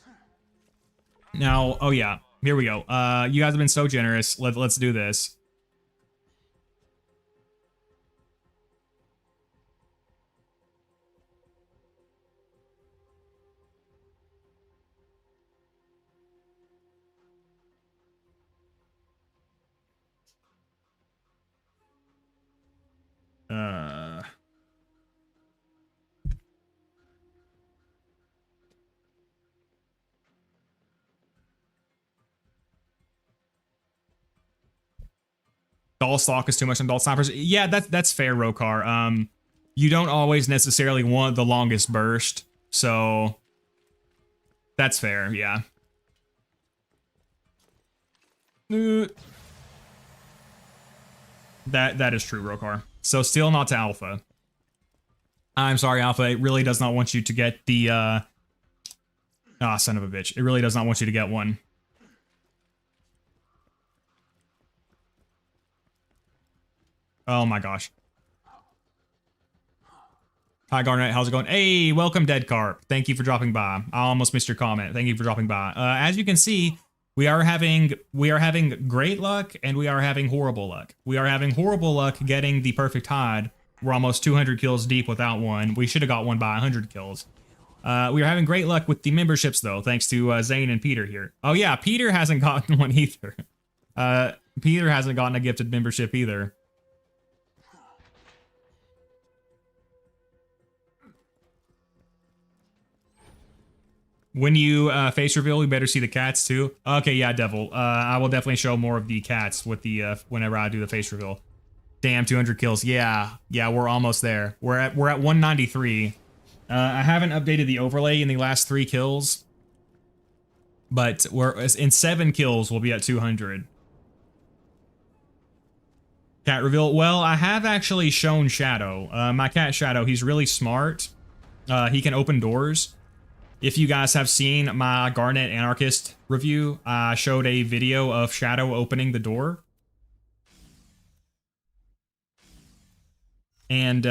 Now, oh yeah. Here we go. You guys have been so generous. Let's do this. Dull stock is too much on dull snipers. Yeah, that's fair, Rokar. You don't always necessarily want the longest burst, so that's fair, yeah. That is true, Rokar. So still not to Alpha. I'm sorry, Alpha. It really does not want you to get the son of a bitch. It really does not want you to get one. Oh my gosh. Hi Garnet, how's it going? Hey, welcome Dead Carp. Thank you for dropping by. I almost missed your comment. Thank you for dropping by. As you can see, we are having great luck and we are having horrible luck. We are having horrible luck getting the perfect hide. We're almost 200 kills deep without one. We should have got one by 100 kills. We are having great luck with the memberships though, thanks to Zane and Peter here. Oh yeah, Peter hasn't gotten one either. Peter hasn't gotten a gifted membership either. When you face reveal, we better see the cats too. Okay, yeah, Devil. I will definitely show more of the cats with the whenever I do the face reveal. Damn, 200 kills. Yeah, we're almost there. We're at 193. I haven't updated the overlay in the last 3 kills, but we're in 7 kills. We'll be at 200. Cat reveal. Well, I have actually shown Shadow. My cat Shadow. He's really smart. He can open doors. If you guys have seen my Garnet Anarchist review, I showed a video of Shadow opening the door. And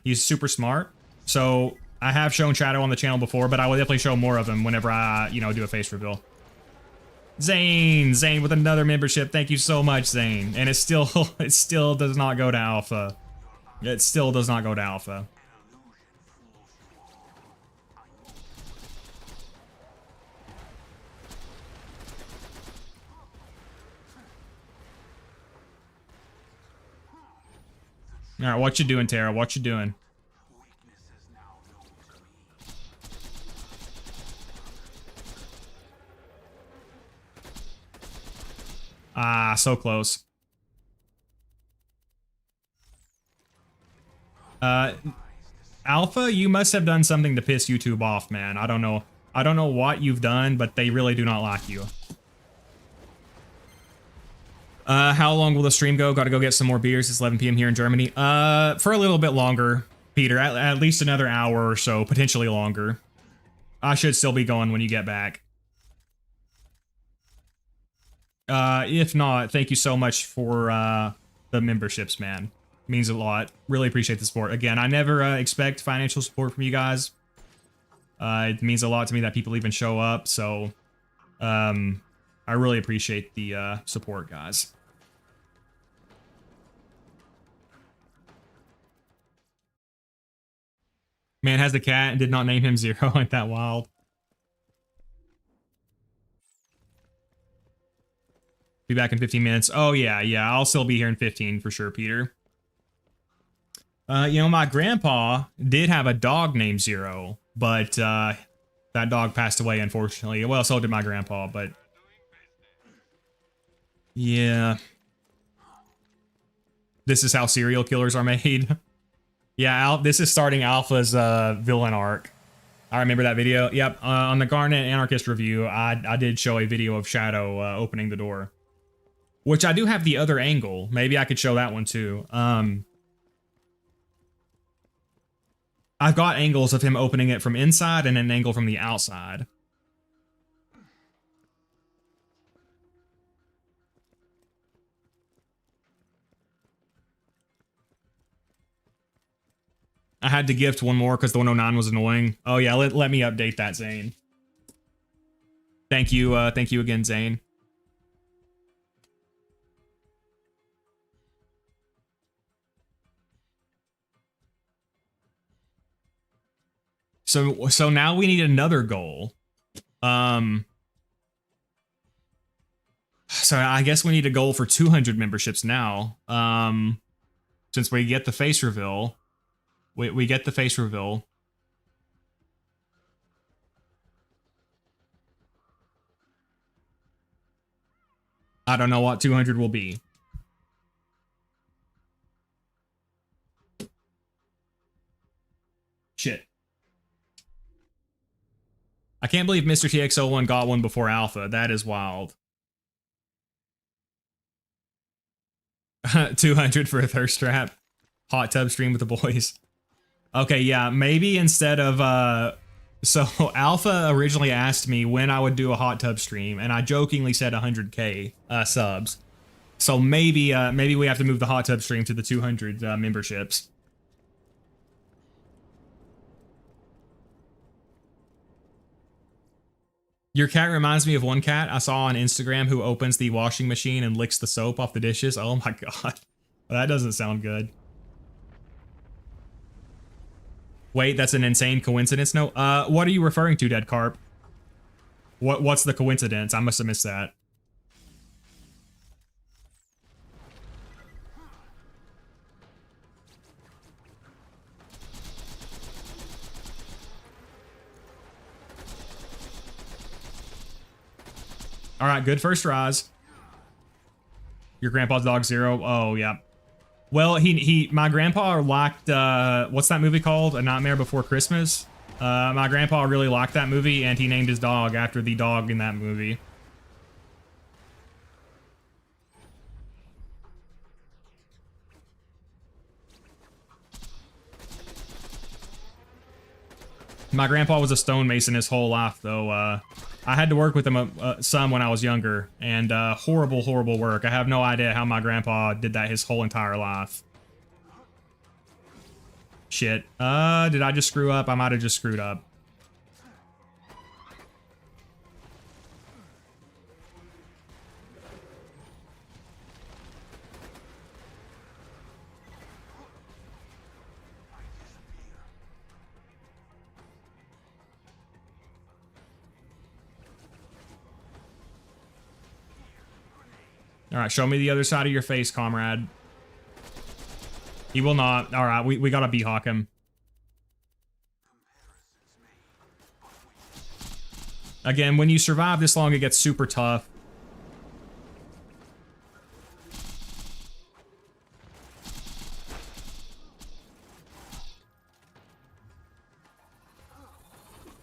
he's super smart. So I have shown Shadow on the channel before, but I will definitely show more of him whenever I, do a face reveal. Zane with another membership. Thank you so much, Zane. And it still does not go to alpha. It still does not go to alpha. All right, what you doing, Terra? What you doing? Ah, so close. Alpha, you must have done something to piss YouTube off, man. I don't know. I don't know what you've done, but they really do not like you. How long will the stream go? Got to go get some more beers. It's 11 p.m. here in Germany. For a little bit longer, Peter. At least another hour or so, potentially longer. I should still be going when you get back. If not, thank you so much for the memberships, man. Means a lot. Really appreciate the support. Again, I never expect financial support from you guys. It means a lot to me that people even show up. So, I really appreciate the support, guys. Man has the cat and did not name him Zero. Ain't that wild? Be back in 15 minutes. Oh, yeah. I'll still be here in 15 for sure, Peter. My grandpa did have a dog named Zero, but that dog passed away, unfortunately. Well, so did my grandpa, but yeah. This is how serial killers are made. Yeah, this is starting Alpha's villain arc. I remember that video. Yep, on the Garnet Anarchist review, I did show a video of Shadow opening the door. Which I do have the other angle. Maybe I could show that one too. I've got angles of him opening it from inside and an angle from the outside. I had to gift one more because the 109 was annoying. Oh yeah, let me update that, Zane. Thank you again, Zane. So now we need another goal. So I guess we need a goal for 200 memberships now. Since we get the face reveal. We get the face reveal. I don't know what 200 will be. Shit. I can't believe Mr. TX01 got one before Alpha. That is wild. 200 for a thirst trap. Hot tub stream with the boys. Okay, yeah, maybe instead of, so Alpha originally asked me when I would do a hot tub stream, and I jokingly said 100k subs. So maybe we have to move the hot tub stream to the 200 memberships. Your cat reminds me of one cat I saw on Instagram who opens the washing machine and licks the soap off the dishes. Oh my god. That doesn't sound good. Wait, that's an insane coincidence? No. What are you referring to, Dead Carp? What's the coincidence? I must have missed that. All right, good first rise. Your grandpa's dog Zero. Oh, yeah. Well, my grandpa liked, what's that movie called? A Nightmare Before Christmas? My grandpa really liked that movie, and he named his dog after the dog in that movie. My grandpa was a stonemason his whole life, though. I had to work with him some when I was younger, and horrible, horrible work. I have no idea how my grandpa did that his whole entire life. Shit. Did I just screw up? I might have just screwed up. All right, show me the other side of your face, comrade. He will not. All right, we gotta B-hawk him. Again, when you survive this long, it gets super tough.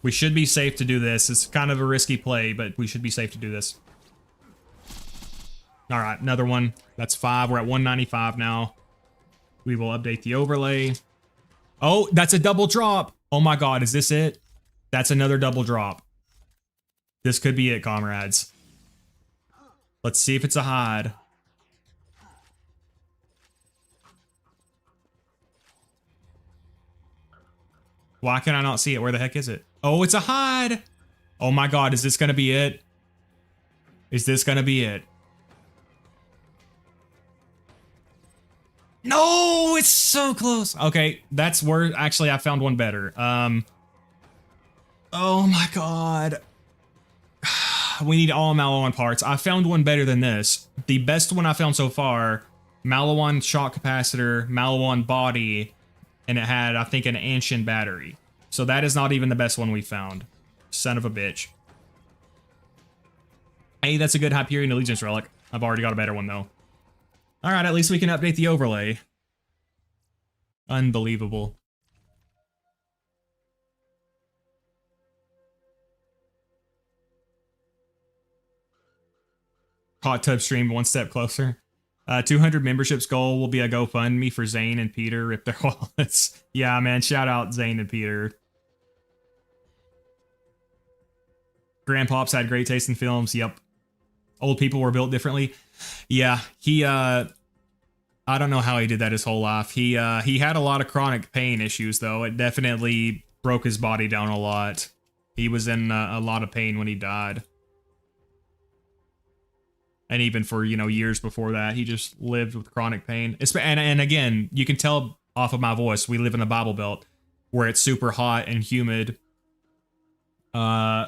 We should be safe to do this. It's kind of a risky play, but we should be safe to do this. All right, another one. That's 5. We're at 195 now. We will update the overlay. Oh, that's a double drop. Oh my god, is this it? That's another double drop. This could be it, comrades. Let's see if it's a hide. Why can I not see it? Where the heck is it? Oh, it's a hide. Oh my god, is this gonna be it? Is this gonna be it? No, it's so close. Okay, that's where actually I found one better. Oh my god. We need all Maliwan parts. I found one better than this. The best one I found so far, Maliwan shock capacitor, Maliwan body, and it had, I think, an ancient battery. So that is not even the best one we found. Son of a bitch. Hey, that's a good Hyperion Allegiance relic. I've already got a better one, though. Alright, at least we can update the overlay. Unbelievable. Hot tub stream one step closer. 200 memberships goal will be a GoFundMe for Zane and Peter rip their wallets. Yeah, man, shout out Zane and Peter. Grandpops had great taste in films. Yep. Old people were built differently. Yeah, he I don't know how he did that his whole life. He had a lot of chronic pain issues, though. It definitely broke his body down a lot. He was in a lot of pain when he died. And even for, you know, years before that, he just lived with chronic pain. And again, you can tell off of my voice, we live in the Bible Belt where it's super hot and humid. And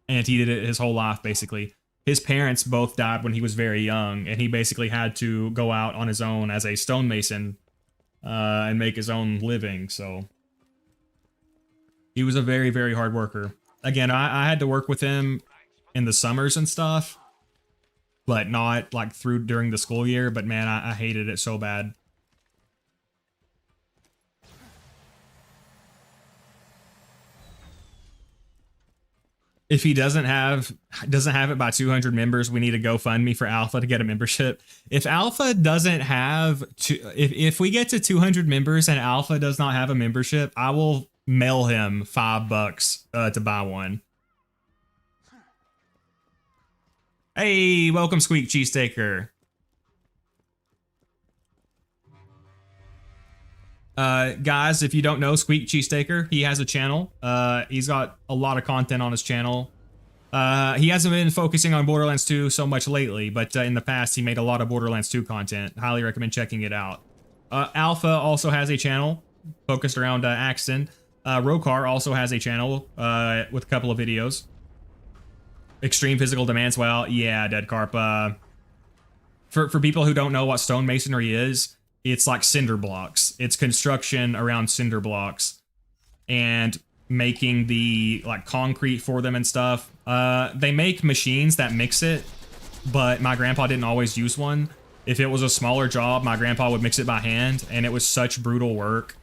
he did it his whole life, basically. His parents both died when he was very young, and he basically had to go out on his own as a stonemason and make his own living, so... He was a very, very hard worker. Again, I had to work with him in the summers and stuff, but not, like, during the school year, but man, I hated it so bad. If he doesn't have it by 200 members, we need a GoFundMe for Alpha to get a membership. If Alpha doesn't have if we get to 200 members and Alpha does not have a membership, I will mail him $5 to buy one. Hey, welcome Squeak Cheesesteaker. Guys, if you don't know Squeak Cheesesteaker, he has a channel. He's got a lot of content on his channel. He hasn't been focusing on Borderlands 2 so much lately, but in the past he made a lot of Borderlands 2 content. Highly recommend checking it out. Alpha also has a channel focused around Axton. Rokar also has a channel with a couple of videos. Extreme Physical Demands, well, yeah, Dead Carp. For people who don't know what stonemasonry is, it's like cinder blocks. It's construction around cinder blocks and making the like concrete for them and stuff. They make machines that mix it, but my grandpa didn't always use one. If it was a smaller job, my grandpa would mix it by hand, and it was such brutal work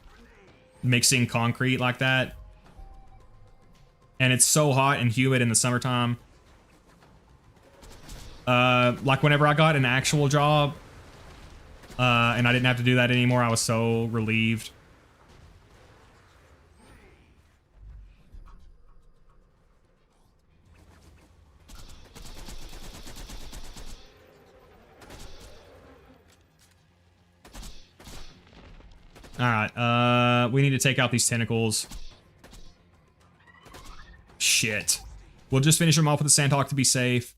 mixing concrete like that. And it's so hot and humid in the summertime. Like whenever I got an actual job, and I didn't have to do that anymore, I was so relieved. Alright, we need to take out these tentacles. Shit. We'll just finish them off with the Sandhawk to be safe.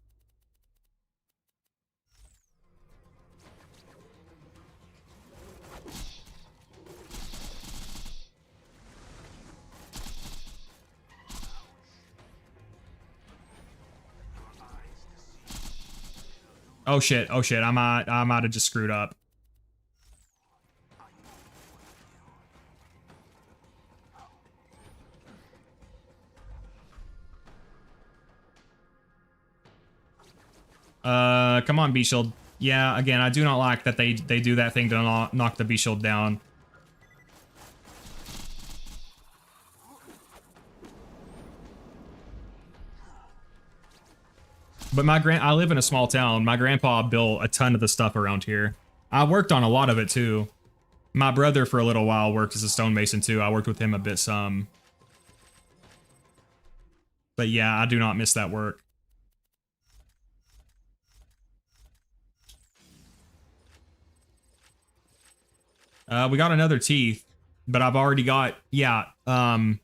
Oh shit, I might have just screwed up. Come on, B-Shield. Yeah, again, I do not like that they do that thing to knock the B-Shield down. But I live in a small town. My grandpa built a ton of the stuff around here. I worked on a lot of it too. My brother for a little while worked as a stonemason too. I worked with him a bit some. But yeah, I do not miss that work. We got another teeth, but I've already got, yeah, how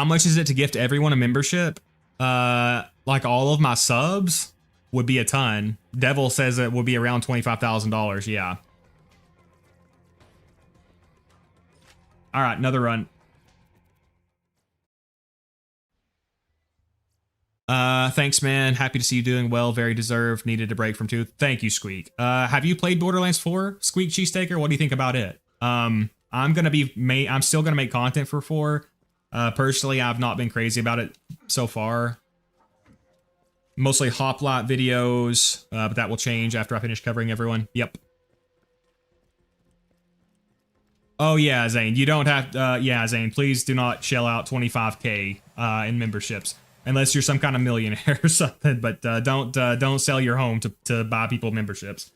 much is it to gift everyone a membership? Like all of my subs would be a ton. Devil says it would be around $25,000, yeah. All right, another run. Thanks, man. Happy to see you doing well. Very deserved. Needed a break from 2. Thank you, Squeak. Have you played Borderlands 4, Squeak Cheesetaker? What do you think about it? I'm still gonna make content for 4. Personally, I've not been crazy about it so far. Mostly hoplite videos, but that will change after I finish covering everyone. Yep. Oh yeah, Zane. You don't have. Yeah, Zane. Please do not shell out 25K in memberships. Unless you're some kind of millionaire or something, but don't sell your home to buy people memberships.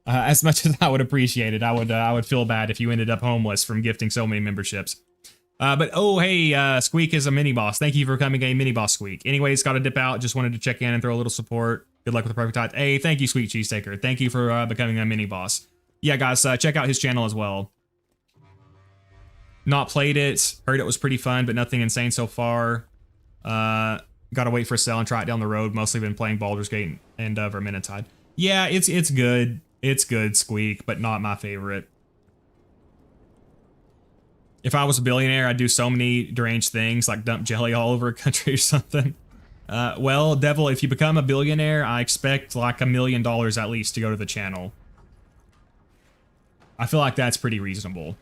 As much as I would appreciate it, I would feel bad if you ended up homeless from gifting so many memberships. But oh hey, Squeak is a mini boss. Thank you for becoming a mini boss, Squeak. Anyways, got to dip out. Just wanted to check in and throw a little support. Good luck with the perfect tithe. Hey, thank you, Sweet Cheesetaker. Thank you for becoming a mini boss. Yeah, guys, check out his channel as well. Not played it. Heard it was pretty fun, but nothing insane so far. Gotta wait for a sale and try it down the road. Mostly been playing Baldur's Gate and Vermintide. Yeah, it's good. It's good, Squeak, but not my favorite. If I was a billionaire, I'd do so many deranged things, like dump jelly all over a country or something. Well, Devil, if you become a billionaire, I expect like $1 million at least to go to the channel. I feel like that's pretty reasonable.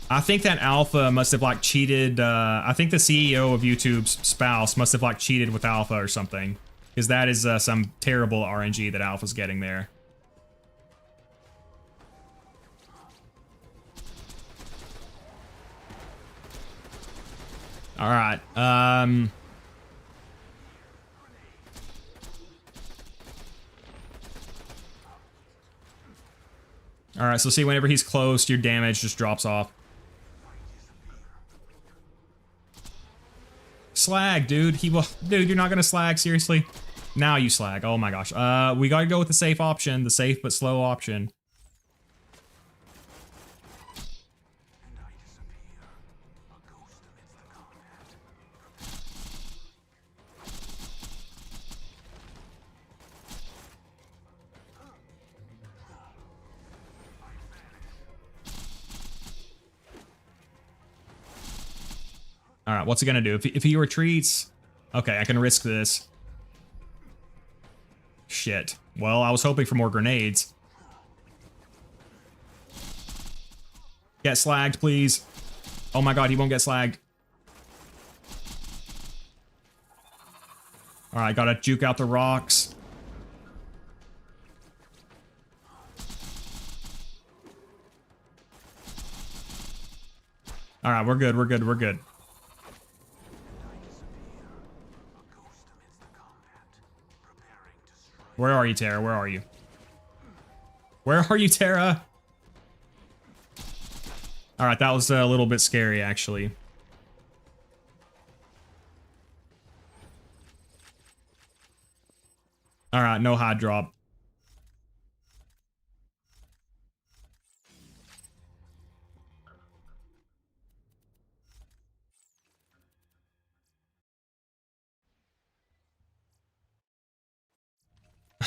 I think that Alpha must have like cheated. I think the CEO of YouTube's spouse must have like cheated with Alpha or something. Because that is some terrible RNG that Alpha's getting there. All right. All right, so see, whenever he's close, your damage just drops off. Slag, dude. Dude, you're not gonna slag, seriously? Now you slag. Oh my gosh. We gotta go with the safe option, the safe but slow option. All right, what's he gonna do? If he retreats, okay, I can risk this. Shit. Well, I was hoping for more grenades. Get slagged, please. Oh my god, he won't get slagged. All right, gotta juke out the rocks. All right, we're good, we're good, we're good. Where are you, Terra? Where are you? Where are you, Terra? All right, that was a little bit scary, actually. All right, no high drop.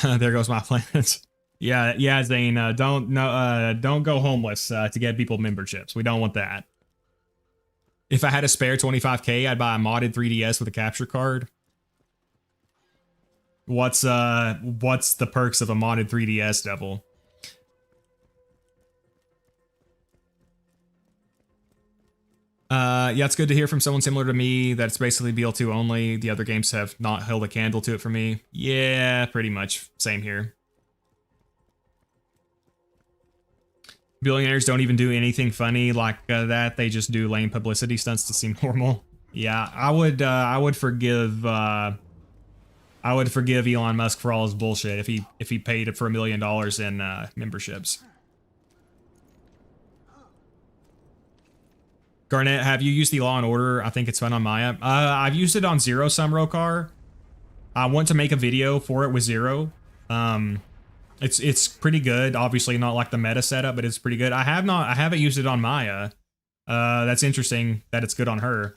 There goes my plans. Yeah, Zane. Don't go homeless to get people memberships. We don't want that. If I had a spare 25K, I'd buy a modded 3DS with a capture card. What's the perks of a modded 3DS, Devil? Yeah, it's good to hear from someone similar to me that it's basically BL2 only. The other games have not held a candle to it for me. Yeah, pretty much. Same here. Billionaires don't even do anything funny like that. They just do lame publicity stunts to seem normal. Yeah, I would forgive Elon Musk for all his bullshit if he paid it for $1 million in memberships. Garnet, have you used the Law and Order? I think it's fun on Maya. I've used it on Zero Sum Rokar. I want to make a video for it with Zero. It's pretty good. Obviously not like the meta setup, but it's pretty good. I haven't used it on Maya. That's interesting that it's good on her.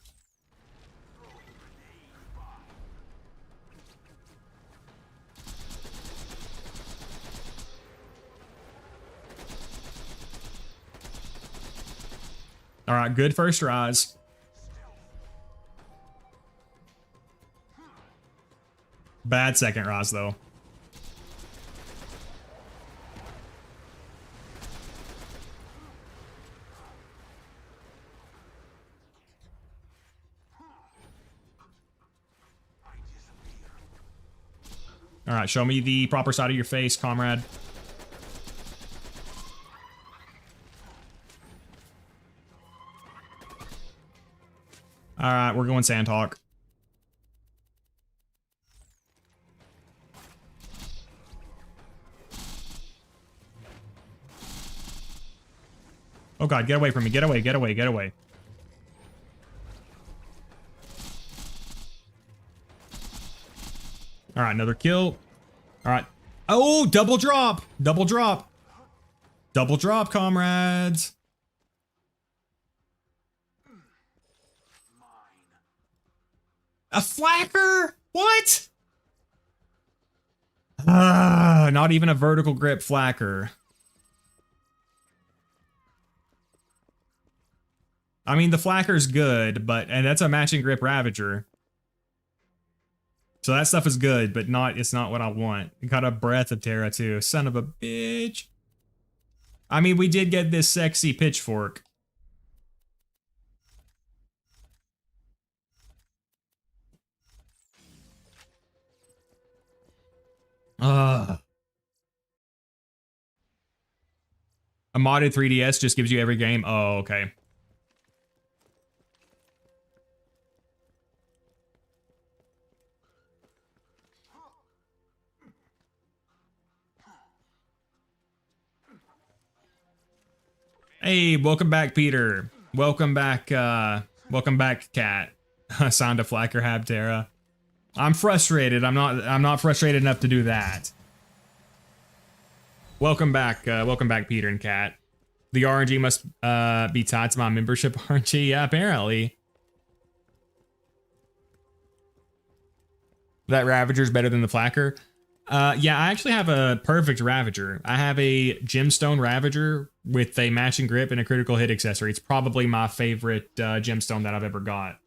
All right, good first rise. Bad second rise, though. All right, show me the proper side of your face, comrade. All right, we're going sand talk. Oh god, get away from me. Get away, get away, get away. All right, another kill. All right. Oh, double drop. Double drop. Double drop, comrades. A flacker? What? Not even a vertical grip flacker. I mean, the flacker's good, and that's a matching grip Ravager. So that stuff is good, but it's not what I want. Got a Breath of Terra too. Son of a bitch. I mean, we did get this sexy pitchfork. A modded 3DS just gives you every game. Oh, okay. Hey, welcome back, Peter. Welcome back, Cat. Sound of Flacker Hab Terra. I'm frustrated. I'm not frustrated enough to do that. Welcome back, Peter and Cat. The RNG must be tied to my membership RNG. Yeah, apparently. That Ravager's better than the Flacker. Yeah, I actually have a perfect Ravager. I have a Gemstone Ravager with a matching grip and a critical hit accessory. It's probably my favorite gemstone that I've ever got.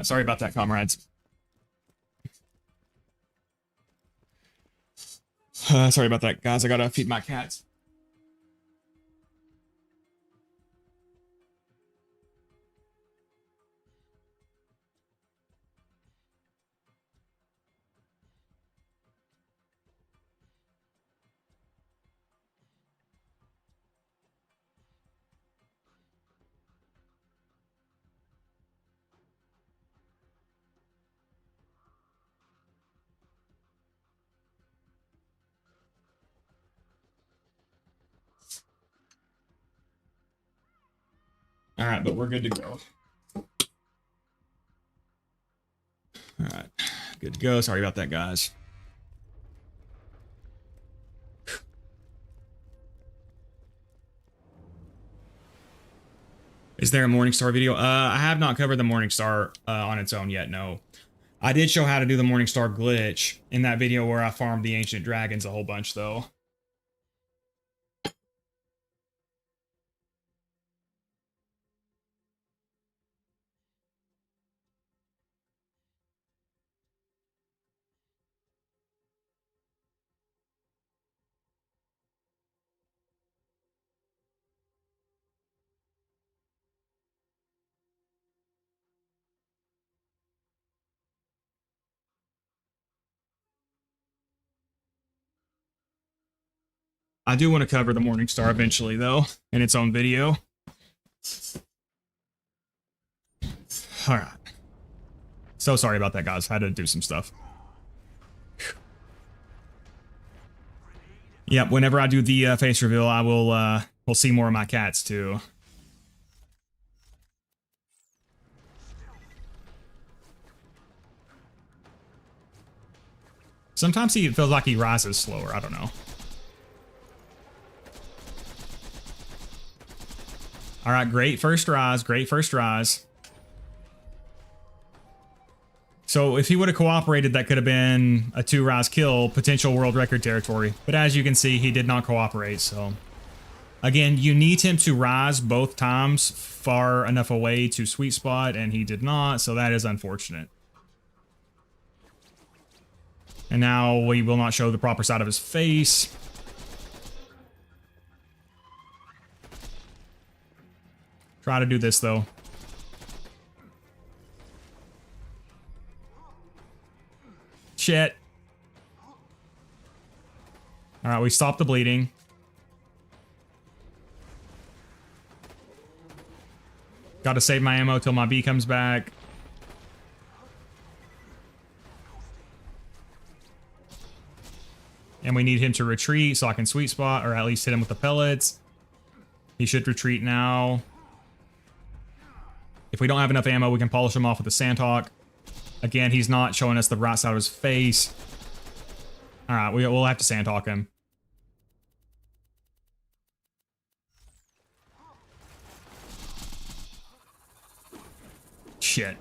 Sorry about that, comrades. Sorry about that, guys. I gotta feed my cats. All right, but we're good to go. All right, good to go. Sorry about that, guys. Is there a Morningstar video? I have not covered the Morningstar on its own yet, no. I did show how to do the Morningstar glitch in that video where I farmed the Ancient Dragons a whole bunch, though. I do want to cover the Morningstar eventually, though, in its own video. All right. So sorry about that, guys. Had to do some stuff. Yep, whenever I do the face reveal, I will we'll see more of my cats, too. Sometimes he feels like he rises slower. I don't know. All right, great first rise. Great first rise. So if he would have cooperated, that could have been a 2-rise kill, potential world record territory. But as you can see, he did not cooperate, so... Again, you need him to rise both times far enough away to sweet spot, and he did not, so that is unfortunate. And now we will not show the proper side of his face. Try to do this, though. Shit. Alright, we stopped the bleeding. Gotta save my ammo till my B comes back. And we need him to retreat so I can sweet spot, or at least hit him with the pellets. He should retreat now. If we don't have enough ammo, we can polish him off with the Sandhawk. Again, he's not showing us the right side of his face. Alright, we'll have to Sandhawk him. Shit.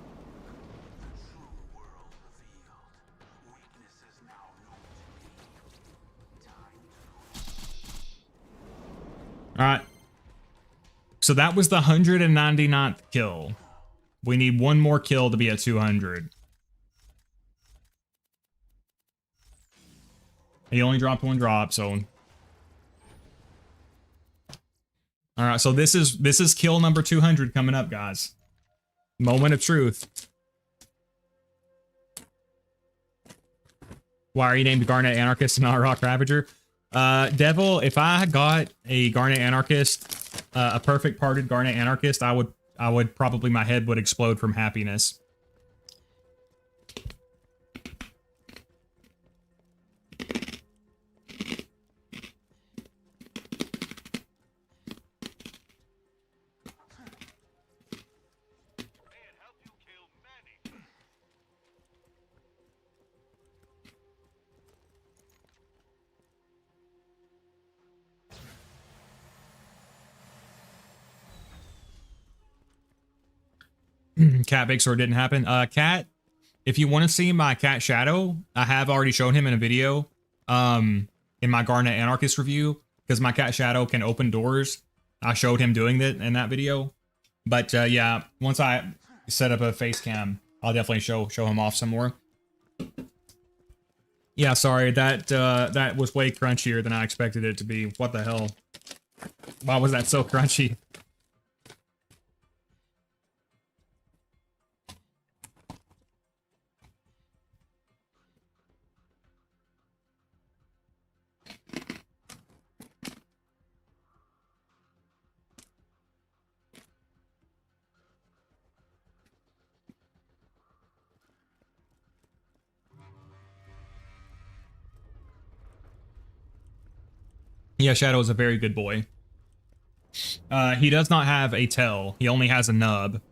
Alright. So that was the 199th kill. We need one more kill to be at 200. He only dropped one drop, so... Alright, so this is kill number 200 coming up, guys. Moment of truth. Why are you named Garnet Anarchist and not Rock Ravager? Devil, if I got a Garnet Anarchist, a perfect parted Garnet Anarchist, I would probably, my head would explode from happiness. Cat Big Sword didn't happen. Cat, if you want to see my cat Shadow, I have already shown him in a video in my Garnet Anarchist review, because my cat Shadow can open doors. I showed him doing that in that video. But yeah, once I set up a face cam, I'll definitely show him off some more. Yeah, sorry, that was way crunchier than I expected it to be. What the hell? Why was that so crunchy? Yeah, Shadow is a very good boy. He does not have a tail. He only has a nub.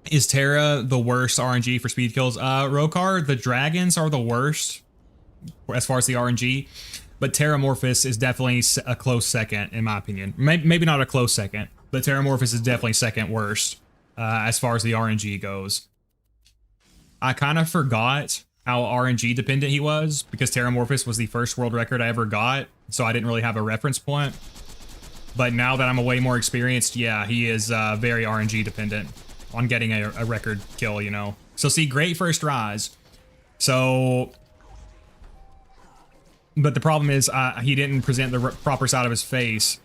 Is Terra the worst RNG for speed kills? Rokar, the dragons are the worst as far as the RNG, but Terramorphous is definitely a close second, in my opinion. Maybe not a close second, but Terramorphous is definitely second worst as far as the RNG goes. I kind of forgot how RNG dependent he was because Terramorphous was the first world record I ever got, so I didn't really have a reference point. But now that I'm way more experienced, yeah, he is very RNG dependent on getting a record kill, you know. So see, great first rise. So, but the problem is he didn't present the proper side of his face.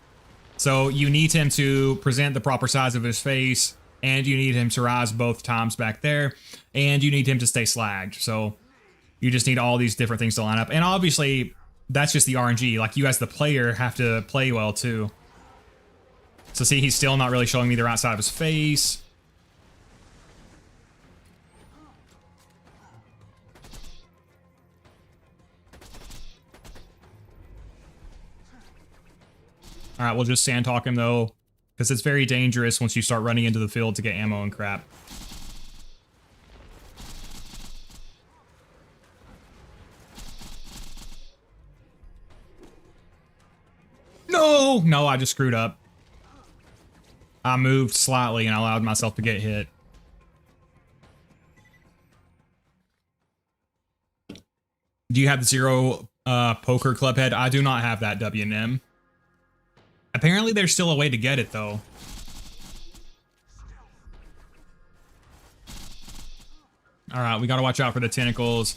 So you need him to present the proper size of his face, and you need him to rise both times back there, and you need him to stay slagged. So you just need all these different things to line up. And obviously, that's just the RNG. Like, you as the player have to play well, too. So see, he's still not really showing me the right side of his face. All right, we'll just sand talk him, though, because it's very dangerous once you start running into the field to get ammo and crap. No, I just screwed up. I moved slightly and I allowed myself to get hit. Do you have the 0 poker club head? I do not have that, W&M. Apparently there's still a way to get it, though. All right, we got to watch out for the tentacles.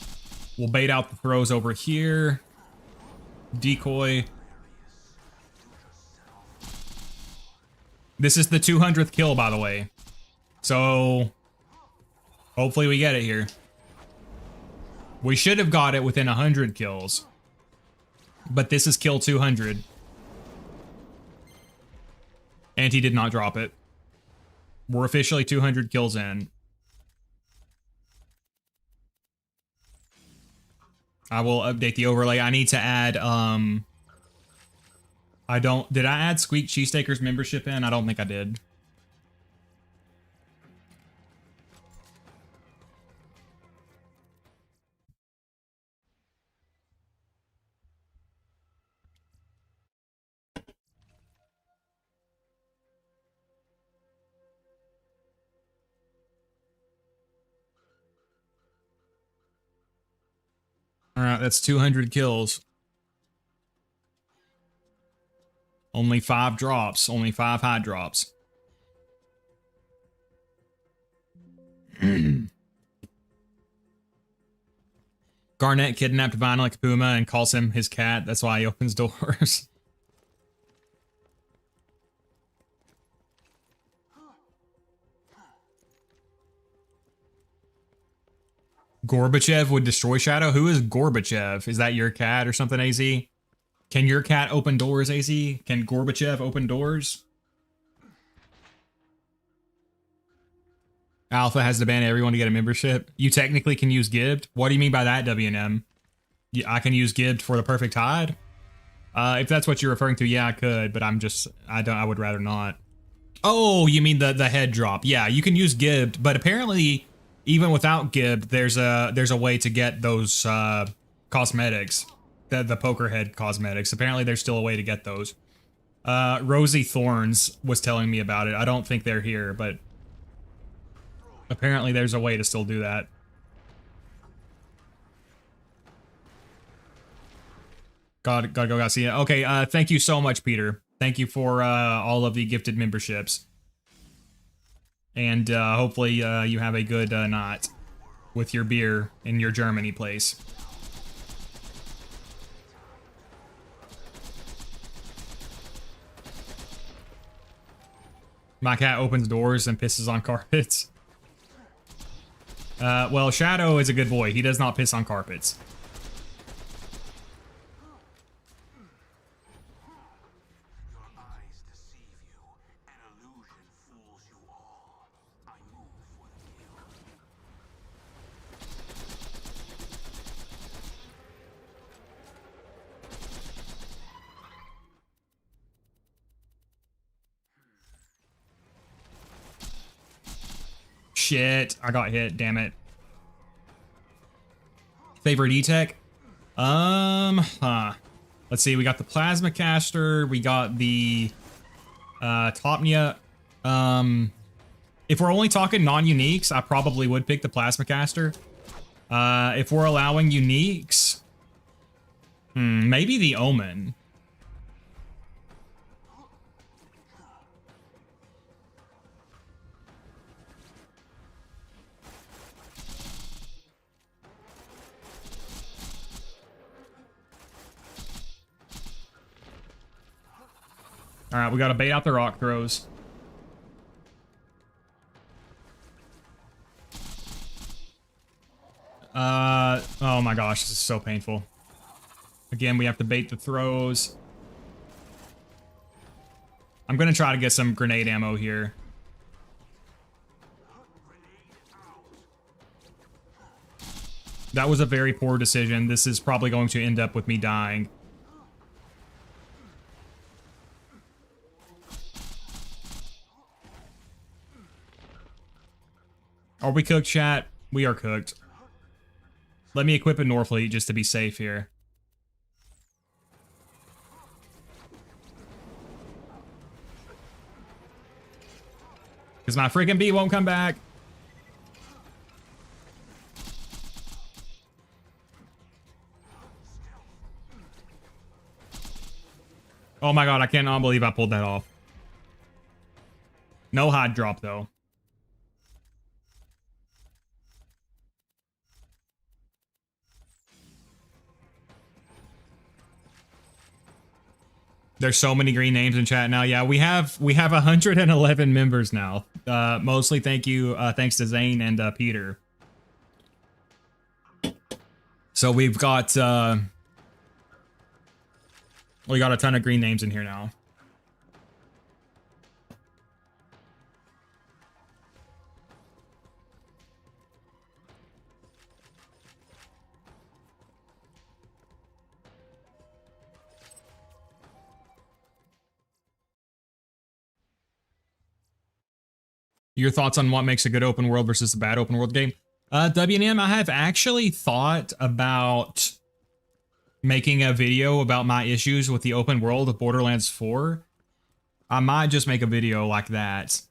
We'll bait out the throws over here. Decoy. This is the 200th kill, by the way. So, hopefully we get it here. We should have got it within 100 kills. But this is kill 200. And he did not drop it. We're officially 200 kills in. I will update the overlay. I need to add, did I add Squeak Cheesesteaker's membership in? I don't think I did. All right, that's 200 kills. Only 5 drops. Only 5 high drops. Garnet kidnapped Vinyl Puma and calls him his cat. That's why he opens doors. Gorbachev would destroy Shadow? Who is Gorbachev? Is that your cat or something, AZ? Can your cat open doors, AZ? Can Gorbachev open doors? Alpha has to ban everyone to get a membership. You technically can use Gibbed. What do you mean by that, W&M? I can use Gibbed for the perfect hide? If that's what you're referring to, yeah, I could, but I would rather not. Oh, you mean the head drop. Yeah, you can use Gibbed, but apparently, even without Gibbed, there's a way to get those cosmetics. The poker head cosmetics. Apparently, there's still a way to get those. Rosie Thorns was telling me about it. I don't think they're here, but apparently there's a way to still do that. Gotta see it. Okay, thank you so much, Peter. Thank you for all of the gifted memberships. And hopefully you have a good night with your beer in your Germany place. My cat opens doors and pisses on carpets. Well, Shadow is a good boy. He does not piss on carpets. Shit, I got hit, damn it. Favorite E-Tech? Let's see, we got the Plasma Caster, we got the Topnia. If we're only talking non-uniques, I probably would pick the Plasma Caster. If we're allowing uniques, maybe the Omen. All right, we got to bait out the rock throws. Oh my gosh, this is so painful. Again, we have to bait the throws. I'm going to try to get some grenade ammo here. That was a very poor decision. This is probably going to end up with me dying. Are we cooked, chat? We are cooked. Let me equip a Norfleet just to be safe here. Because my freaking bee won't come back. Oh my god, I cannot believe I pulled that off. No hide drop, though. There's so many green names in chat now. Yeah, we have 111 members now. Mostly thanks to Zane and Peter. So we've got we got a ton of green names in here now. Your thoughts on what makes a good open world versus a bad open world game? WNM, I have actually thought about making a video about my issues with the open world of Borderlands 4. I might just make a video like that,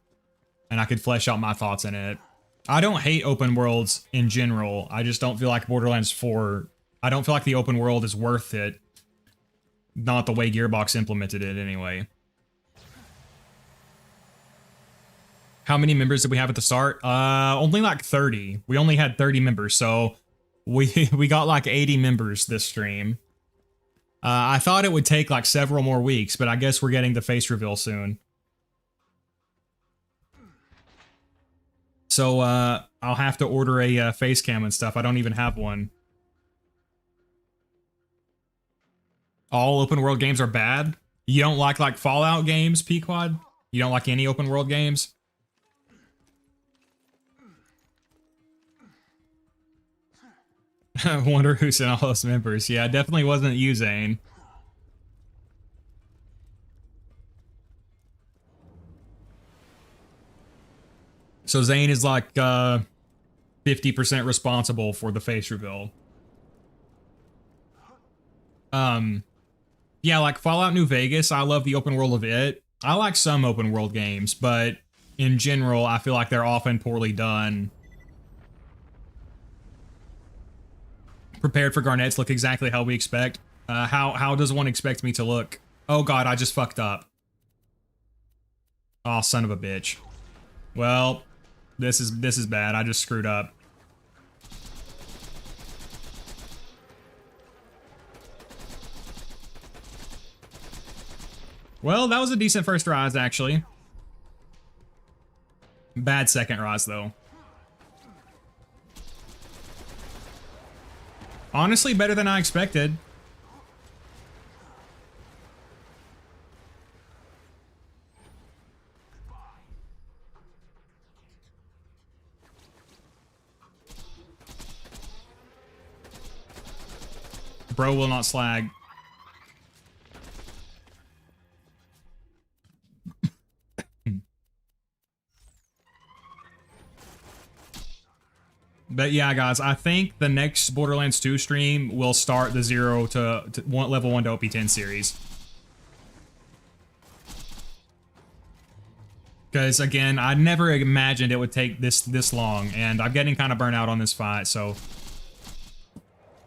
and I could flesh out my thoughts in it. I don't hate open worlds in general. I just don't feel like Borderlands 4... I don't feel like the open world is worth it. Not the way Gearbox implemented it, anyway. How many members did we have at the start? Only like 30. We only had 30 members, so we got like 80 members this stream. I thought it would take like several more weeks, but I guess we're getting the face reveal soon. So I'll have to order a face cam and stuff. I don't even have one. All open world games are bad? You don't like Fallout games, Pequod? You don't like any open world games? I wonder who sent all those members. Yeah, it definitely wasn't you, Zane. So Zane is like 50% responsible for the face reveal. Yeah, like Fallout New Vegas, I love the open world of it. I like some open world games, but in general, I feel like they're often poorly done. Prepared for Garnet to look exactly how we expect. How does one expect me to look? Oh god, I just fucked up. Oh, son of a bitch. Well, This is bad. I just screwed up. Well, that was a decent first rise, actually. Bad second rise, though. Honestly, better than I expected. Bro will not slag. But yeah, guys, I think the next Borderlands 2 stream will start the 0 to level 1 to OP10 series. Because, again, I never imagined it would take this long, and I'm getting kind of burnt out on this fight, so...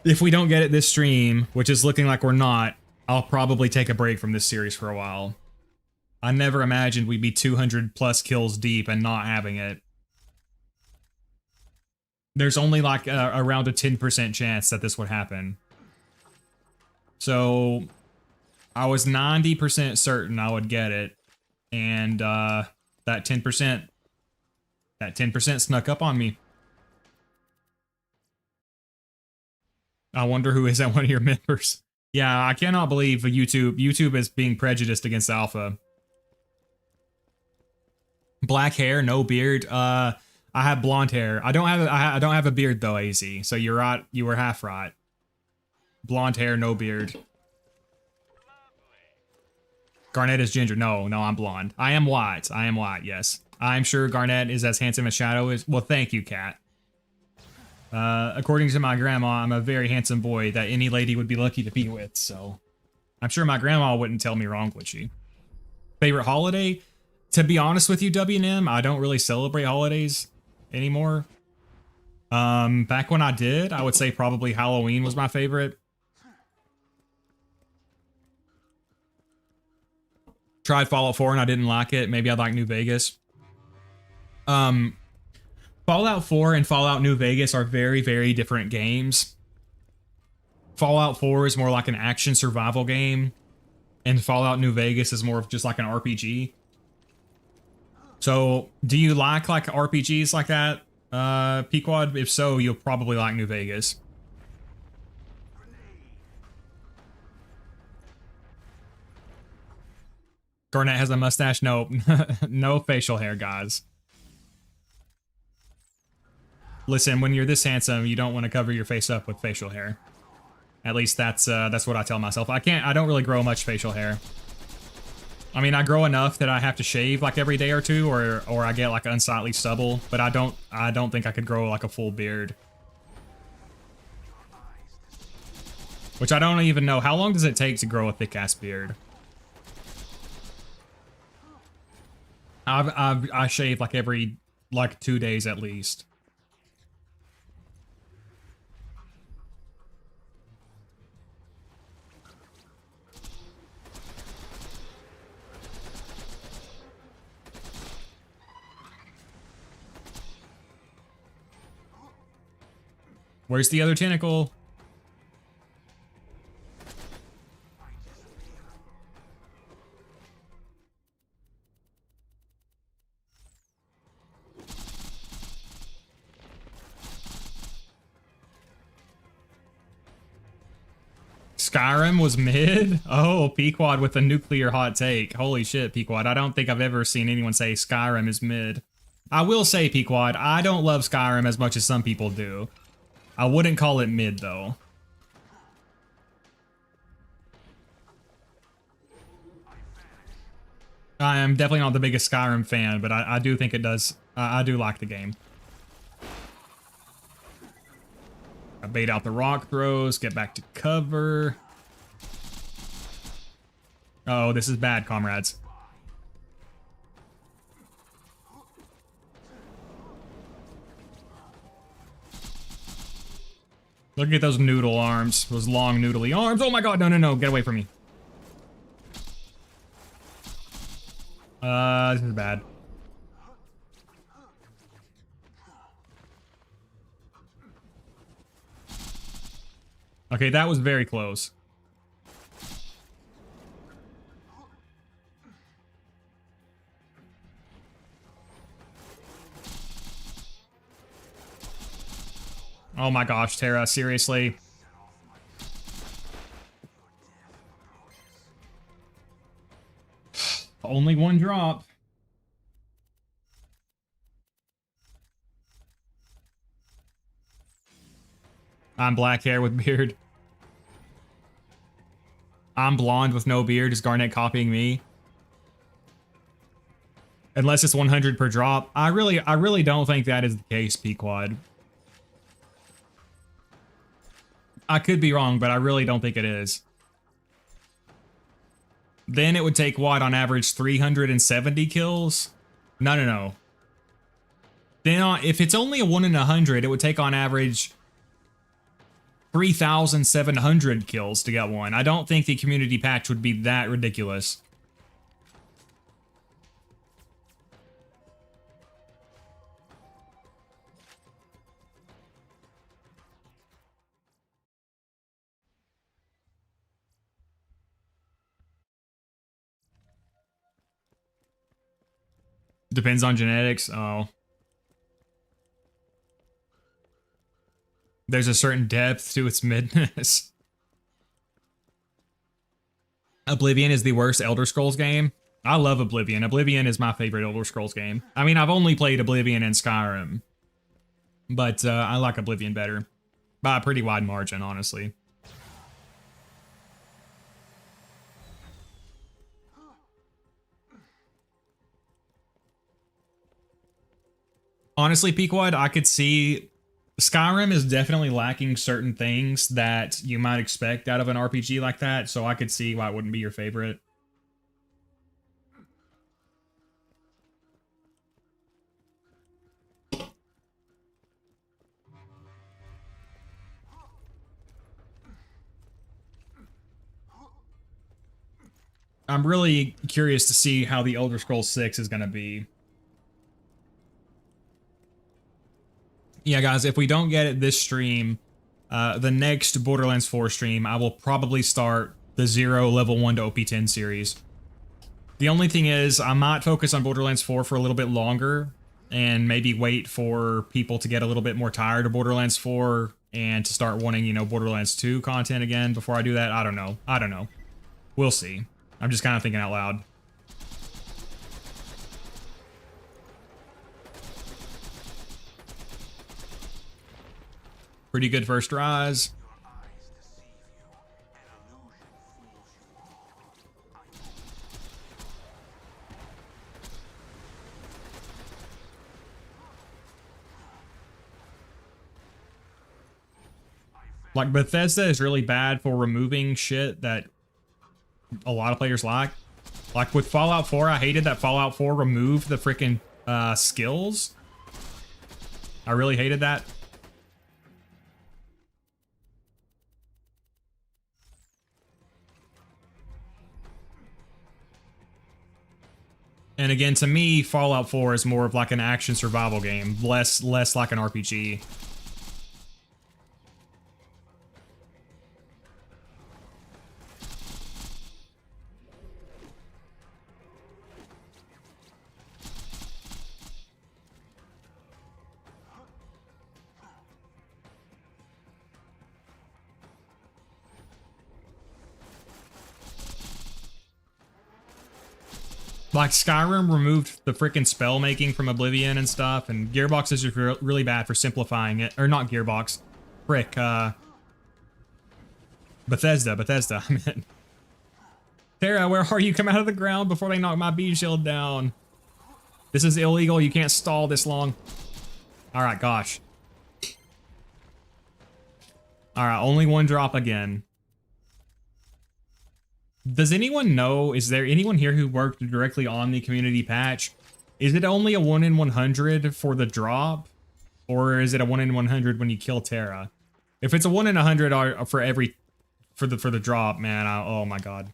If we don't get it this stream, which is looking like we're not, I'll probably take a break from this series for a while. I never imagined we'd be 200 plus kills deep and not having it. There's only like around a 10% chance that this would happen. So I was 90% certain I would get it, and that 10% snuck up on me. I wonder who is at one of your members. Yeah, I cannot believe YouTube is being prejudiced against Alpha. Black hair, no beard. I have blonde hair. I don't have a beard though, AZ. So you're right. You were half right. Blonde hair, no beard. Garnet is ginger. No, I'm blonde. I am white. Yes. I'm sure Garnet is as handsome as Shadow is. Well, thank you, Cat. According to my grandma, I'm a very handsome boy that any lady would be lucky to be with, so I'm sure my grandma wouldn't tell me wrong, would she? Favorite holiday? To be honest with you, W&M, I don't really celebrate holidays anymore. Back when I did, I would say probably Halloween was my favorite. Tried Fallout 4 and I didn't like it. Maybe I'd like New Vegas. Fallout 4 and Fallout New Vegas are very, very different games. Fallout 4 is more like an action survival game, and Fallout New Vegas is more of just like an RPG. So, do you like RPGs like that, Pequod? If so, you'll probably like New Vegas. Garnet has a mustache? Nope. No facial hair, guys. Listen, when you're this handsome, you don't want to cover your face up with facial hair. At least that's what I tell myself. I don't really grow much facial hair. I mean, I grow enough that I have to shave like every day or two, or I get like unsightly stubble, but I don't think I could grow like a full beard. Which I don't even know. How long does it take to grow a thick-ass beard? I shave like every 2 days at least. Where's the other tentacle? Skyrim was mid? Oh, Pequod with a nuclear hot take. Holy shit, Pequod. I don't think I've ever seen anyone say Skyrim is mid. I will say, Pequod, I don't love Skyrim as much as some people do. I wouldn't call it mid, though. I am definitely not the biggest Skyrim fan, but I do think it does. I do like the game. I bait out the rock throws, get back to cover. Oh, this is bad, comrades. Look at those noodle arms, those long noodly arms. Oh my god, no, get away from me. This is bad. Okay, that was very close. Oh my gosh, Terra, seriously? Only one drop. I'm black hair with beard. I'm blonde with no beard. Is Garnet copying me? Unless it's 100 per drop. I really don't think that is the case, Pequod. I could be wrong, but I really don't think it is. Then it would take, what, on average 370 kills? No. Then if it's only a 1 in 100, it would take on average 3,700 kills to get one. I don't think the community patch would be that ridiculous. Depends on genetics. Oh. There's a certain depth to its midness. Oblivion is the worst Elder Scrolls game. I love Oblivion. Oblivion is my favorite Elder Scrolls game. I mean, I've only played Oblivion and Skyrim. But I like Oblivion better. By a pretty wide margin, honestly. Honestly, Pequod, I could see Skyrim is definitely lacking certain things that you might expect out of an RPG like that, so I could see why it wouldn't be your favorite. I'm really curious to see how the Elder Scrolls 6 is going to be. Yeah, guys, if we don't get it this stream, the next Borderlands 4 stream, I will probably start the 0 level 1 to OP10 series. The only thing is, I might focus on Borderlands 4 for a little bit longer, and maybe wait for people to get a little bit more tired of Borderlands 4, and to start wanting, you know, Borderlands 2 content again before I do that. I don't know. We'll see. I'm just kind of thinking out loud. Pretty good first rise. Like, Bethesda is really bad for removing shit that a lot of players like. Like with Fallout 4, I hated that Fallout 4 removed the freaking skills. I really hated that. And again, to me, Fallout 4 is more of like an action survival game, less like an RPG. Like, Skyrim removed the freaking spell making from Oblivion and stuff, and Gearbox is just really bad for simplifying it. Or not Gearbox. Frick, Bethesda, I mean. Terra, where are you? Come out of the ground before they knock my bee shield down. This is illegal, you can't stall this long. Alright, gosh. Alright, only one drop again. Does anyone know, is there anyone here who worked directly on the community patch? Is it only a 1 in 100 for the drop? Or is it a 1 in 100 when you kill Terra? If it's a 1 in 100 for the drop, man, oh my god.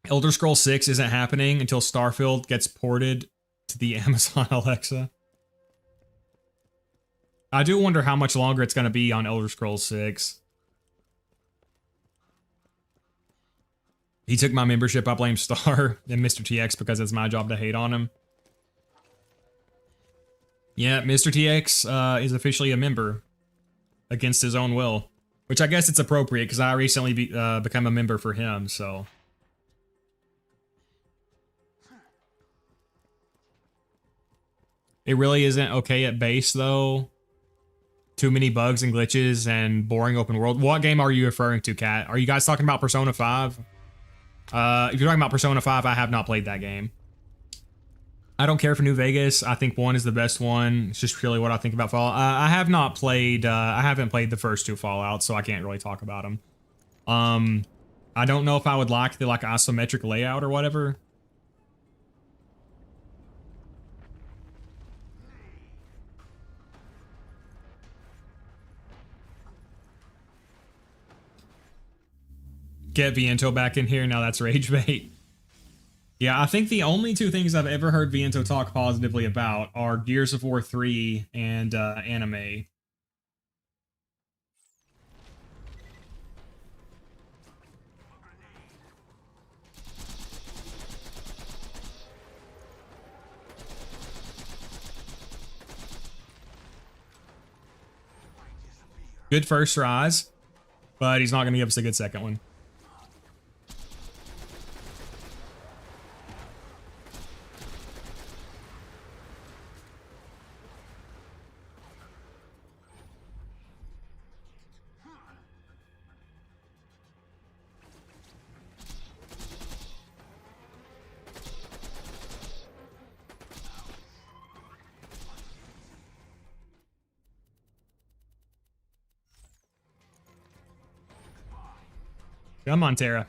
Elder Scrolls 6 isn't happening until Starfield gets ported to the Amazon Alexa. I do wonder how much longer it's going to be on Elder Scrolls 6. He took my membership. I blame Star and Mr. TX because it's my job to hate on him. Yeah, Mr. TX is officially a member against his own will, which I guess it's appropriate because I recently become a member for him, so. It really isn't okay at base, though. Too many bugs and glitches and boring open world. What game are you referring to, Kat? Are you guys talking about Persona 5? If you're talking about Persona 5, I have not played that game. I don't care for New Vegas. I think 1 is the best one. It's just really what I think about Fallout. I have not played, I haven't played the first 2 Fallouts, so I can't really talk about them. I don't know if I would like the isometric layout or whatever. Get Viento back in here. Now that's rage bait. Yeah, I think the only 2 things I've ever heard Viento talk positively about are Gears of War 3 and anime. Good first rise, but he's not going to give us a good second one. Come on, Terra.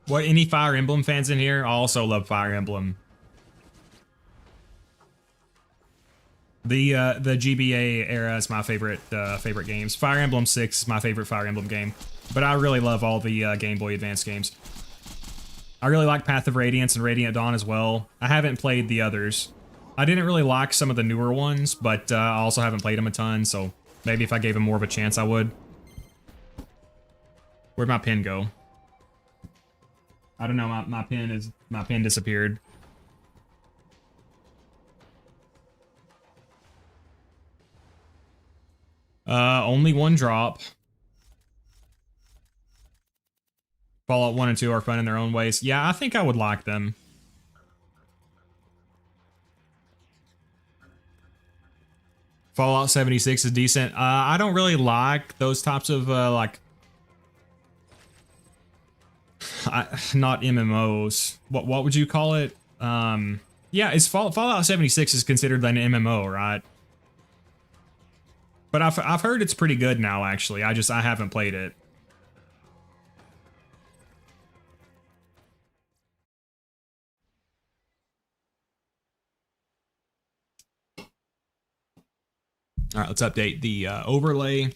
What, any Fire Emblem fans in here? I also love Fire Emblem. The GBA era is my favorite games. Fire Emblem 6 is my favorite Fire Emblem game, but I really love all the Game Boy Advance games. I really like Path of Radiance and Radiant Dawn as well. I haven't played the others. I didn't really like some of the newer ones, but I also haven't played them a ton, so maybe if I gave them more of a chance, I would. Where'd my pin go? I don't know, my pin disappeared. Only 1 drop. Fallout 1 and 2 are fun in their own ways. Yeah, I think I would like them. Fallout 76 is decent. I don't really like those types of, not MMOs. What would you call it? Yeah, Fallout 76 is considered an MMO, right? But I've heard it's pretty good now, actually. I haven't played it. All right, let's update the overlay.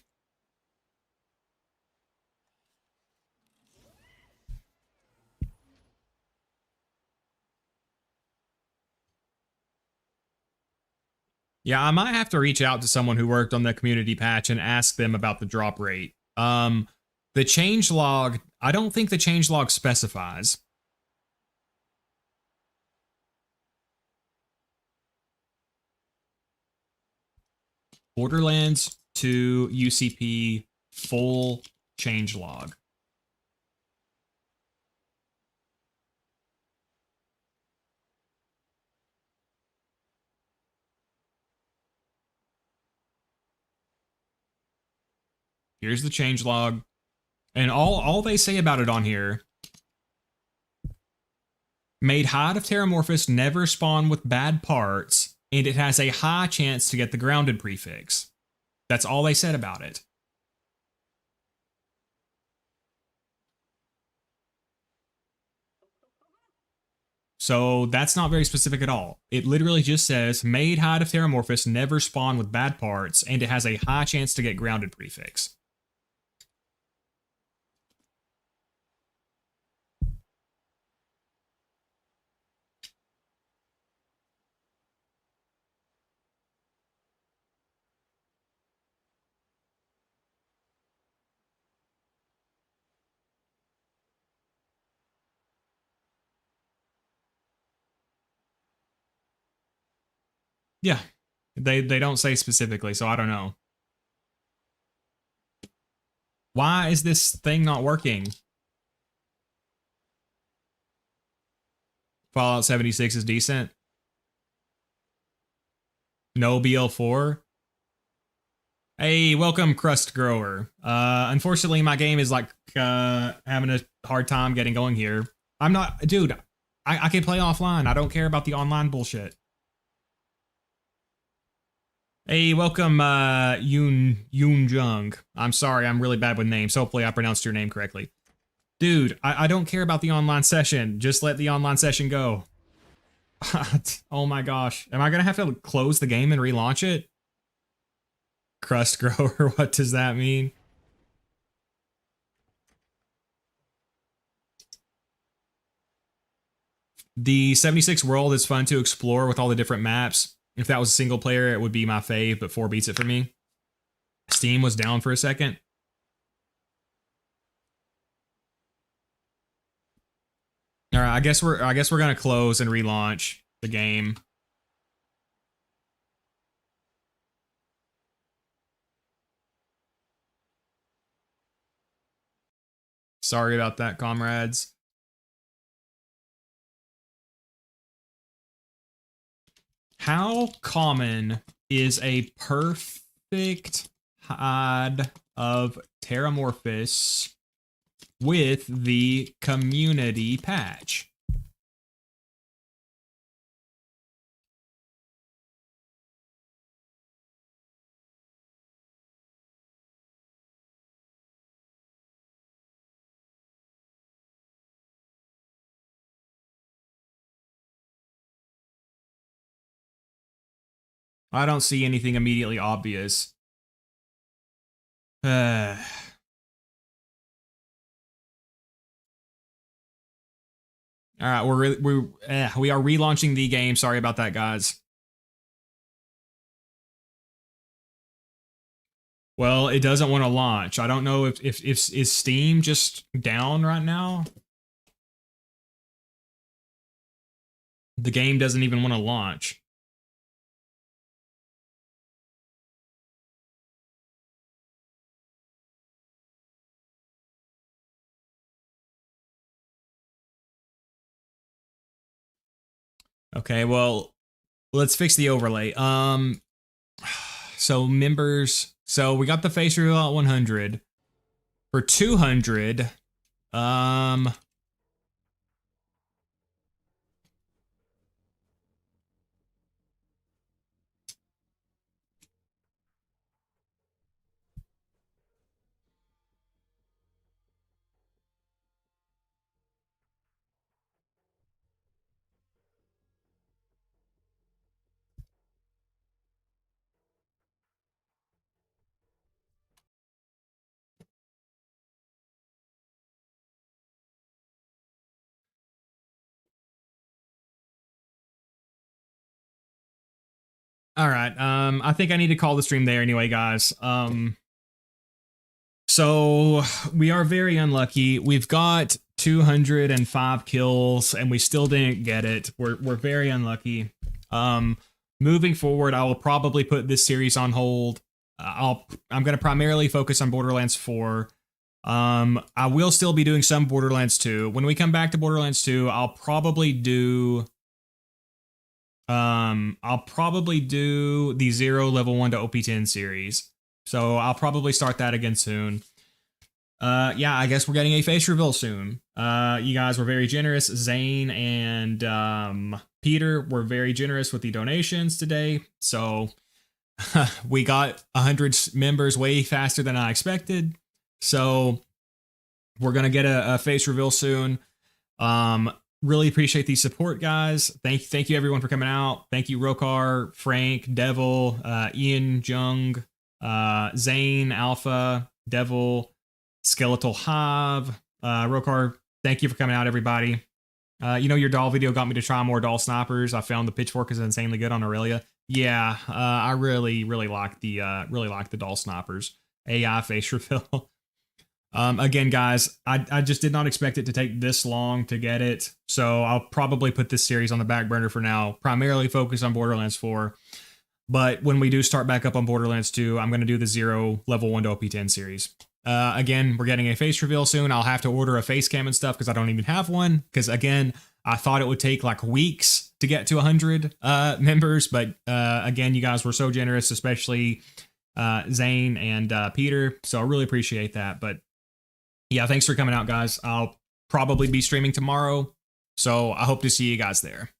Yeah, I might have to reach out to someone who worked on the community patch and ask them about the drop rate. The changelog, I don't think the changelog specifies. Borderlands 2 UCP full changelog. Here's the changelog. And all they say about it on here: made Hide of Terramorphous never spawn with bad parts, and it has a high chance to get the grounded prefix. That's all they said about it. So that's not very specific at all. It literally just says, made Hide of Terramorphous never spawn with bad parts, and it has a high chance to get grounded prefix. Yeah, they don't say specifically, so I don't know. Why is this thing not working? Fallout 76 is decent. No BL4. Hey, welcome, Crust Grower. Unfortunately, my game is like having a hard time getting going here. I'm not, dude. I can play offline. I don't care about the online bullshit. Hey, welcome, Yoon Jung. I'm sorry, I'm really bad with names. Hopefully, I pronounced your name correctly. Dude, I don't care about the online session. Just let the online session go. Oh my gosh. Am I gonna have to close the game and relaunch it? Crust Grower, what does that mean? The 76 world is fun to explore with all the different maps. If that was a single player, it would be my fave, but 4 beats it for me. Steam was down for a second. All right, I guess we're gonna close and relaunch the game. Sorry about that, comrades. How common is a perfect Hide of Terramorphous with the community patch? I don't see anything immediately obvious. All right, we are relaunching the game. Sorry about that, guys. Well, it doesn't want to launch. I don't know if is Steam just down right now? The game doesn't even want to launch. Okay, well, let's fix the overlay. So members, so we got the face reveal at 100. For 200, all right. I think I need to call the stream there anyway, guys. So we are very unlucky. We've got 205 kills and we still didn't get it. We're very unlucky. Moving forward, I will probably put this series on hold. I'm going to primarily focus on Borderlands 4. I will still be doing some Borderlands 2. When we come back to Borderlands 2, I'll probably do the 0 level 1 to OP10 series. So I'll probably start that again soon. Yeah, I guess we're getting a face reveal soon. You guys were very generous. Zane and Peter were very generous with the donations today. So we got 100 members way faster than I expected. So we're going to get a face reveal soon. Really appreciate the support, guys. Thank you everyone for coming out. Thank you Rokar, Frank, Devil, Ian, Jung, Zane, Alpha, Devil, Skeletal Hive, Rokar. Thank you for coming out, everybody. Your doll video got me to try more doll snipers. I found the pitchfork is insanely good on Aurelia. Yeah, I really like the doll snipers. AI face reveal. Again, guys, I just did not expect it to take this long to get it, so I'll probably put this series on the back burner for now, primarily focus on Borderlands 4. But when we do start back up on Borderlands 2, I'm going to do the 0 level 1 to OP10 series. Again, we're getting a face reveal soon. I'll have to order a face cam and stuff because I don't even have one. Because again, I thought it would take like weeks to get to 100 members. But again, you guys were so generous, especially Zane and Peter. So I really appreciate that. But yeah, thanks for coming out, guys. I'll probably be streaming tomorrow. So I hope to see you guys there.